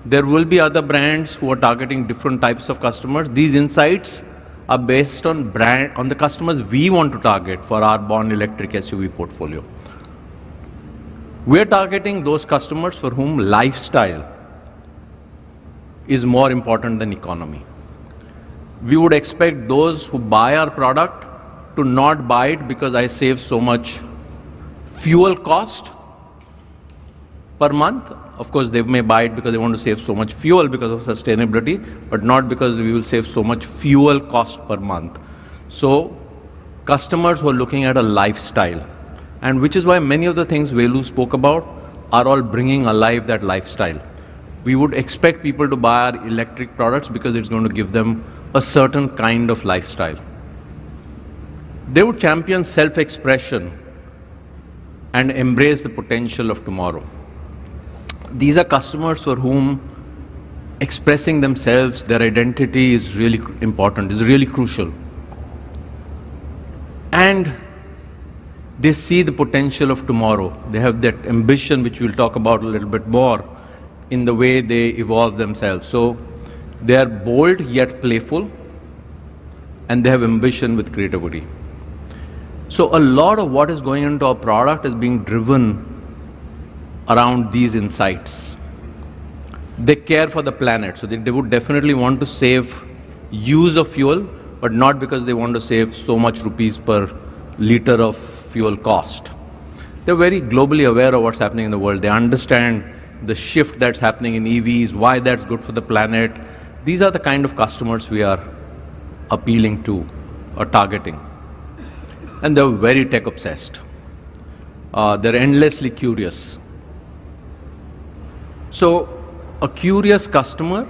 There will be other brands who are targeting different types of customers. These insights are based on the customers we want to target for our born electric SUV portfolio. We're targeting those customers for whom lifestyle is more important than economy. We would expect those who buy our product to not buy it because I save so much fuel cost per month. Of course, they may buy it because they want to save so much fuel because of sustainability, but not because we will save so much fuel cost per month. So customers who are looking at a lifestyle, and which is why many of the things Velu spoke about are all bringing alive that lifestyle. We would expect people to buy our electric products because it's going to give them a certain kind of lifestyle. They would champion self-expression and embrace the potential of tomorrow. These are customers for whom expressing themselves, their identity is really important, is really crucial. And they see the potential of tomorrow. They have that ambition, which we'll talk about a little bit more, in the way they evolve themselves. So they are bold yet playful, and they have ambition with creativity. So a lot of what is going into our product is being driven around these insights. They care for the planet, so they would definitely want to save use of fuel, but not because they want to save so much rupees per liter of fuel cost. They're very globally aware of what's happening in the world. They understand the shift that's happening in EVs, why that's good for the planet. These are the kind of customers we are appealing to or targeting. And they're very tech obsessed. They're endlessly curious. So a curious customer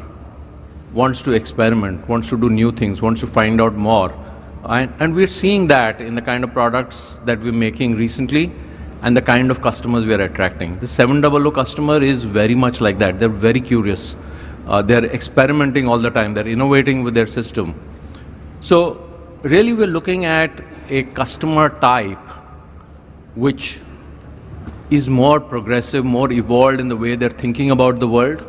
wants to experiment, wants to do new things, wants to find out more. And we're seeing that in the kind of products that we're making recently and the kind of customers we are attracting. The 700 customer is very much like that. They're very curious. They're experimenting all the time. They're innovating with their system. So really we're looking at a customer type which is more progressive, more evolved in the way they're thinking about the world,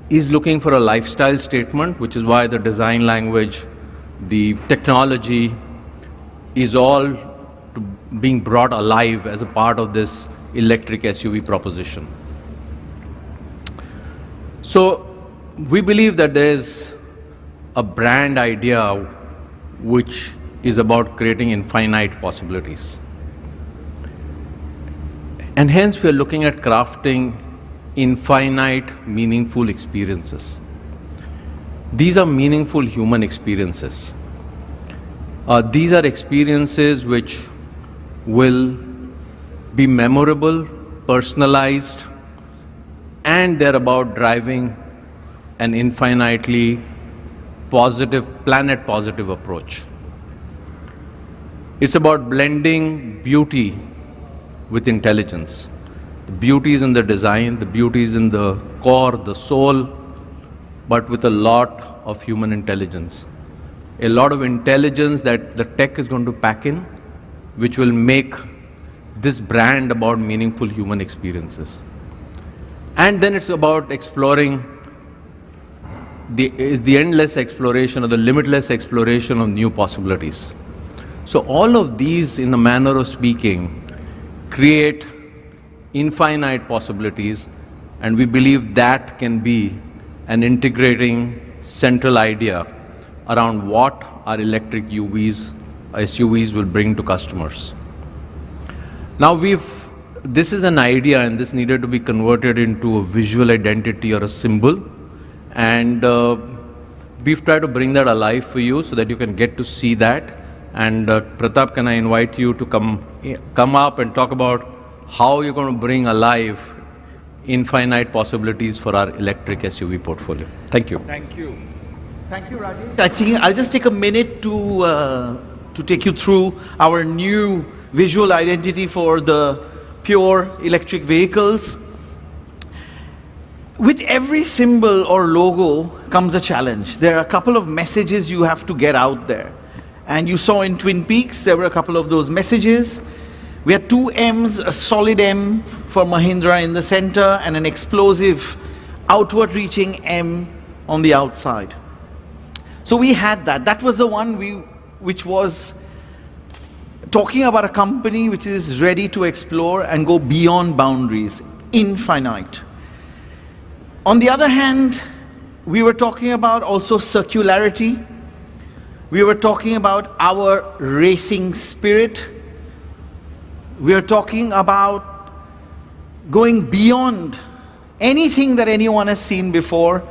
is looking for a lifestyle statement, which is why the design language, the technology is all being brought alive as a part of this electric SUV proposition. So we believe that there's a brand idea which is about creating infinite possibilities. And hence we are looking at crafting infinite, meaningful experiences. These are meaningful human experiences. These are experiences which will be memorable, personalized, and they're about driving an infinitely positive, planet-positive approach. It's about blending beauty with intelligence. The beauty is in the design, the beauty is in the core, the soul, but with a lot of human intelligence. A lot of intelligence that the tech is going to pack in, which will make this brand about meaningful human experiences. And then it's about exploring the endless exploration or the limitless exploration of new possibilities. So all of these, in a manner of speaking, create infinite possibilities, and we believe that can be an integrating central idea around what our electric SUVs will bring to customers. Now this is an idea, and this needed to be converted into a visual identity or a symbol, and we've tried to bring that alive for you so that you can get to see that. And Pratap, can I invite you to come up and talk about how you're going to bring alive infinite possibilities for our electric SUV portfolio. Thank you. Thank you. Thank you, Rajesh. I think I'll just take a minute to take you through our new visual identity for the pure electric vehicles. With every symbol or logo comes a challenge. There are a couple of messages you have to get out there. And you saw in Twin Peaks, there were a couple of those messages. We had two M's, a solid M for Mahindra in the center, and an explosive, outward-reaching M on the outside. So we had that. That was the one which was talking about a company which is ready to explore and go beyond boundaries, infinite. On the other hand, we were talking about also circularity. We were talking about our racing spirit. We are talking about going beyond anything that anyone has seen before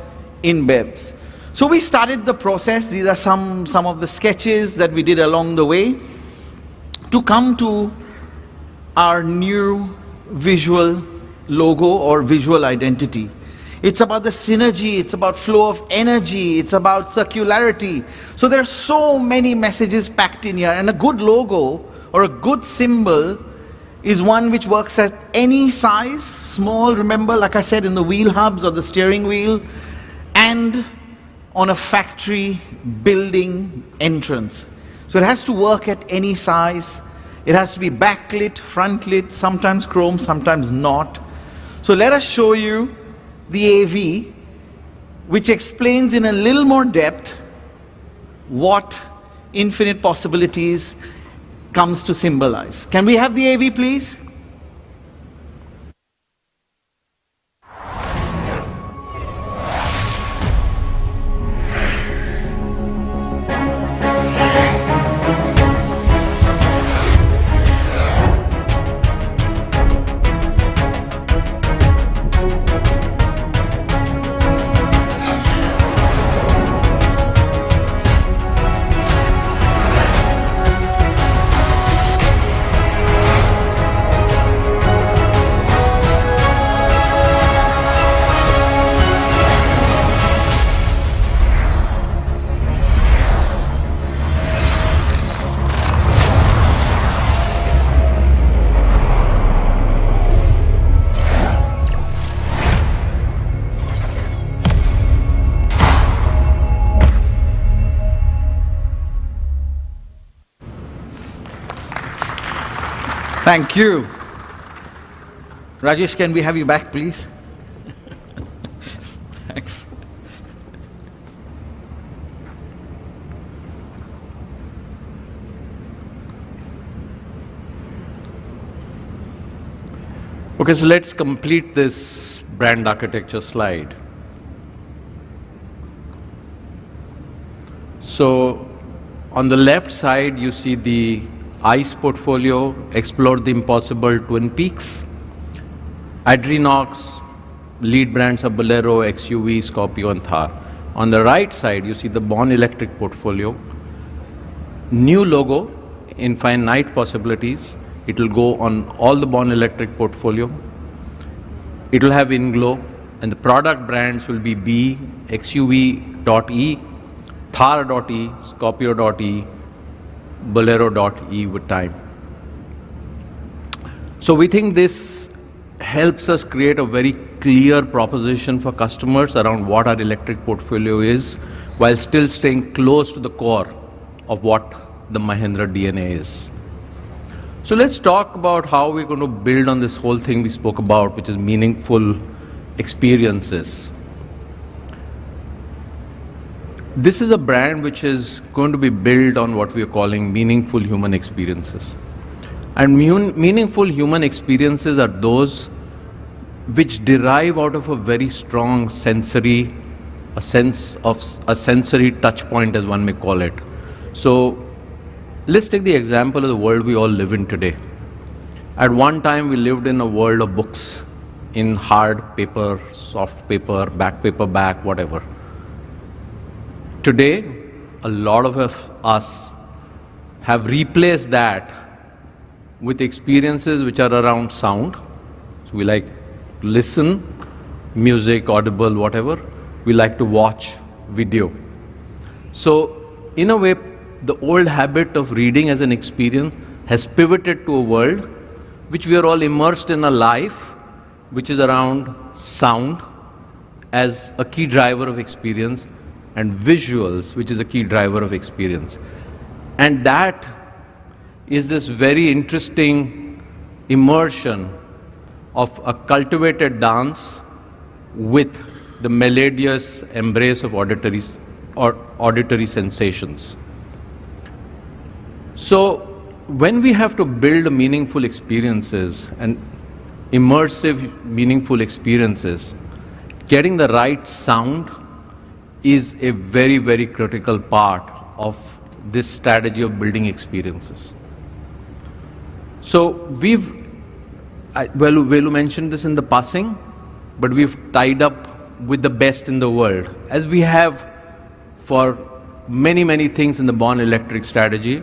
in BEVs. So we started the process. These are some of the sketches that we did along the way to come to our new visual logo or visual identity. It's about the synergy, it's about flow of energy, it's about circularity. So there are so many messages packed in here, and a good logo or a good symbol is one which works at any size, small, remember, like I said, in the wheel hubs or the steering wheel, and on a factory building entrance. So it has to work at any size. It has to be backlit, frontlit, sometimes chrome, sometimes not. So let us show you the AV, which explains in a little more depth what infinite possibilities comes to symbolize. Can we have the AV, please? Thank you. Rajesh, can we have you back, please? Thanks. Okay, so let's complete this brand architecture slide. So on the left side, you see the ICE portfolio, Explore the Impossible, Twin Peaks. Adrenox, lead brands are Bolero, XUV, Scorpio, and Thar. On the right side, you see the Born Electric portfolio. New logo, infinite possibilities. It will go on all the Born Electric portfolio. It will have InGlow, and the product brands will be B, XUV.E, Thar.E, Scorpio.E, Bolero.E with time. So we think this helps us create a very clear proposition for customers around what our electric portfolio is, while still staying close to the core of what the Mahindra DNA is. So let's talk about how we're going to build on this whole thing we spoke about, which is meaningful experiences. This is a brand which is going to be built on what we are calling meaningful human experiences. And meaningful human experiences are those which derive out of a very strong sensory, a sense of a sensory touch point, as one may call it. So let's take the example of the world we all live in today. At one time, we lived in a world of books, in hard paper, soft paper, back paper, back, whatever. Today, a lot of us have replaced that with experiences which are around sound. So we like to listen, music, audible, whatever. We like to watch video. So in a way, the old habit of reading as an experience has pivoted to a world which we are all immersed in a life, which is around sound as a key driver of experience, and visuals, which is a key driver of experience. And that is this very interesting immersion of a cultivated dance with the melodious embrace of auditory sensations. So when we have to build meaningful experiences and immersive meaningful experiences, getting the right sound is a very, very critical part of this strategy of building experiences. So Velu mentioned this in the passing, but we've tied up with the best in the world, as we have for many, many things in the Born Electric strategy,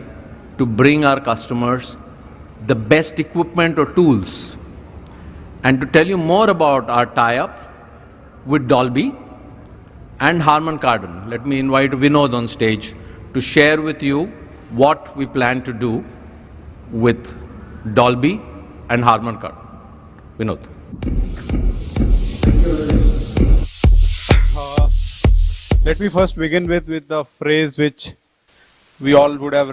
to bring our customers the best equipment or tools. And to tell you more about our tie-up with Dolby and Harman Kardon, let me invite Vinod on stage to share with you what we plan to do with Dolby and Harman Kardon. Vinod. Let me first begin with the phrase which we all would have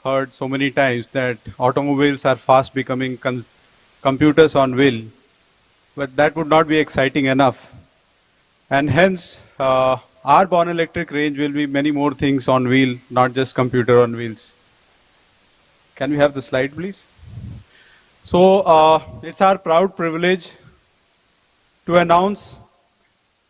heard so many times, that automobiles are fast becoming computers on wheel. But that would not be exciting enough. And hence, our Born Electric range will be many more things on wheel, not just computer on wheels. Can we have the slide, please? So, it's our proud privilege to announce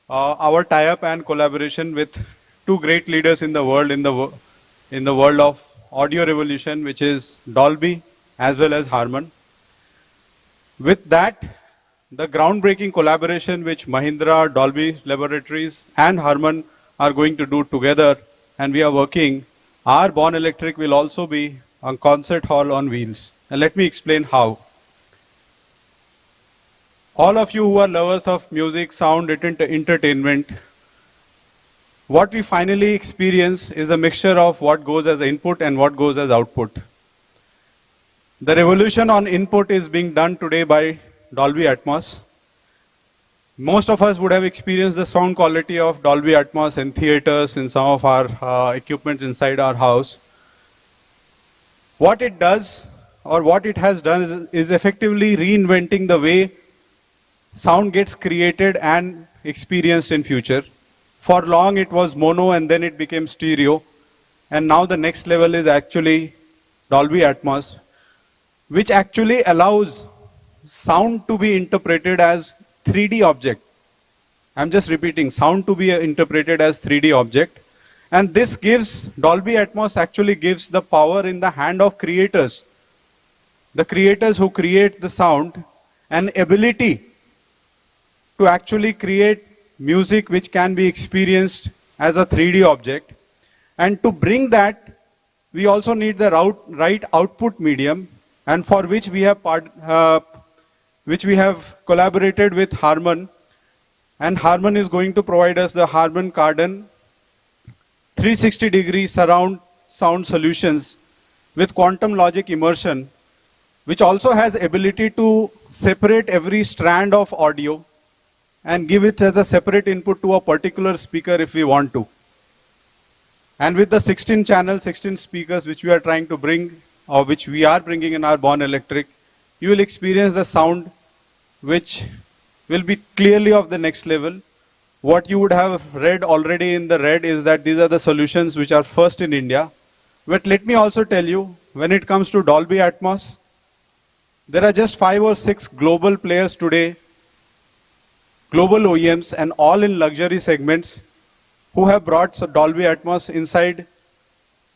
our tie-up and collaboration with two great leaders in the world, in the world of audio revolution, which is Dolby as well as Harman. With that, the groundbreaking collaboration which Mahindra, Dolby Laboratories and Harman are going to do together, and we are working, our Born Electric will also be a concert hall on wheels. And let me explain how. All of you who are lovers of music, sound, entertainment, what we finally experience is a mixture of what goes as input and what goes as output. The revolution on input is being done today by Dolby Atmos. Most of us would have experienced the sound quality of Dolby Atmos in theaters, in some of our equipment inside our house. What it does, or what it has done is effectively reinventing the way sound gets created and experienced in future. For long it was mono and then it became stereo. And now the next level is actually Dolby Atmos, which actually allows sound to be interpreted as 3D object. I'm just repeating, sound to be interpreted as 3D object. And this gives, Dolby Atmos actually gives the power in the hand of creators. The creators who create the sound, an ability to actually create music which can be experienced as a 3D object. And to bring that, we also need the right output medium, and for which we have collaborated with Harman. And Harman is going to provide us the Harman Kardon 360-degree surround sound solutions with quantum logic immersion, which also has ability to separate every strand of audio and give it as a separate input to a particular speaker if we want to. And with the 16 channels, 16 speakers which we are trying to bring, or which we are bringing in our Born Electric, you will experience the sound which will be clearly of the next level. What you would have read already in the red is that these are the solutions which are first in India. But let me also tell you, when it comes to Dolby Atmos, there are just 5 or 6 global players today, global OEMs, and all in luxury segments, who have brought Dolby Atmos inside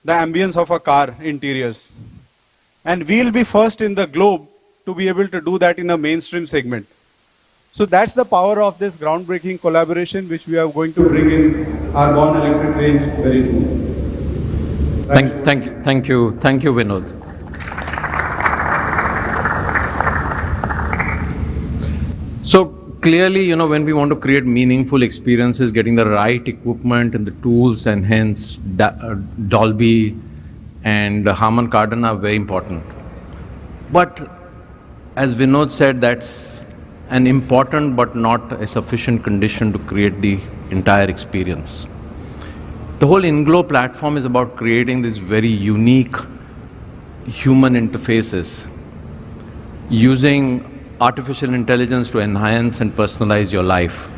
the ambience of a car interiors. And we'll be first in the globe to be able to do that in a mainstream segment. So that's the power of this groundbreaking collaboration which we are going to bring in our Born Electric range very soon. Thank you, Vinod. So clearly, when we want to create meaningful experiences, getting the right equipment and the tools, and hence Dolby and Harman Kardon are very important. But as Vinod said, that's an important but not a sufficient condition to create the entire experience. The whole InGlow platform is about creating these very unique human interfaces using artificial intelligence to enhance and personalize your life.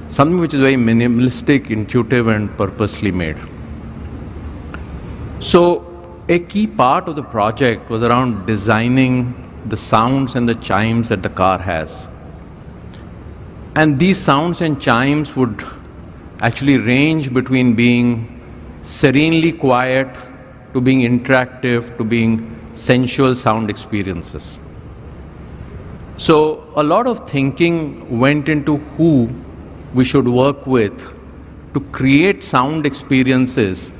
Something which is very minimalistic, intuitive, and purposely made. So a key part of the project was around designing the sounds and the chimes that the car has. And these sounds and chimes would actually range between being serenely quiet to being interactive to being sensual sound experiences. So a lot of thinking went into who we should work with to create sound experiences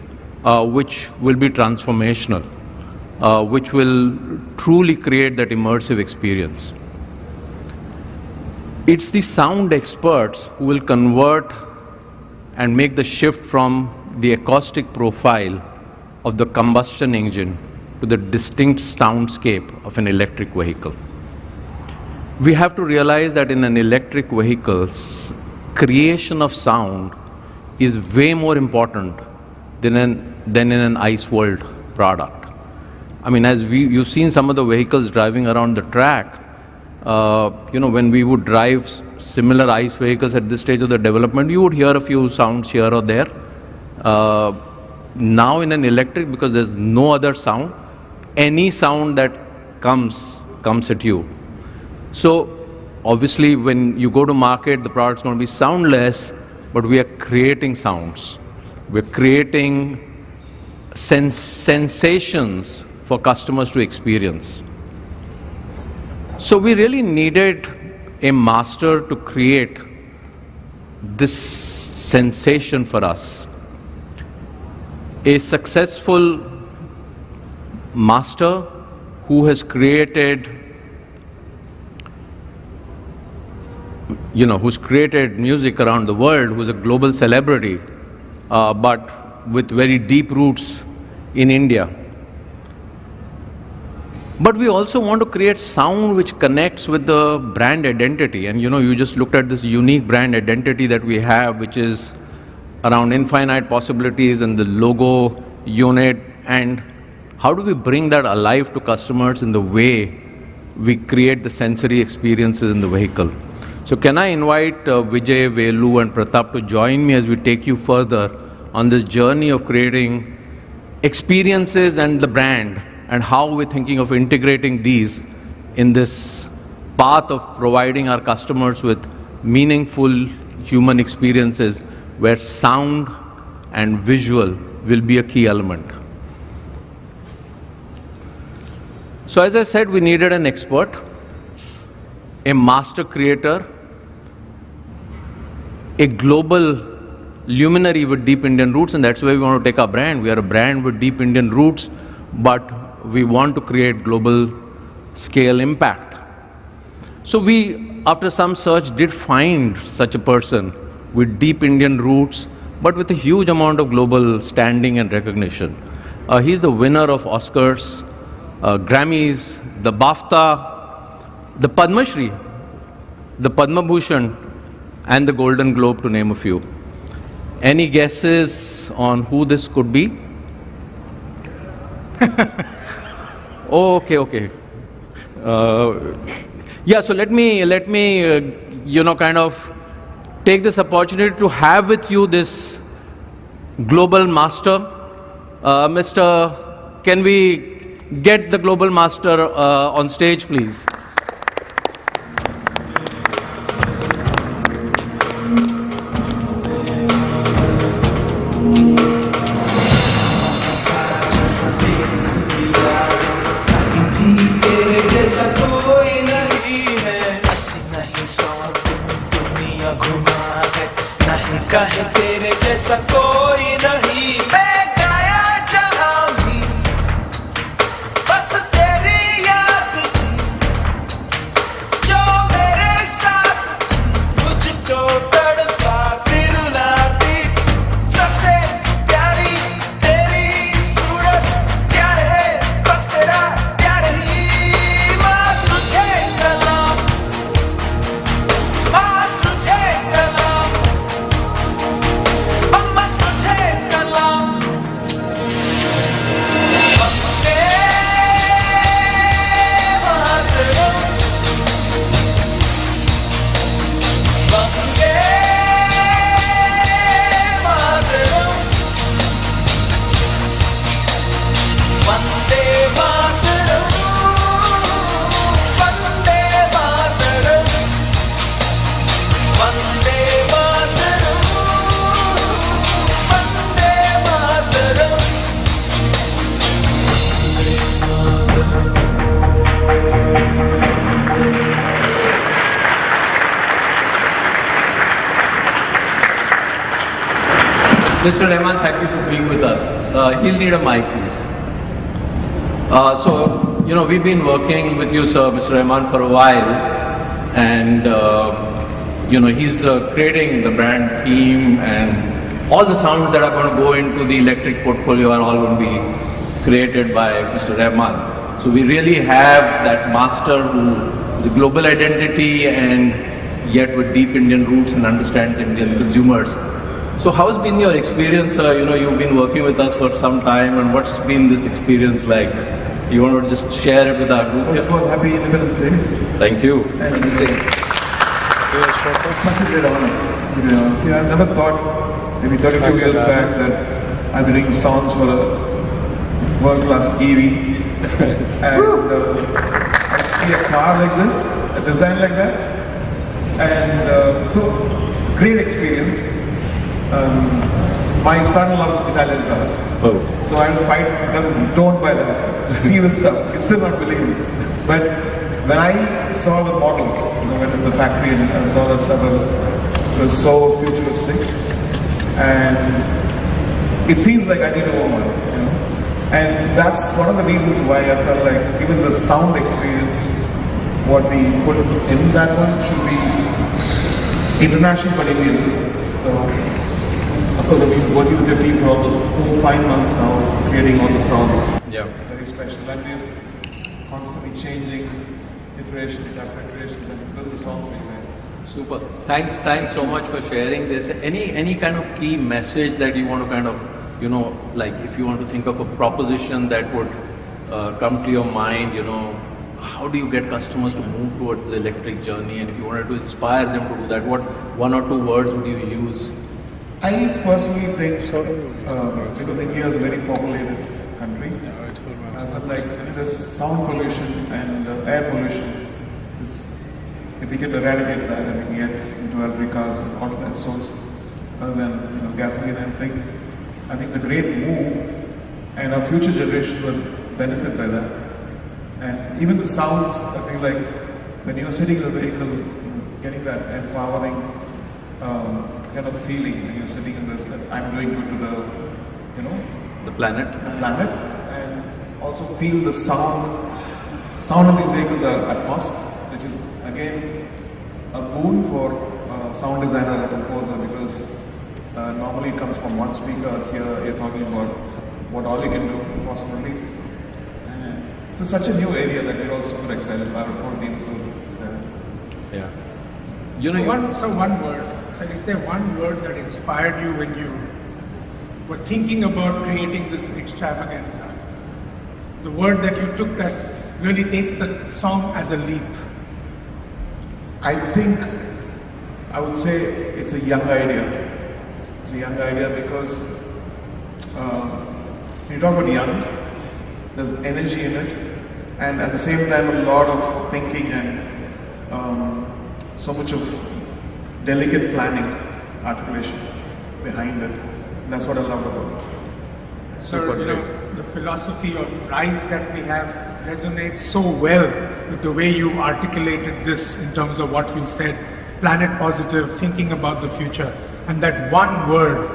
which will be transformational, which will truly create that immersive experience. It's the sound experts who will convert and make the shift from the acoustic profile of the combustion engine to the distinct soundscape of an electric vehicle. We have to realize that in an electric vehicle, creation of sound is way more important than in an ICE world product. I mean, as you've seen some of the vehicles driving around the track, when we would drive similar ICE vehicles at this stage of the development, you would hear a few sounds here or there. Now in an electric, because there's no other sound, any sound that comes at you. So obviously when you go to market, the product's going to be soundless, but we are creating sounds. We're creating sensations for customers to experience. So we really needed a master to create this sensation for us. A successful master who has created who's created music around the world, who's a global celebrity, but with very deep roots in India. But we also want to create sound which connects with the brand identity. And you just looked at this unique brand identity that we have, which is around infinite possibilities and the logo unit. And how do we bring that alive to customers in the way we create the sensory experiences in the vehicle? So can I invite Vijay, Velu and Pratap to join me as we take you further on this journey of creating experiences and the brand, and how we're thinking of integrating these in this path of providing our customers with meaningful human experiences where sound and visual will be a key element. So as I said, we needed an expert, a master creator, a global luminary with deep Indian roots, and that's where we want to take our brand. We are a brand with deep Indian roots, but we want to create global scale impact. So we, after some search, did find such a person with deep Indian roots, but with a huge amount of global standing and recognition. He's the winner of Oscars, Grammys, the BAFTA, the Padma Shri, the Padma Bhushan, and the Golden Globe, to name a few. Any guesses on who this could be? Oh, okay. Yeah, so let me kind of take this opportunity to have with you this global master. Can we get the global master on stage, please? कहे तेरे जैसा कोई नहीं, मैं गाया जहां भी बस तेरी याद थी, जो मेरे साथ थी, मुझको तड़पा दिल लाती, सबसे प्यारी तेरी सूरत, प्यार है बस तेरा प्यार ही। माँ तुझे सलाम, माँ तुझे सलाम, Mr. Rahman, thank you for being with us. He'll need a mic, please. So, we've been working with you, sir, Mr. Rahman, for a while, and, he's creating the brand theme, and all the sounds that are going to go into the electric portfolio are all going to be created by Mr. Rahman. So we really have that master who is a global identity and yet with deep Indian roots and understands Indian consumers. So how's been your experience? You've been working with us for some time, and what's been this experience like? You want to just share it with our group? First of all, happy Independence Day. Thank you. And it's such a great honor. I never thought, maybe 32 years back, that I'd be doing sounds for a world-class EV. And I see a car like this, a design like that, and so great experience. My son loves Italian cars, so I'll fight them, don't buy that, see this stuff, it's still not believable. But when I saw the models, went in the factory and I saw that stuff, it was so futuristic, and it feels like I need to own one, and that's one of the reasons why I felt like even the sound experience, what we put in that one should be international but Indian. So, of course, I've been working with your team for almost 4-5 months now, creating all the sounds. Yeah. Very special. And we're constantly changing iterations after iterations and build the song very nice. Super. Thanks so much for sharing this. Any kind of key message that you want to kind of, like if you want to think of a proposition that would come to your mind? How do you get customers to move towards the electric journey? And if you wanted to inspire them to do that, what 1 or 2 words would you use? I personally think because India is a very populated country, I feel like this sound pollution and air pollution is, if we can eradicate that and we can get into electric cars an alternate source other than gasoline and everything, I think it's a great move, and our future generation will benefit by that. And even the sounds, I feel like when you're sitting in the vehicle, getting that empowering kind of feeling when you're sitting in this, that I'm doing good to the planet. And also feel the sound. Sound of these vehicles are Atmos, which is again a boon for sound designer and composer, because normally it comes from one speaker. Here you're talking about what all you can do, possibilities. And so such a new area that we're all super excited about. Our whole team is so excited. Yeah. One word. So is there one word that inspired you when you were thinking about creating this extravaganza? The word that you took that really takes the song as a leap? I think I would say it's a young idea. It's a young idea because when you talk about young, there's energy in it, and at the same time a lot of thinking and so much of delicate planning, articulation behind it. That's what I love about it. So, the philosophy of rise that we have resonates so well with the way you articulated this in terms of what you said, planet positive, thinking about the future, and that one word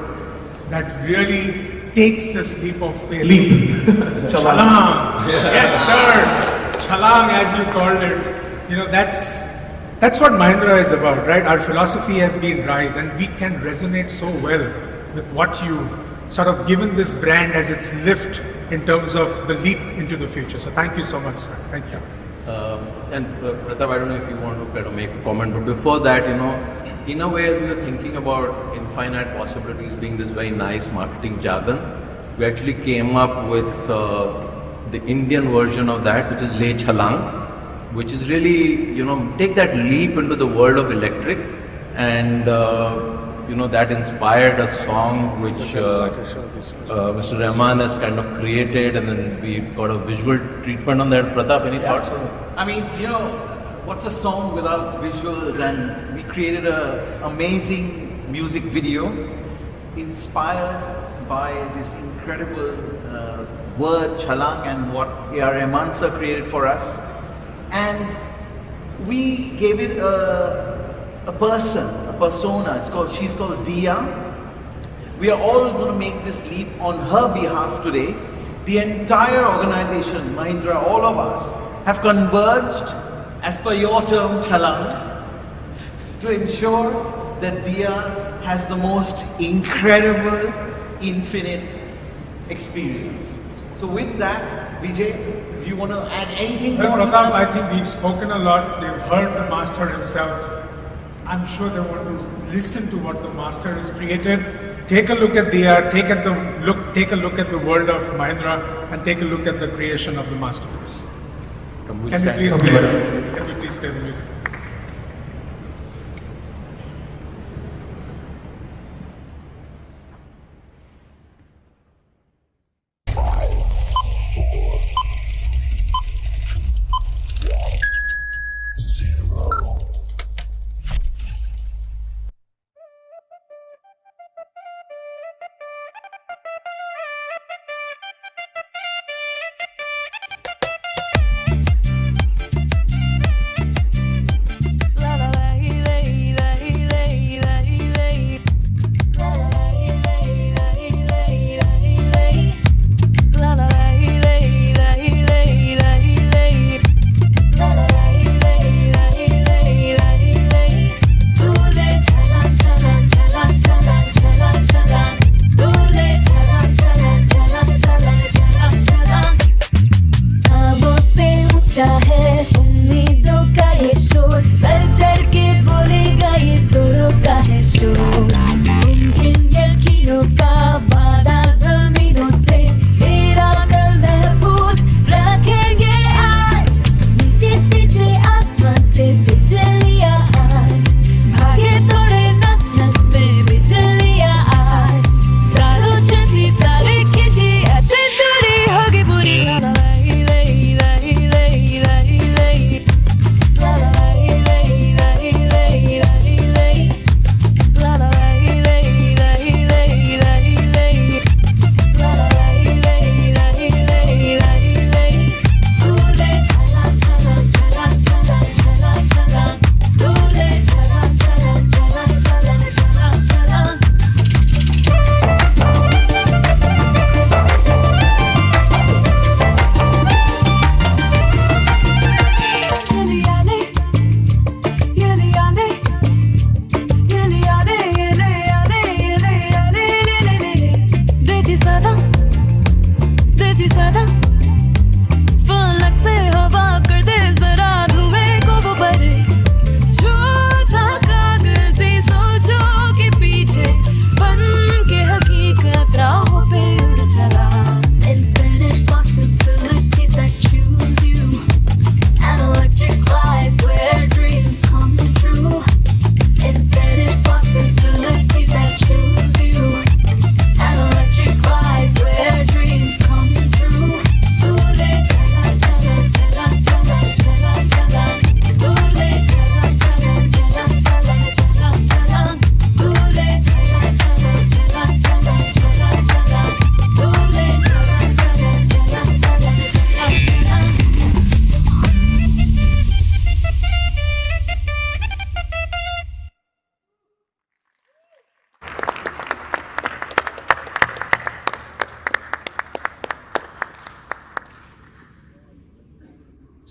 that really takes this leap of faith. Chalang. Yes, sir. Chalang, as you called it. That's what Mahindra is about, right? Our philosophy has been rise, and we can resonate so well with what you've sort of given this brand as its lift in terms of the leap into the future. So thank you so much, sir. Thank you. And Pratap, I don't know if you want to kind of make a comment, but before that, in a way we were thinking about infinite possibilities being this very nice marketing jargon. We actually came up with the Indian version of that, which is Le Chalang, which is really, take that leap into the world of electric, and that inspired a song which Mr. Rahman has kind of created, and then we got a visual treatment on that. Pratap, any thoughts on it? I mean, what's a song without visuals? And we created an amazing music video inspired by this incredible word, Chalang, and what A.R. Rahman sir created for us. And we gave it a persona. She's called Dia. We are all going to make this leap on her behalf today. The entire organization, Mahindra, all of us, have converged, as per your term, Chalang, to ensure that Dia has the most incredible, infinite experience. So with that, Vijay, do you want to add anything more? Pratap, I think we've spoken a lot. They've heard the master himself. I'm sure they want to listen to what the master has created. Take a look at the art, take a look at the world of Mahindra, and take a look at the creation of the masterpiece. Can we please play the music?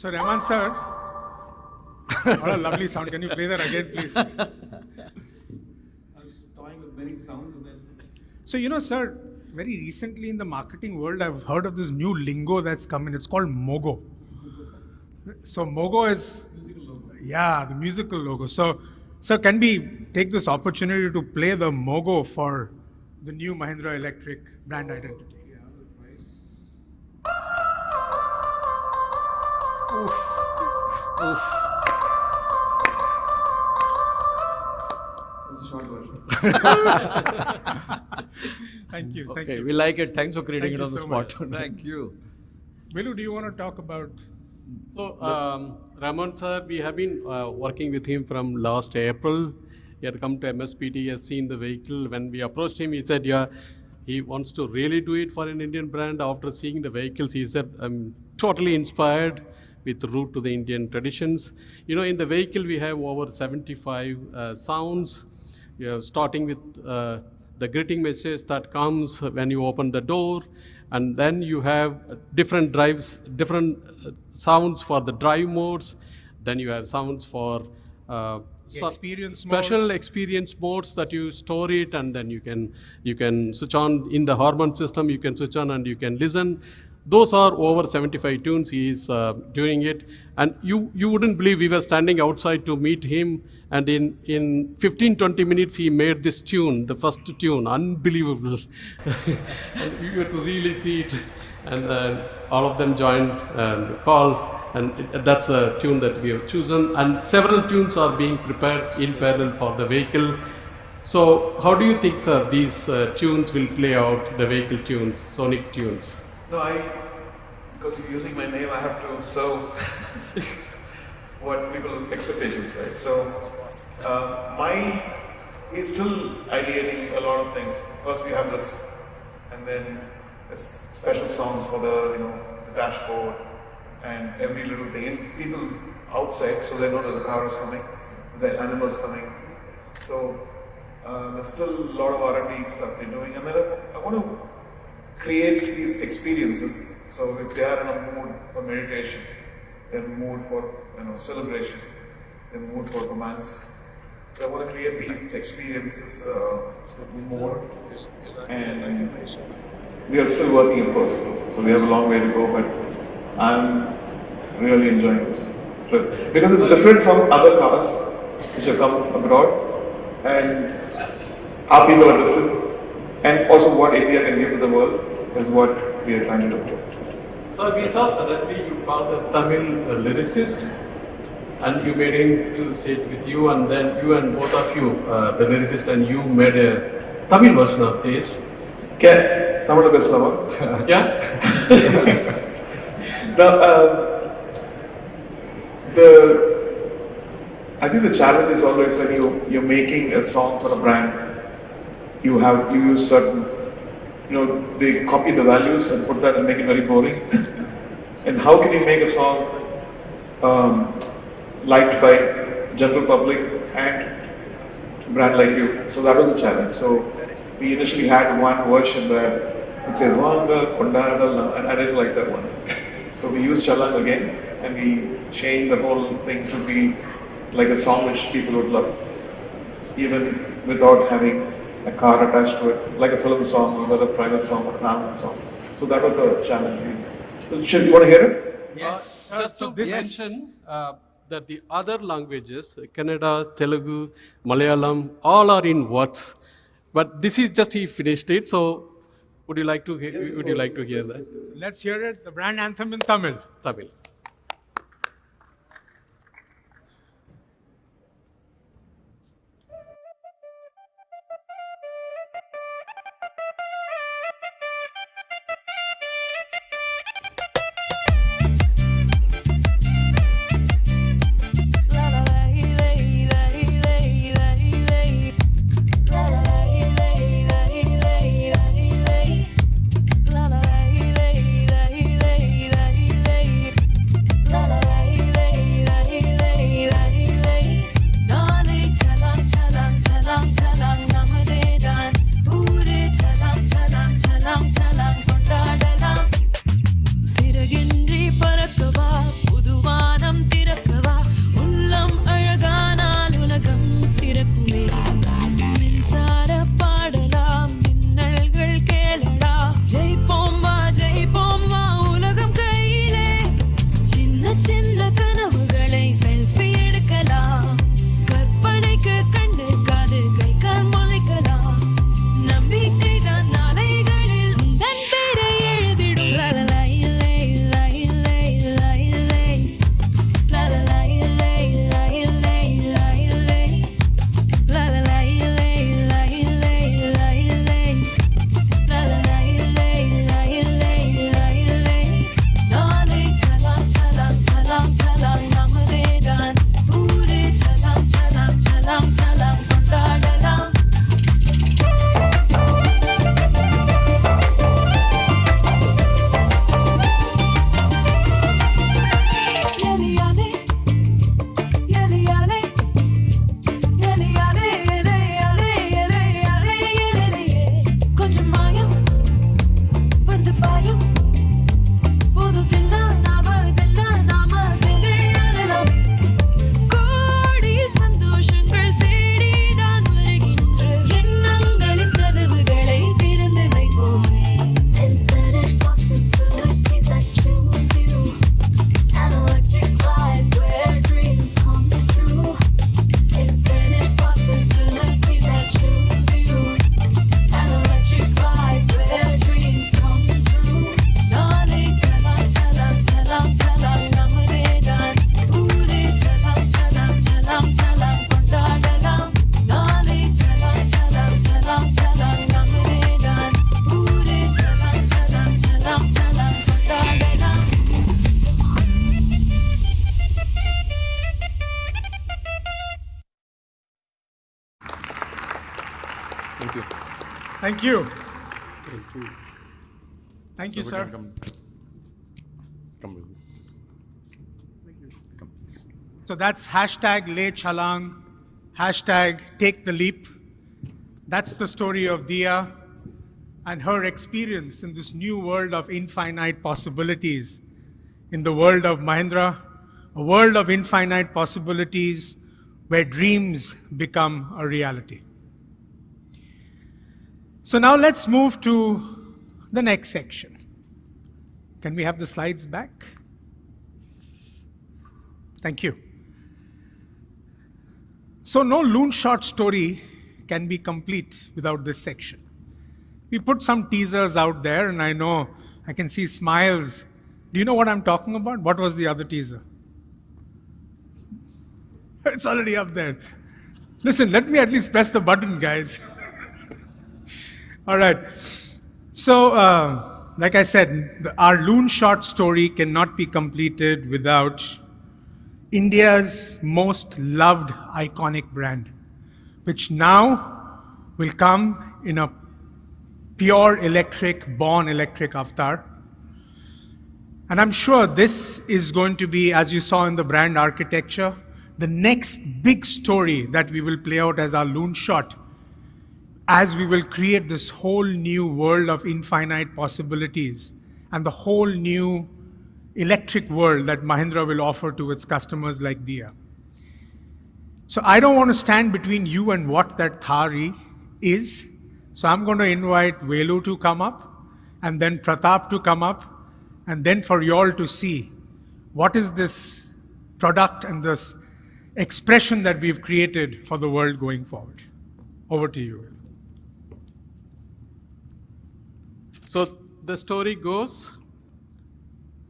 So Rahman sir, what a lovely sound. Can you play that again, please? I was toying with many sounds and then. So, you know, sir, very recently in the marketing world, I've heard of this new lingo that's come in. It's called Mogo. So Mogo is, yeah, the musical logo. So, sir, can we take this opportunity to play the Mogo for the new Mahindra Electric brand identity? Oof. That's a short version. Thank you. Thank Okay, you. we like it. Thanks for creating Thank it on you the so spot. much. Thank you. Vilu, do you want to talk about? So, Raman sir, we have been working with him from last April. He had come to MSPT, he has seen the vehicle. When we approached him, he said, yeah, he wants to really do it for an Indian brand. After seeing the vehicles, he said, I'm totally inspired with root to the Indian traditions. You know, in the vehicle, we have over 75 sounds. You have starting with the greeting message that comes when you open the door. And then you have different drives, different sounds for the drive modes. Then you have sounds for Experience special modes. experience modes that you store it, and then you can switch on in the Harman system. You can switch on and you can listen. Those are over 75 tunes he is doing it. And you wouldn't believe, we were standing outside to meet him, and in 15-20 minutes he made this tune, the first tune. Unbelievable. And you had to really see it. And all of them joined the call, and that's a tune that we have chosen. And several tunes are being prepared in parallel for the vehicle. So how do you think, sir, these tunes will play out, the vehicle tunes, sonic tunes? No, because you're using my name, I have to serve what people's expectations, right? So, he's still ideating a lot of things. First we have this, and then there's special songs for the dashboard and every little thing. And people outside, so they know that the car is coming, the animals coming. So there's still a lot of R&D stuff they're doing, and then I want to create these experiences. So if they are in a mood for meditation, they're in a mood for celebration, they're in a mood for romance. So I want to create these experiences more. And we are still working, of course. So we have a long way to go, but I'm really enjoying this trip because it's different from other cars which have come abroad, and our people are different. And also what India can give to the world is what we are trying to do. So we saw suddenly you called a Tamil lyricist, and you made him to sit with you, and then you and both of you, the lyricist, and you made a Tamil version of this. Okay, Tamil Beslava. Yeah? Now, I think the challenge is always when you're making a song for a brand, you use certain, they copy the values and put that and make it very boring. And how can you make a song liked by general public and brand like you? So that was the challenge. So we initially had one version where it says Vanga, Kondadal, and I didn't like that one. So we used Chalang again, and we changed the whole thing to be like a song which people would love, even without having a car attached to it, like a film song or a private song or an album song. So that was the challenge. You want to hear it? Yes. Just to mention that the other languages, Kannada, Telugu, Malayalam, all are in works. But this is just he finished it. So would you like to hear? Yes, would you like to hear that? Let's hear it. The brand anthem in Tamil. Tamil. Thank you. Thank you. Thank you. Thank you, we sir. can come with me. So that's hashtag Le Chalang, hashtag Take the Leap. That's the story of Dia and her experience in this new world of infinite possibilities. In the world of Mahindra, a world of infinite possibilities where dreams become a reality. So now let's move to the next section. Can we have the slides back? Thank you. So no Loonshot story can be complete without this section. We put some teasers out there, and I know I can see smiles. Do you know what I'm talking about? What was the other teaser? It's already up there. Listen, let me at least press the button, guys. All right. So, like I said, our Loonshot story cannot be completed without India's most loved iconic brand, which now will come in a pure electric, born electric avatar. And I'm sure this is going to be, as you saw in the brand architecture, the next big story that we will play out as our Loonshot, as we will create this whole new world of infinite possibilities and the whole new electric world that Mahindra will offer to its customers like Dia. So I don't want to stand between you and what that Thar is. So I'm going to invite Velu to come up, and then Pratap to come up, and then for you all to see what is this product and this expression that we've created for the world going forward. Over to you, Velu. So the story goes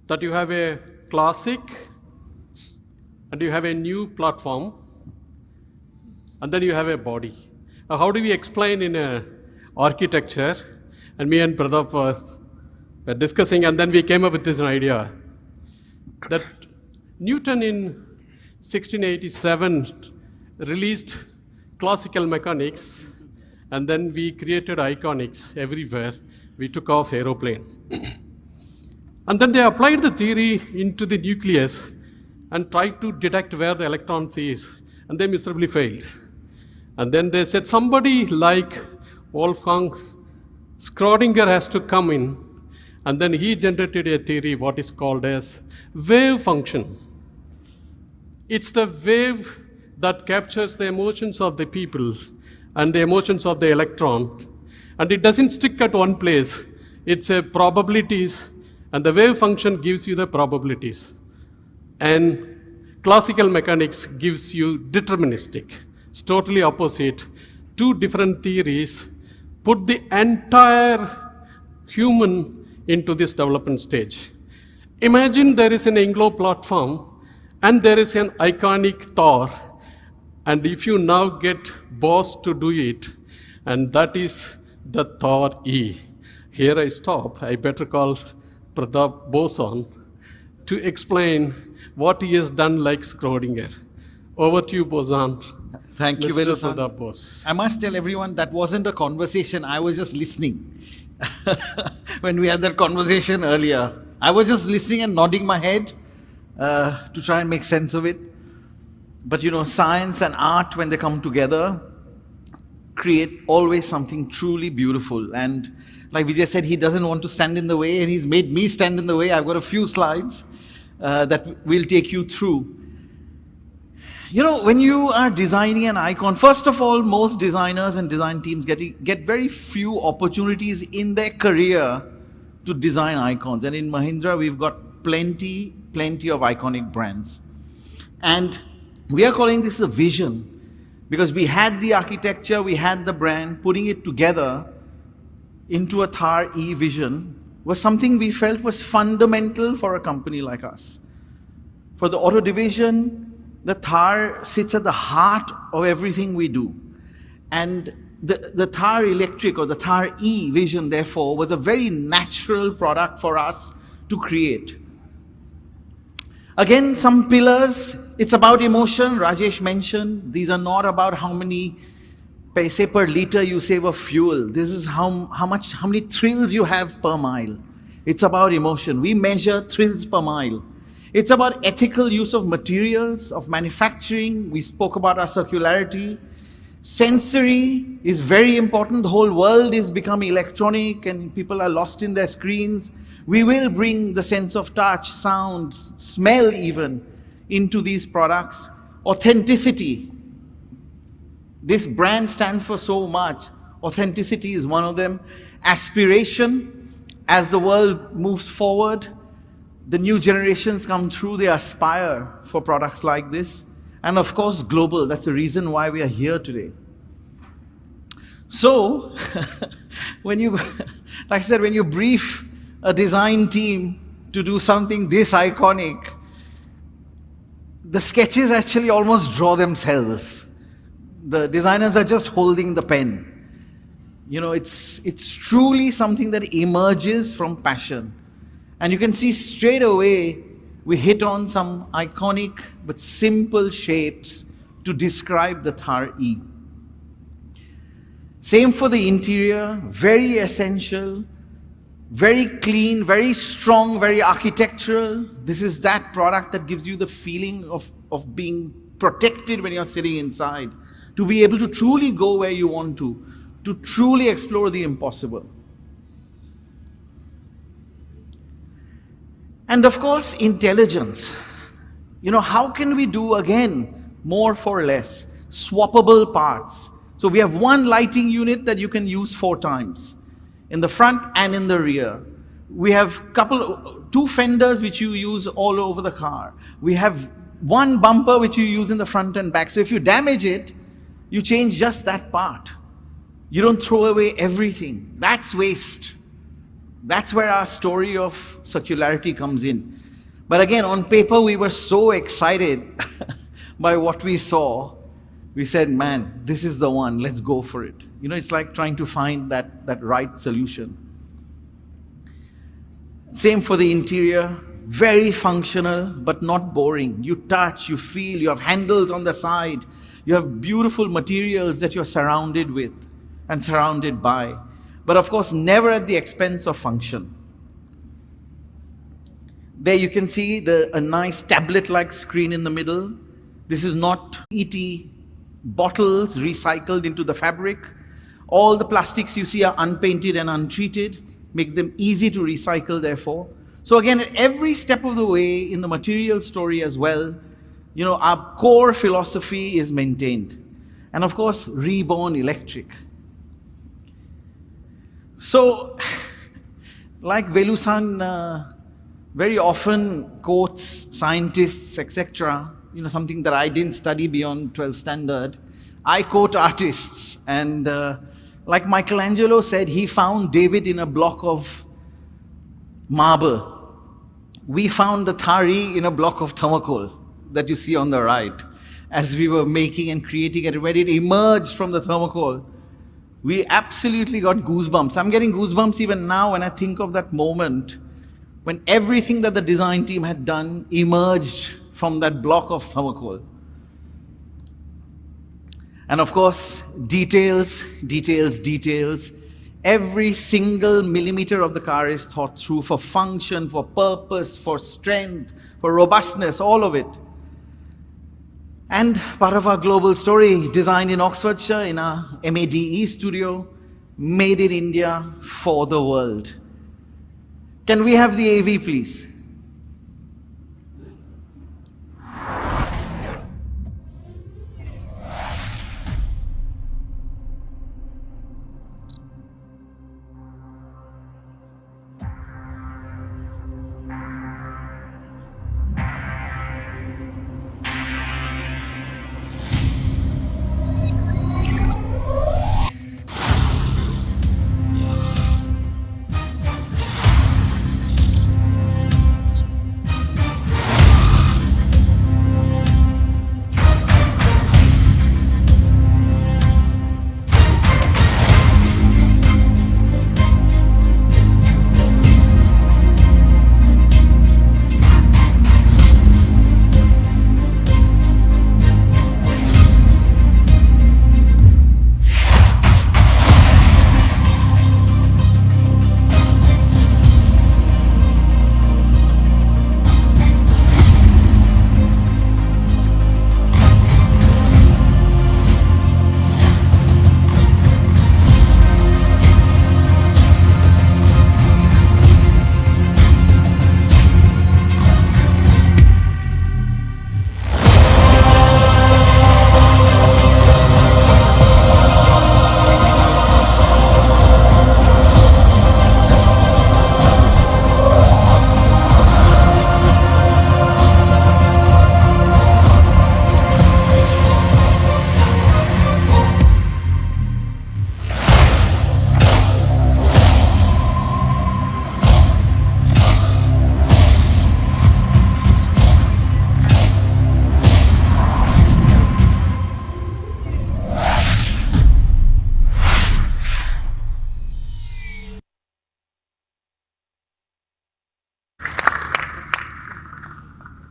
that you have a classic and you have a new platform and then you have a body. Now, how do we explain in a architecture? And me and Pradap were discussing, and then we came up with this idea that Newton in 1687 released classical mechanics, and then we created iconics everywhere. We took off aeroplane. And then they applied the theory into the nucleus and tried to detect where the electrons is, and they miserably failed. And then they said somebody like Wolfgang Schrödinger has to come in, and then he generated a theory, what is called as wave function. It's the wave that captures the emotions of the people and the emotions of the electron, and it doesn't stick at one place. It's a probabilities, and the wave function gives you the probabilities. And classical mechanics gives you deterministic. It's totally opposite. Two different theories put the entire human into this development stage. Imagine there is an Inglo platform and there is an iconic Thar, and if you now get Bose to do it, and that is the Thar E. Here I stop. I better call Pradap Boson to explain what he has done like Schrödinger. Over to you, Boson. Thank you, Mr. Velu-san. Pradap Bose. I must tell everyone that wasn't a conversation. I was just listening. When we had that conversation earlier, I was just listening and nodding my head to try and make sense of it. But you know, science and art, when they come together, create always something truly beautiful. And like Vijay said, he doesn't want to stand in the way, and he's made me stand in the way. I've got a few slides that we'll take you through. You know, when you are designing an icon, first of all, most designers and design teams get very few opportunities in their career to design icons. And in Mahindra, we've got plenty of iconic brands. And we are calling this a vision, because we had the architecture, we had the brand. Putting it together into a Thar E vision was something we felt was fundamental for a company like us. For the auto division, the Thar sits at the heart of everything we do. And the Thar Electric, or the Thar E vision, therefore, was a very natural product for us to create. Again, some pillars. It's about emotion. Rajesh mentioned these are not about how many paise per liter you save of fuel. This is how many thrills you have per mile. It's about emotion. We measure thrills per mile. It's about ethical use of materials, of manufacturing. We spoke about our circularity. Sensory is very important. The whole world is becoming electronic and people are lost in their screens. We will bring the sense of touch, sound, smell even into these products. Authenticity. This brand stands for so much. Authenticity is one of them. Aspiration. As the world moves forward, the new generations come through, they aspire for products like this. And of course, global. That's the reason why we are here today. So, when you, like I said, when you brief a design team to do something this iconic, the sketches actually almost draw themselves. The designers are just holding the pen. You know, it's truly something that emerges from passion. And you can see straight away, we hit on some iconic but simple shapes to describe the Thar E. Same for the interior, very essential, very clean, very strong, very architectural. This is that product that gives you the feeling of being protected when you're sitting inside, to be able to truly go where you want to truly explore the impossible. And of course, intelligence. You know, how can we do, again, more for less? Swappable parts. So we have one lighting unit that you can use 4 times, in the front and in the rear. We have 2 fenders which you use all over the car. We have 1 bumper which you use in the front and back. So if you damage it, you change just that part. You don't throw away everything. That's waste. That's where our story of circularity comes in. But again, on paper, we were so excited by what we saw. We said, man, this is the one. Let's go for it. You know, it's like trying to find that right solution. Same for the interior. Very functional, but not boring. You touch, you feel, you have handles on the side. You have beautiful materials that you're surrounded with and surrounded by. But of course, never at the expense of function. There you can see a nice tablet-like screen in the middle. This is not ET bottles recycled into the fabric. All the plastics you see are unpainted and untreated, make them easy to recycle therefore. So again, at every step of the way in the material story as well, you know, our core philosophy is maintained. And of course, reborn electric. So, like Velusan very often quotes scientists, etc., you know, something that I didn't study beyond 12th standard, I quote artists. And like Michelangelo said, he found David in a block of marble. We found the Thar E in a block of thermocol that you see on the right. As we were making and creating it, when it emerged from the thermocol, we absolutely got goosebumps. I'm getting goosebumps even now when I think of that moment when everything that the design team had done emerged from that block of thermocol. And of course, details, details, details. Every single millimeter of the car is thought through for function, for purpose, for strength, for robustness, all of it. And part of our global story, designed in Oxfordshire in our MADE studio, made in India for the world. Can we have the AV, please?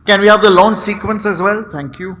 Can we have the launch sequence as well? Thank you.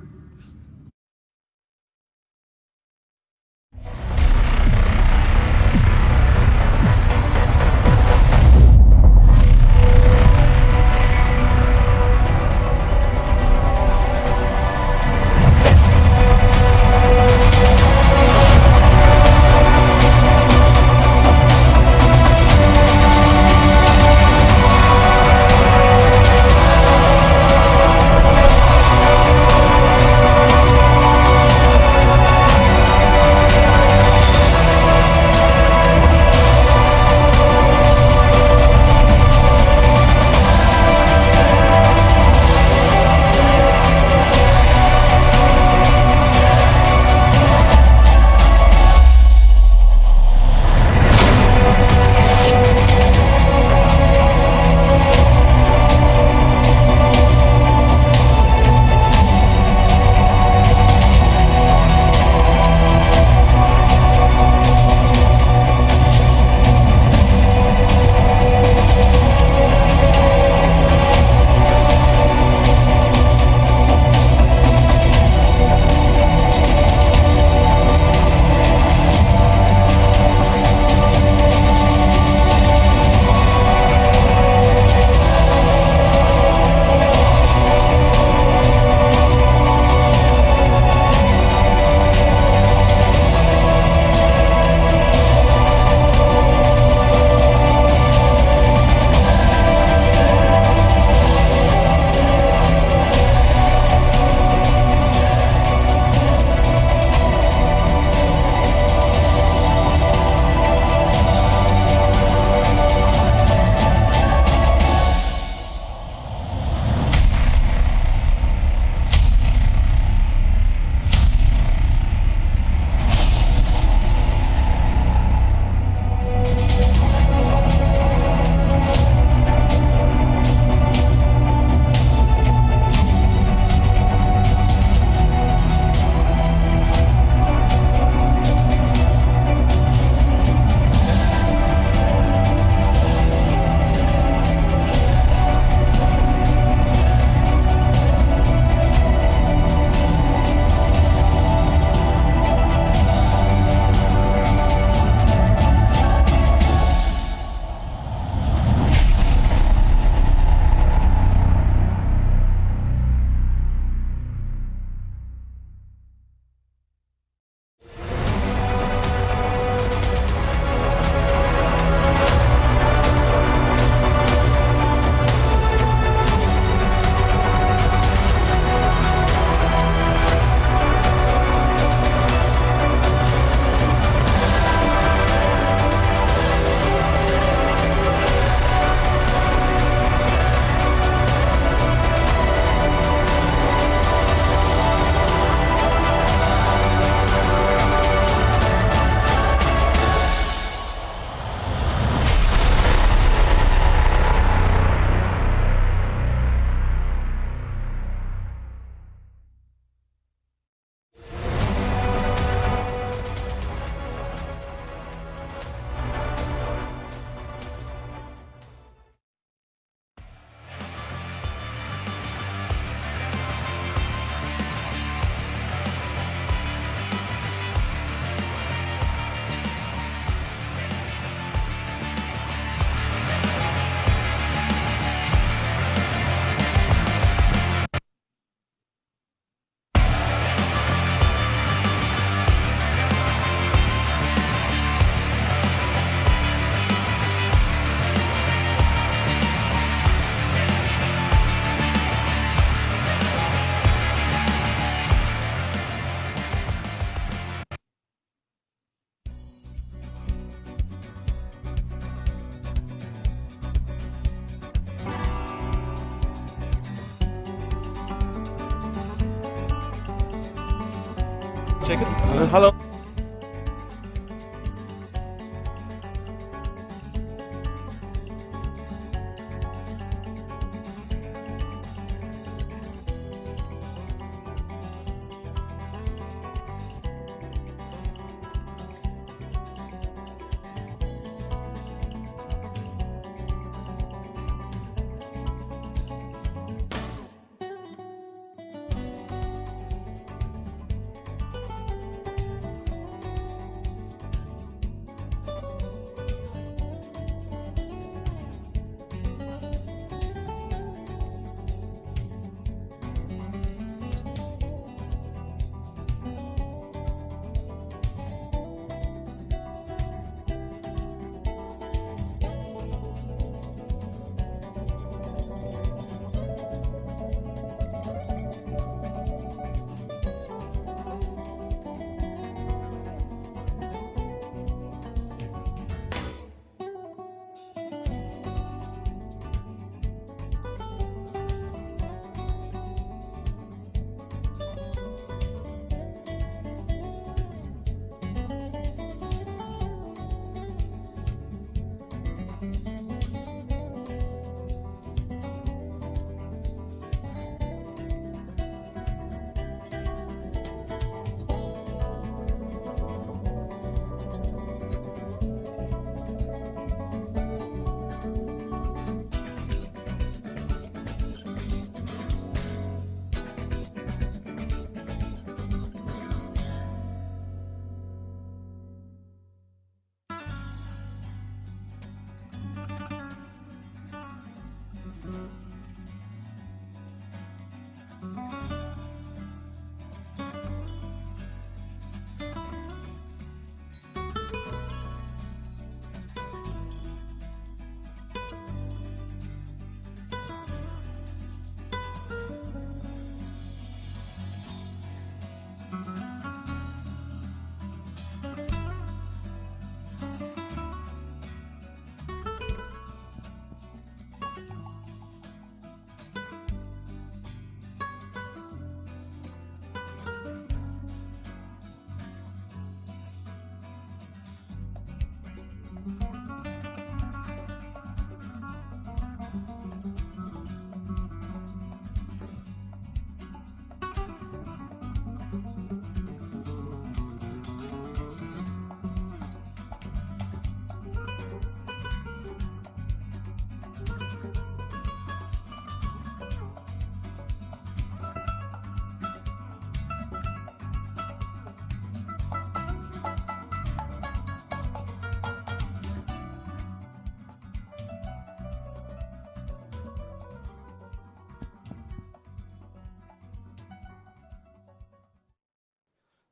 Check it. Hello.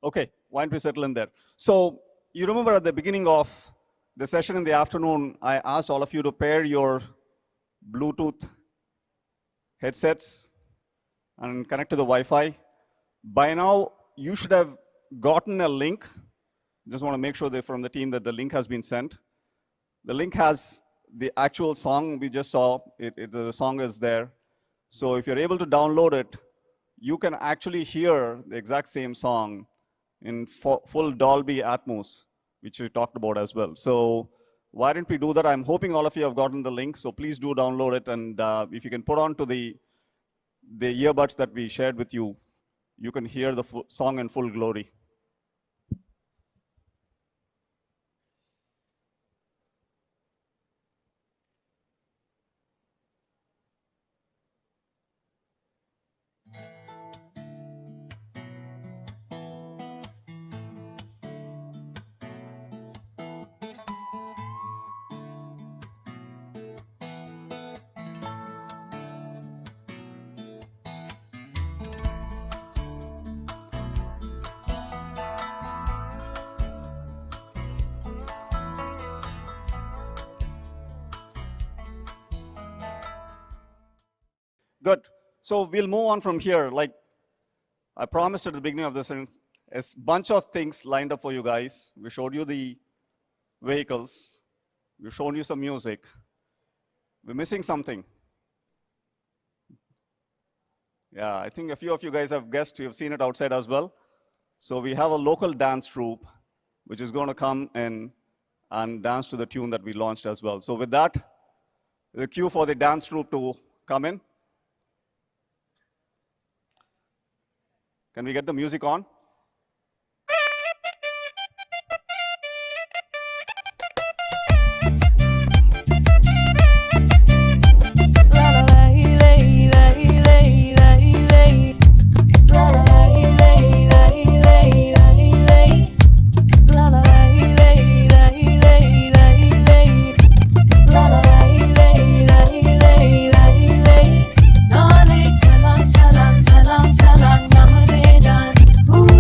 Okay, why don't we settle in there? So you remember at the beginning of the session in the afternoon, I asked all of you to pair your Bluetooth headsets and connect to the Wi-Fi. By now, you should have gotten a link. Just want to make sure that from the team that the link has been sent. The link has the actual song we just saw. The song is there. So if you're able to download it, you can actually hear the exact same song in full Dolby Atmos, which we talked about as well. So why didn't we do that? I'm hoping all of you have gotten the link, so please do download it. And if you can put on to the earbuds that we shared with you, you can hear the song in full glory. Good. So we'll move on from here. Like I promised at the beginning of this, a bunch of things lined up for you guys. We showed you the vehicles. We've shown you some music. We're missing something. Yeah, I think a few of you guys have guessed. You've seen it outside as well. So we have a local dance troupe, which is going to come in and dance to the tune that we launched as well. So with that, the cue for the dance troupe to come in. Can we get the music on? Ooh.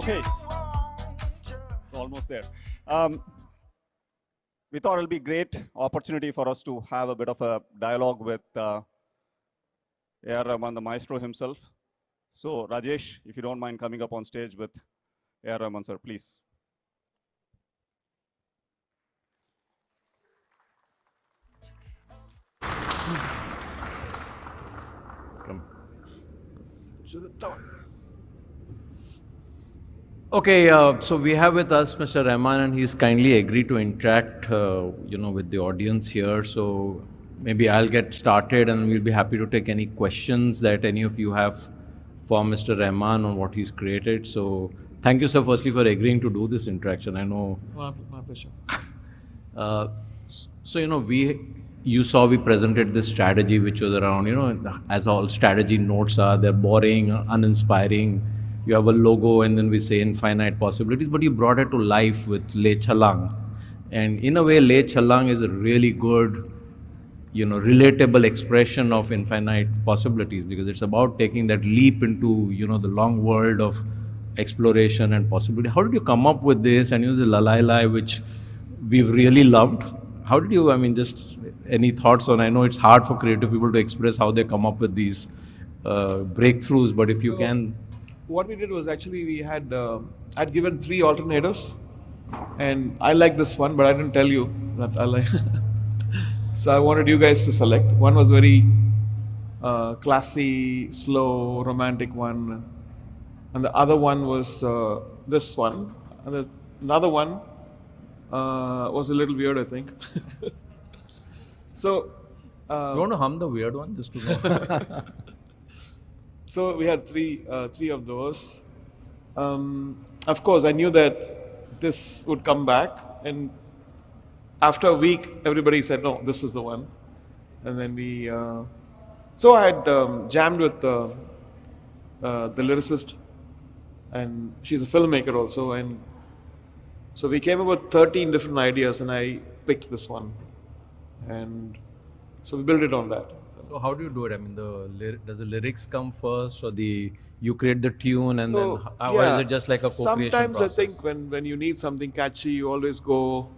Okay, almost there. We thought it'll be great opportunity for us to have a bit of a dialogue with A.R. Rahman, the maestro himself. So Rajesh, if you don't mind coming up on stage with A.R. Rahman, sir, please. Come. To the top. Okay, so we have with us Mr. Rahman, and he's kindly agreed to interact, with the audience here. So maybe I'll get started, and we'll be happy to take any questions that any of you have for Mr. Rahman on what he's created. So thank you, sir, firstly for agreeing to do this interaction. I know. My pleasure. So you saw we presented this strategy, which was around, as all strategy notes are, they're boring, uninspiring. You have a logo and then we say infinite possibilities, but you brought it to life with Le Chalang. And in a way, Le Chalang is a really good, relatable expression of infinite possibilities, because it's about taking that leap into, the long world of exploration and possibility. How did you come up with this? And the Lalai, which we've really loved. How did you, just any thoughts on, I know it's hard for creative people to express how they come up with these breakthroughs, but if you can. What we did was actually we had, I'd given 3 alternatives, and I like this one, but I didn't tell you that I like. So I wanted you guys to select. One was very classy, slow, romantic one, and the other one was this one, and another one was a little weird, I think. So you want to hum the weird one just to know? So we had three of those. Of course, I knew that this would come back, and after a week, everybody said, no, this is the one. And then we, so I had jammed with the lyricist, and she's a filmmaker also, and so we came up with 13 different ideas, and I picked this one. And so we built it on that. So how do you do it? Does the lyrics come first, or you create the tune, and then or is it just like a co-creation sometimes process? I think when you need something catchy, you always go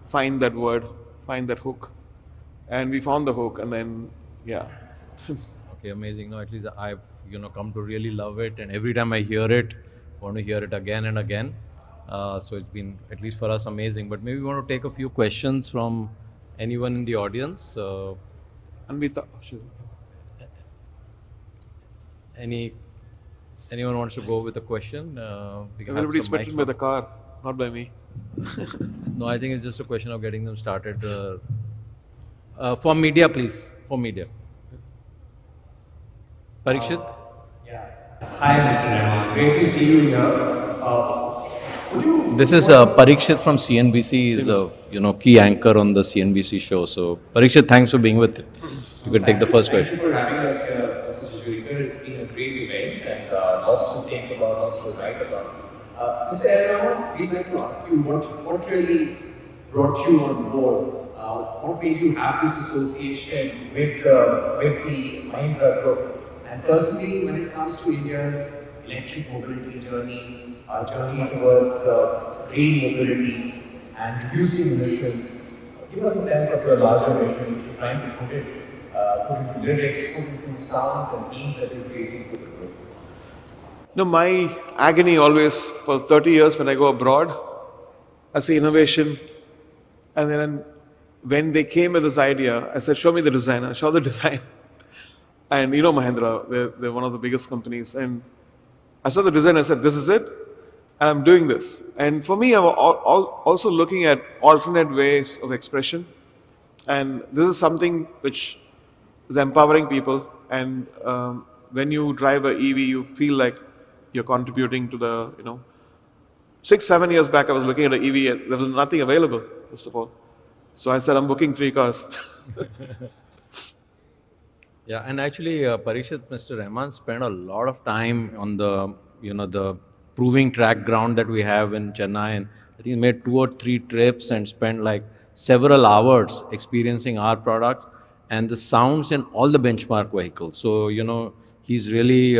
find that word, find that hook, and we found the hook, and then Okay, amazing. No, at least I've come to really love it, and every time I hear it, I want to hear it again and again. So it's been, at least for us, amazing. But maybe we want to take a few questions from anyone in the audience. And we thought, anyone wants to go with a question? Everybody's smitten by the car, not by me. No, I think it's just a question of getting them started. For media, please. For media. Parikshit? Hi, Mr. Rahman. Great to see you here. This is Parikshit from CNBC. He's a key anchor on the CNBC show. So Parikshit, thanks for being with it. You can take the first question. Thank you for having us here, Mr. Jujulkar. It's been a great event and lots to think about, lots to write about. Mr. Rahman, we'd like to ask you what really brought you on board? What made you have this association with the Mahindra Group? And personally, when it comes to India's electric mobility journey, our journey towards green mobility and reducing emissions, give us a sense of your larger vision, which you're trying to put into lyrics, put into sounds and themes that you're creating for the group. No, my agony always, for 30 years when I go abroad, I see innovation, and then when they came with this idea, I said, show me the design. I showed the design. And Mahindra, they're one of the biggest companies. And I saw the design, I said, this is it. And I'm doing this. And for me, I'm also looking at alternate ways of expression. And this is something which is empowering people. And when you drive an EV, you feel like you're contributing to the, 6-7 years back, I was looking at an EV, there was nothing available, first of all. So I said, I'm booking 3 cars. Yeah, and actually, Parikshit, Mr. Rahman spent a lot of time on the, the proving track ground that we have in Chennai. And I think he made 2 or 3 trips and spent like several hours experiencing our product and the sounds in all the benchmark vehicles. So, he's really,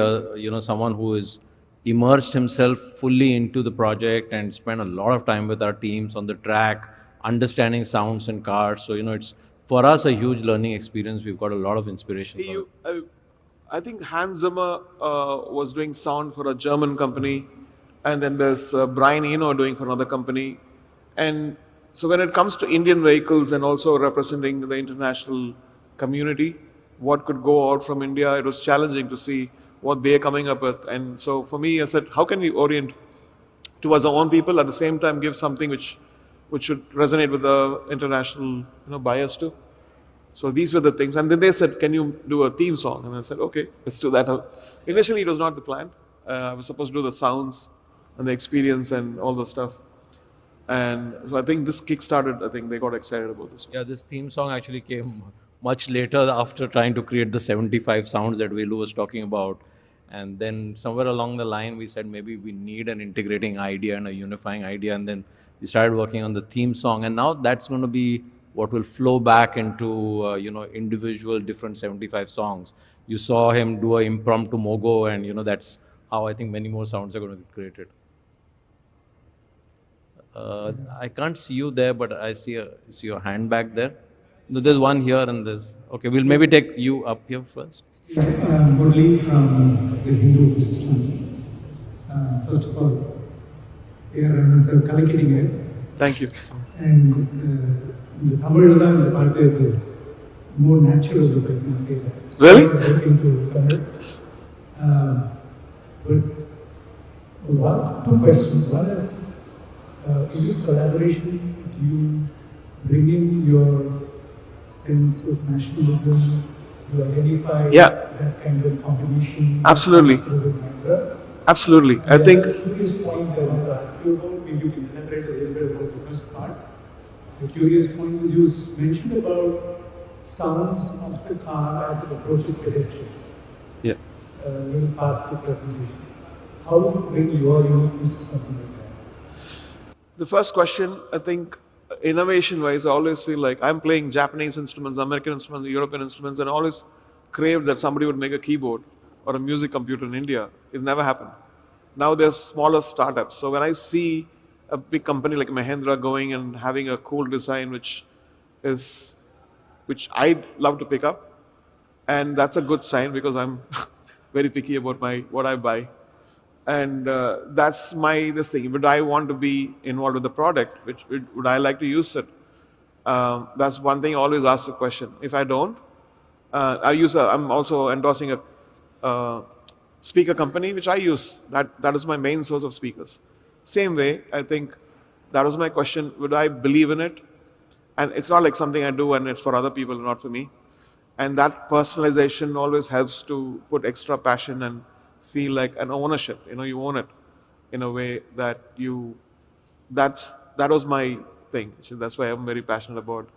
someone who is immersed himself fully into the project and spent a lot of time with our teams on the track, understanding sounds in cars. So, it's for us a huge learning experience. We've got a lot of inspiration from it. I think Hans Zimmer was doing sound for a German company, and then there's Brian Eno doing for another company. And so when it comes to Indian vehicles and also representing the international community, what could go out from India, it was challenging to see what they're coming up with. And so for me, I said, how can we orient towards our own people, at the same time give something which should resonate with the international buyers too? So these were the things. And then they said, can you do a theme song? And I said, okay, let's do that. Initially, it was not the plan. I was supposed to do the sounds and the experience and all the stuff. And so I think this kick-started, I think they got excited about this one. Yeah, this theme song actually came much later after trying to create the 75 sounds that Velu was talking about. And then somewhere along the line, we said maybe we need an integrating idea and a unifying idea. And then we started working on the theme song. And now that's going to be what will flow back into, individual different 75 songs. You saw him do an impromptu mogo, and, that's how I think many more sounds are going to be created. I can't see you there, but I see your hand back there. No, there's one here and there's... Okay, we'll maybe take you up here first. Murli from the Hindu Islam. First of all, here sir kalakitting it. Thank you. And the Tamil the part is more natural, if I can say that. Really? Into Tamil. But two questions. One is, in this collaboration, do you bring in your sense of nationalism to identify that kind of combination? Absolutely. Absolutely. I think... The curious point I want to ask you about, maybe you can elaborate a little bit about the first part. The curious point was you mentioned about sounds of the car as it approaches pedestrians. Yeah. Little past the presentation. How do you bring your uniqueness to something like that? The first question, I think, innovation-wise, I always feel like I'm playing Japanese instruments, American instruments, European instruments, and I always craved that somebody would make a keyboard or a music computer in India. It never happened. Now there's smaller startups. So when I see a big company like Mahindra going and having a cool design which I'd love to pick up, and that's a good sign because I'm very picky about what I buy. And that's this thing. Would I want to be involved with the product? Would I like to use it? That's one thing I always ask the question. If I don't, I'm also endorsing a speaker company which I use. That is my main source of speakers. Same way, I think that was my question. Would I believe in it? And it's not like something I do and it's for other people, not for me. And that personalization always helps to put extra passion and feel like an ownership. You own it in a way that that was my thing. That's why I'm very passionate about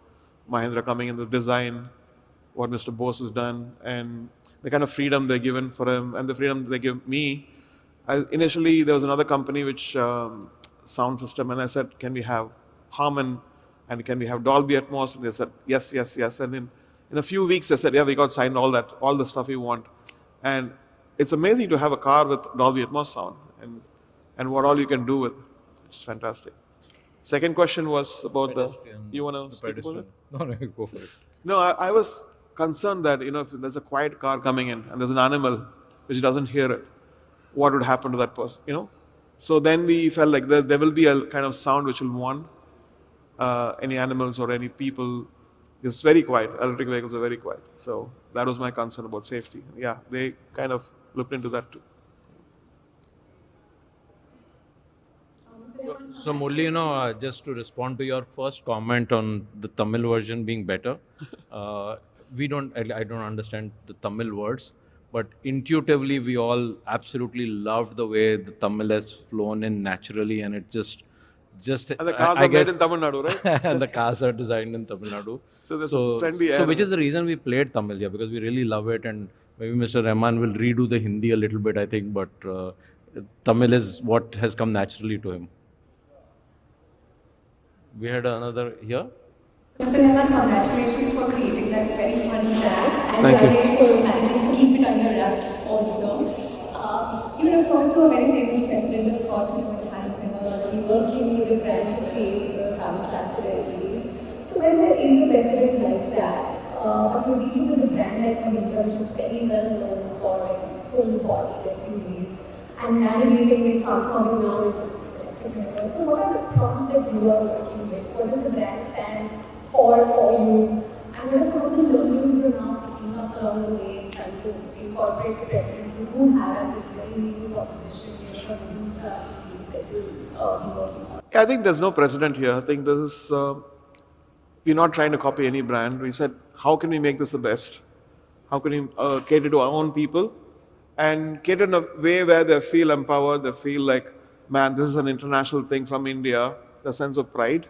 Mahindra coming in the design, what Mr. Bose has done, and the kind of freedom they're given for him and the freedom they give me. Initially, there was another company which sound system, and I said, can we have Harman and can we have Dolby Atmos? And they said, yes, yes, yes. And in a few weeks, they said, yeah, we got signed all the stuff we want. And it's amazing to have a car with Dolby Atmos sound and what all you can do with it. It's fantastic. Second question was about you want to speak about it? No, go for it. No, I was concerned that, if there's a quiet car coming in and there's an animal which doesn't hear it, what would happen to that person, So then we felt like there will be a kind of sound which will warn any animals or any people. It's very quiet. Electric vehicles are very quiet. So that was my concern about safety. Yeah, they kind of looked into that too. So Murli, just to respond to your first comment on the Tamil version being better, I don't understand the Tamil words, but intuitively we all absolutely loved the way the Tamil has flown in naturally, and it just and the cars are made in Tamil Nadu, right? And the cars are designed in Tamil Nadu. So there's a friendly air. So which is the reason we played Tamil here, because we really love it, and maybe Mr. Rahman will redo the Hindi a little bit, I think, but Tamil is what has come naturally to him. We had another here. Mr. Rahman, congratulations for creating that very funny tag, and Thank you. congratulations for managing to keep it under wraps also. You you referred to a very famous president, of course, in Hans Zimmer, already working with a brand to create the soundtrack for their release. So when there is a president like that, but you're dealing with a brand like Mahindra, which is very well known for full body SUVs, and navigating and transforming now into this electric universe. So what are the prompts that you are working with? What does the brand stand for you? And what are some of the learnings you're now picking up along the way, trying to incorporate the president who do have this very new proposition from new EVs that you'll be working on? I think there's no precedent here. I think this is, we're not trying to copy any brand. We said, how can we make this the best? How can we cater to our own people and cater in a way where they feel empowered, they feel like, man, this is an international thing from India, the sense of pride.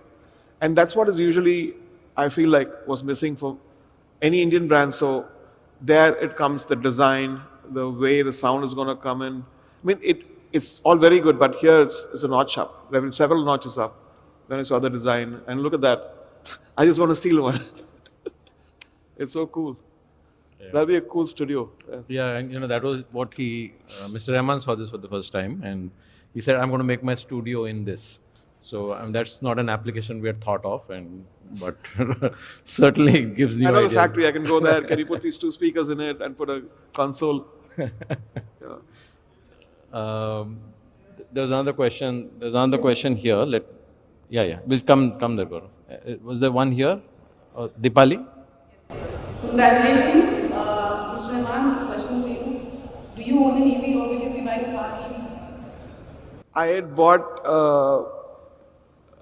And that's what is usually, I feel like, was missing for any Indian brand. So there it comes, the design, the way the sound is going to come in. I mean, it's all very good, but here it's a notch up. There have been several notches up when I saw the design. And look at that. I just want to steal one. It's so cool. Yeah. That'll be a cool studio. Yeah, and that was what Mr. Rahman saw this for the first time, and he said, I'm going to make my studio in this. So that's not an application we had thought of, but certainly gives new I know ideas. the factory, I can go there. Can you put these 2 speakers in it and put a console? There's another question. There's another question here. We'll come there, Gaurav. Was there one here? Dipali? Congratulations. Mr. Rahman, question for you. Do you own an EV or will you be buying a car EV? I had bought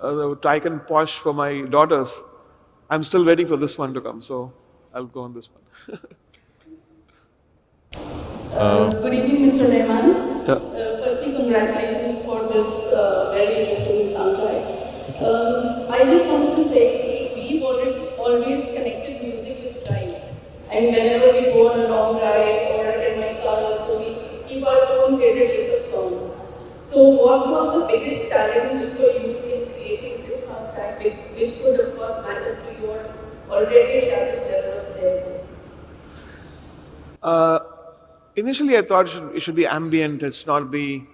the Taycan Porsche for my daughters. I'm still waiting for this one to come, so I'll go on this one. Good evening, Mr. Rahman. Firstly, congratulations for this very interesting soundtrack. I just wanted to say, we've always connected music with drives. And whenever we go on a long drive or in my car also, we keep our own favorite list of songs. So what was the biggest challenge for you in creating this soundtrack, which could of course match up to your already established level of jazz? Initially, I thought it should be ambient. It should not be,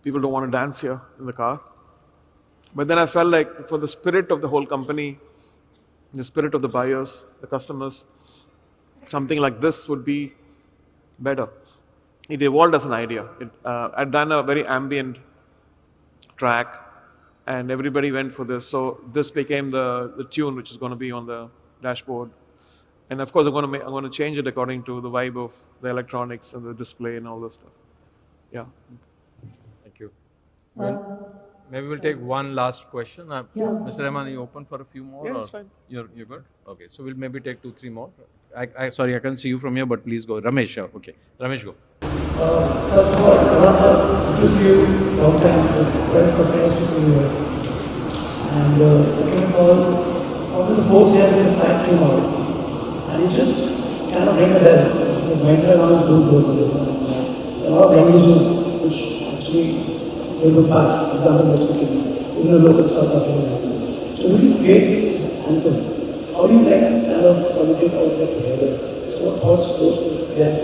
people don't want to dance here in the car. But then I felt like for the spirit of the whole company, the spirit of the buyers, the customers, something like this would be better. It evolved as an idea. I'd done a very ambient track and everybody went for this. So this became the tune which is going to be on the dashboard. And of course, I'm going to change it according to the vibe of the electronics and the display and all this stuff. Yeah. Thank you. Maybe we'll take one last question. Mr. Rahman, are you open for a few more? Yeah, it's fine. You're good? Okay, so we'll maybe take 2-3 more. Sorry, I can't see you from here, but please go. Ramesh, okay. Ramesh, go. First of all, I want to see you long time. Very surprised to see you here. And second of all, on the 4th year, we have came out. And it just kind of rang a bell. Because Mahindra now is doing global. There are a lot of languages which actually they look back. For example, Mexican, even the local South African languages. So when you create this anthem, how do you kind of communicate all of that together? So what thoughts goes to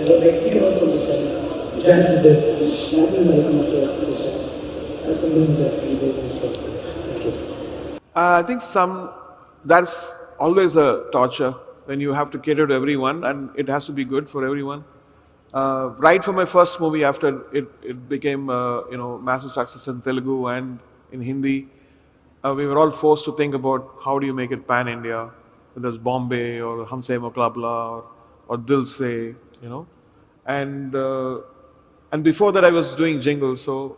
the Mexican also discuss, which I did Latin American also discuss. That's something that we did. Thank you. I think that's always a torture when you have to cater to everyone and it has to be good for everyone. Right from my first movie after it became massive success in Telugu and in Hindi, we were all forced to think about how do you make it pan-India, whether it's Bombay or Humse Muqabla or Dil Se, And before that I was doing jingles, so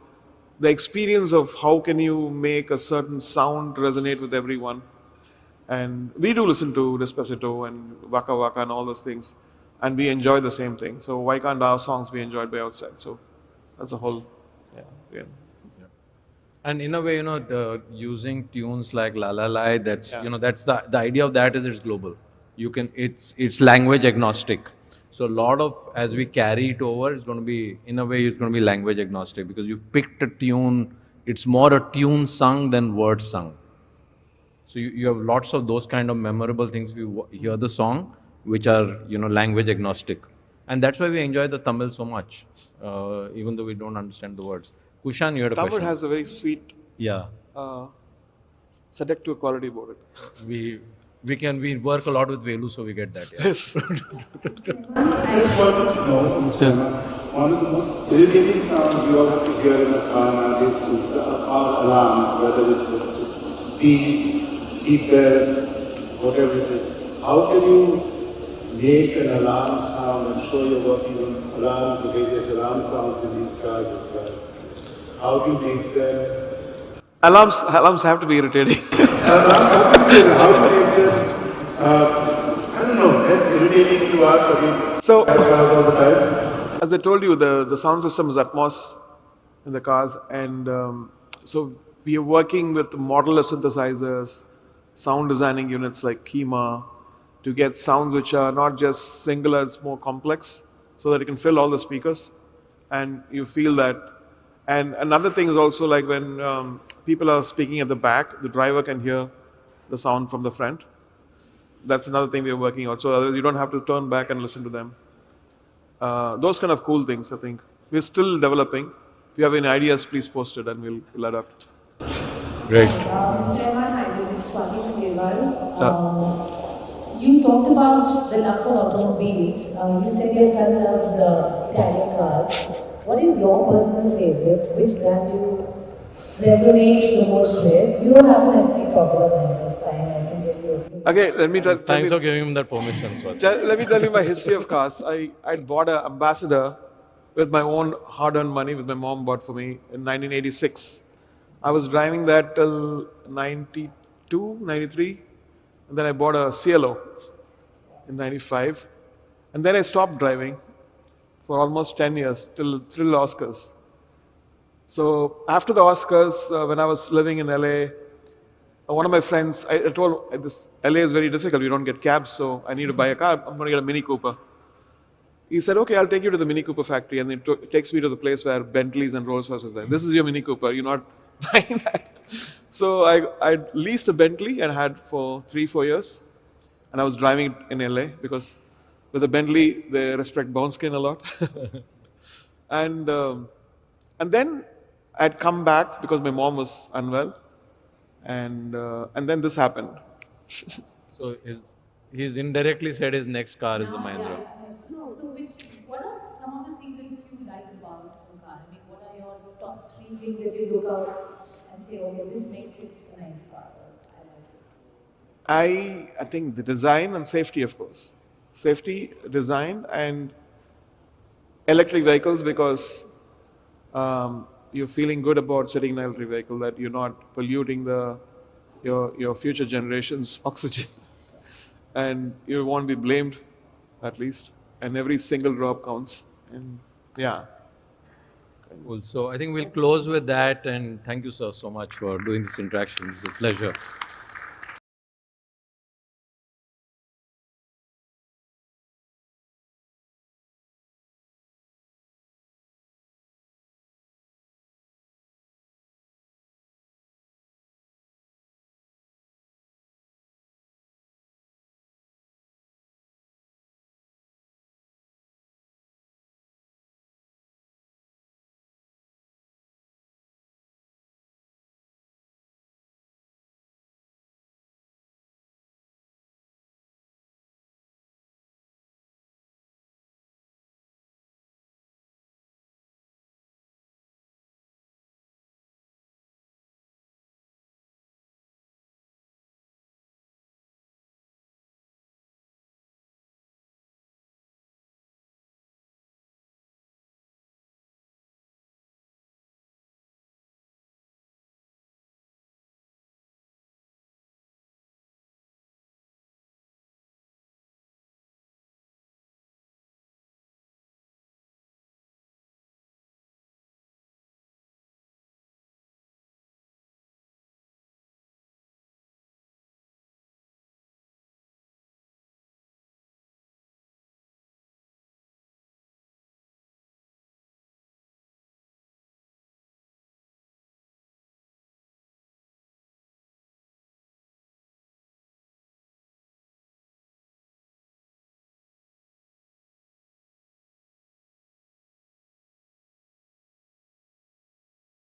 the experience of how can you make a certain sound resonate with everyone. And we do listen to Despacito and Waka Waka and all those things. And we enjoy the same thing. So why can't our songs be enjoyed by outside? So that's a whole, yeah. And in a way, using tunes like La La La, that's that's the idea of that is it's global. It's language agnostic. So a lot of, as we carry it over, it's going to be, in a way, it's going to be language agnostic because you've picked a tune. It's more a tune sung than word sung. So you have lots of those kind of memorable things if you hear the song, which are, language agnostic. And that's why we enjoy the Tamil so much, even though we don't understand the words. Kushan, you had a Tamil question. has a very sweet, Yeah. seductive quality about it. We work a lot with Velu, so we get that. Yeah. Yes. Just wanted to know, Mr. One of the most irritating sounds we all have to hear in a car nowadays is the car alarms, whether it's with speed, seat belts, whatever it is. How can you make an alarm sound? I'm sure you're working on alarms, the various alarm sounds in these cars as well. How do you make them? Alarms have to be irritating. Alarms have to be irritating. How do you make them? I don't know, less irritating to us. I mean, So, all the time. as I told you, the sound system is Atmos in the cars, and so we are working with modular synthesizers, sound designing units like Kima, to get sounds which are not just singular, it's more complex, so that you can fill all the speakers, and you feel that. And another thing is also like when people are speaking at the back, the driver can hear the sound from the front. That's another thing we are working on. So otherwise you don't have to turn back and listen to them. Those kind of cool things, I think. We're still developing. If you have any ideas, please post it and we'll adapt. Great. Mr. Rahman, hi, this is Swati Khandelwal. You talked about the love for automobiles. You said your son loves Italian cars. What is your personal favorite? Which brand do you resonate the most with? You don't have to necessarily talk about them. That's fine. I can get you. Okay, let me tell Thanks you. for giving him that permission, Swati. Let me tell you my history of cars. I bought an Ambassador with my own hard-earned money, with my mom bought for me in 1986. I was driving that till 92, 93, and then I bought a CLO in 95, and then I stopped driving for almost 10 years till the Oscars. So after the Oscars, when I was living in LA, one of my friends, I told this LA is very difficult. You don't get cabs, so I need to buy a car. I'm going to get a Mini Cooper. He said, "Okay, I'll take you to the Mini Cooper factory," and it takes me to the place where Bentleys and Rolls Royces are there. This is your Mini Cooper. You're not buying that. So I leased a Bentley and had for 3-4 years, and I was driving it in LA because with a Bentley they respect bone skin a lot. And then I'd come back because my mom was unwell, and then this happened. So he's indirectly said his next car is the Mahindra. What are some of the things that you like about the car? I mean, what are your top 3 things that you look out and say, okay, this makes it a nice car? I like it. I think the design and safety, of course. Safety, design, and electric vehicles, because you're feeling good about sitting in an electric vehicle, that you're not polluting your future generation's oxygen. And you won't be blamed, at least. And every single drop counts. And yeah. Cool. So I think we'll close with that, and thank you, sir, so much for doing this interaction. It's a pleasure.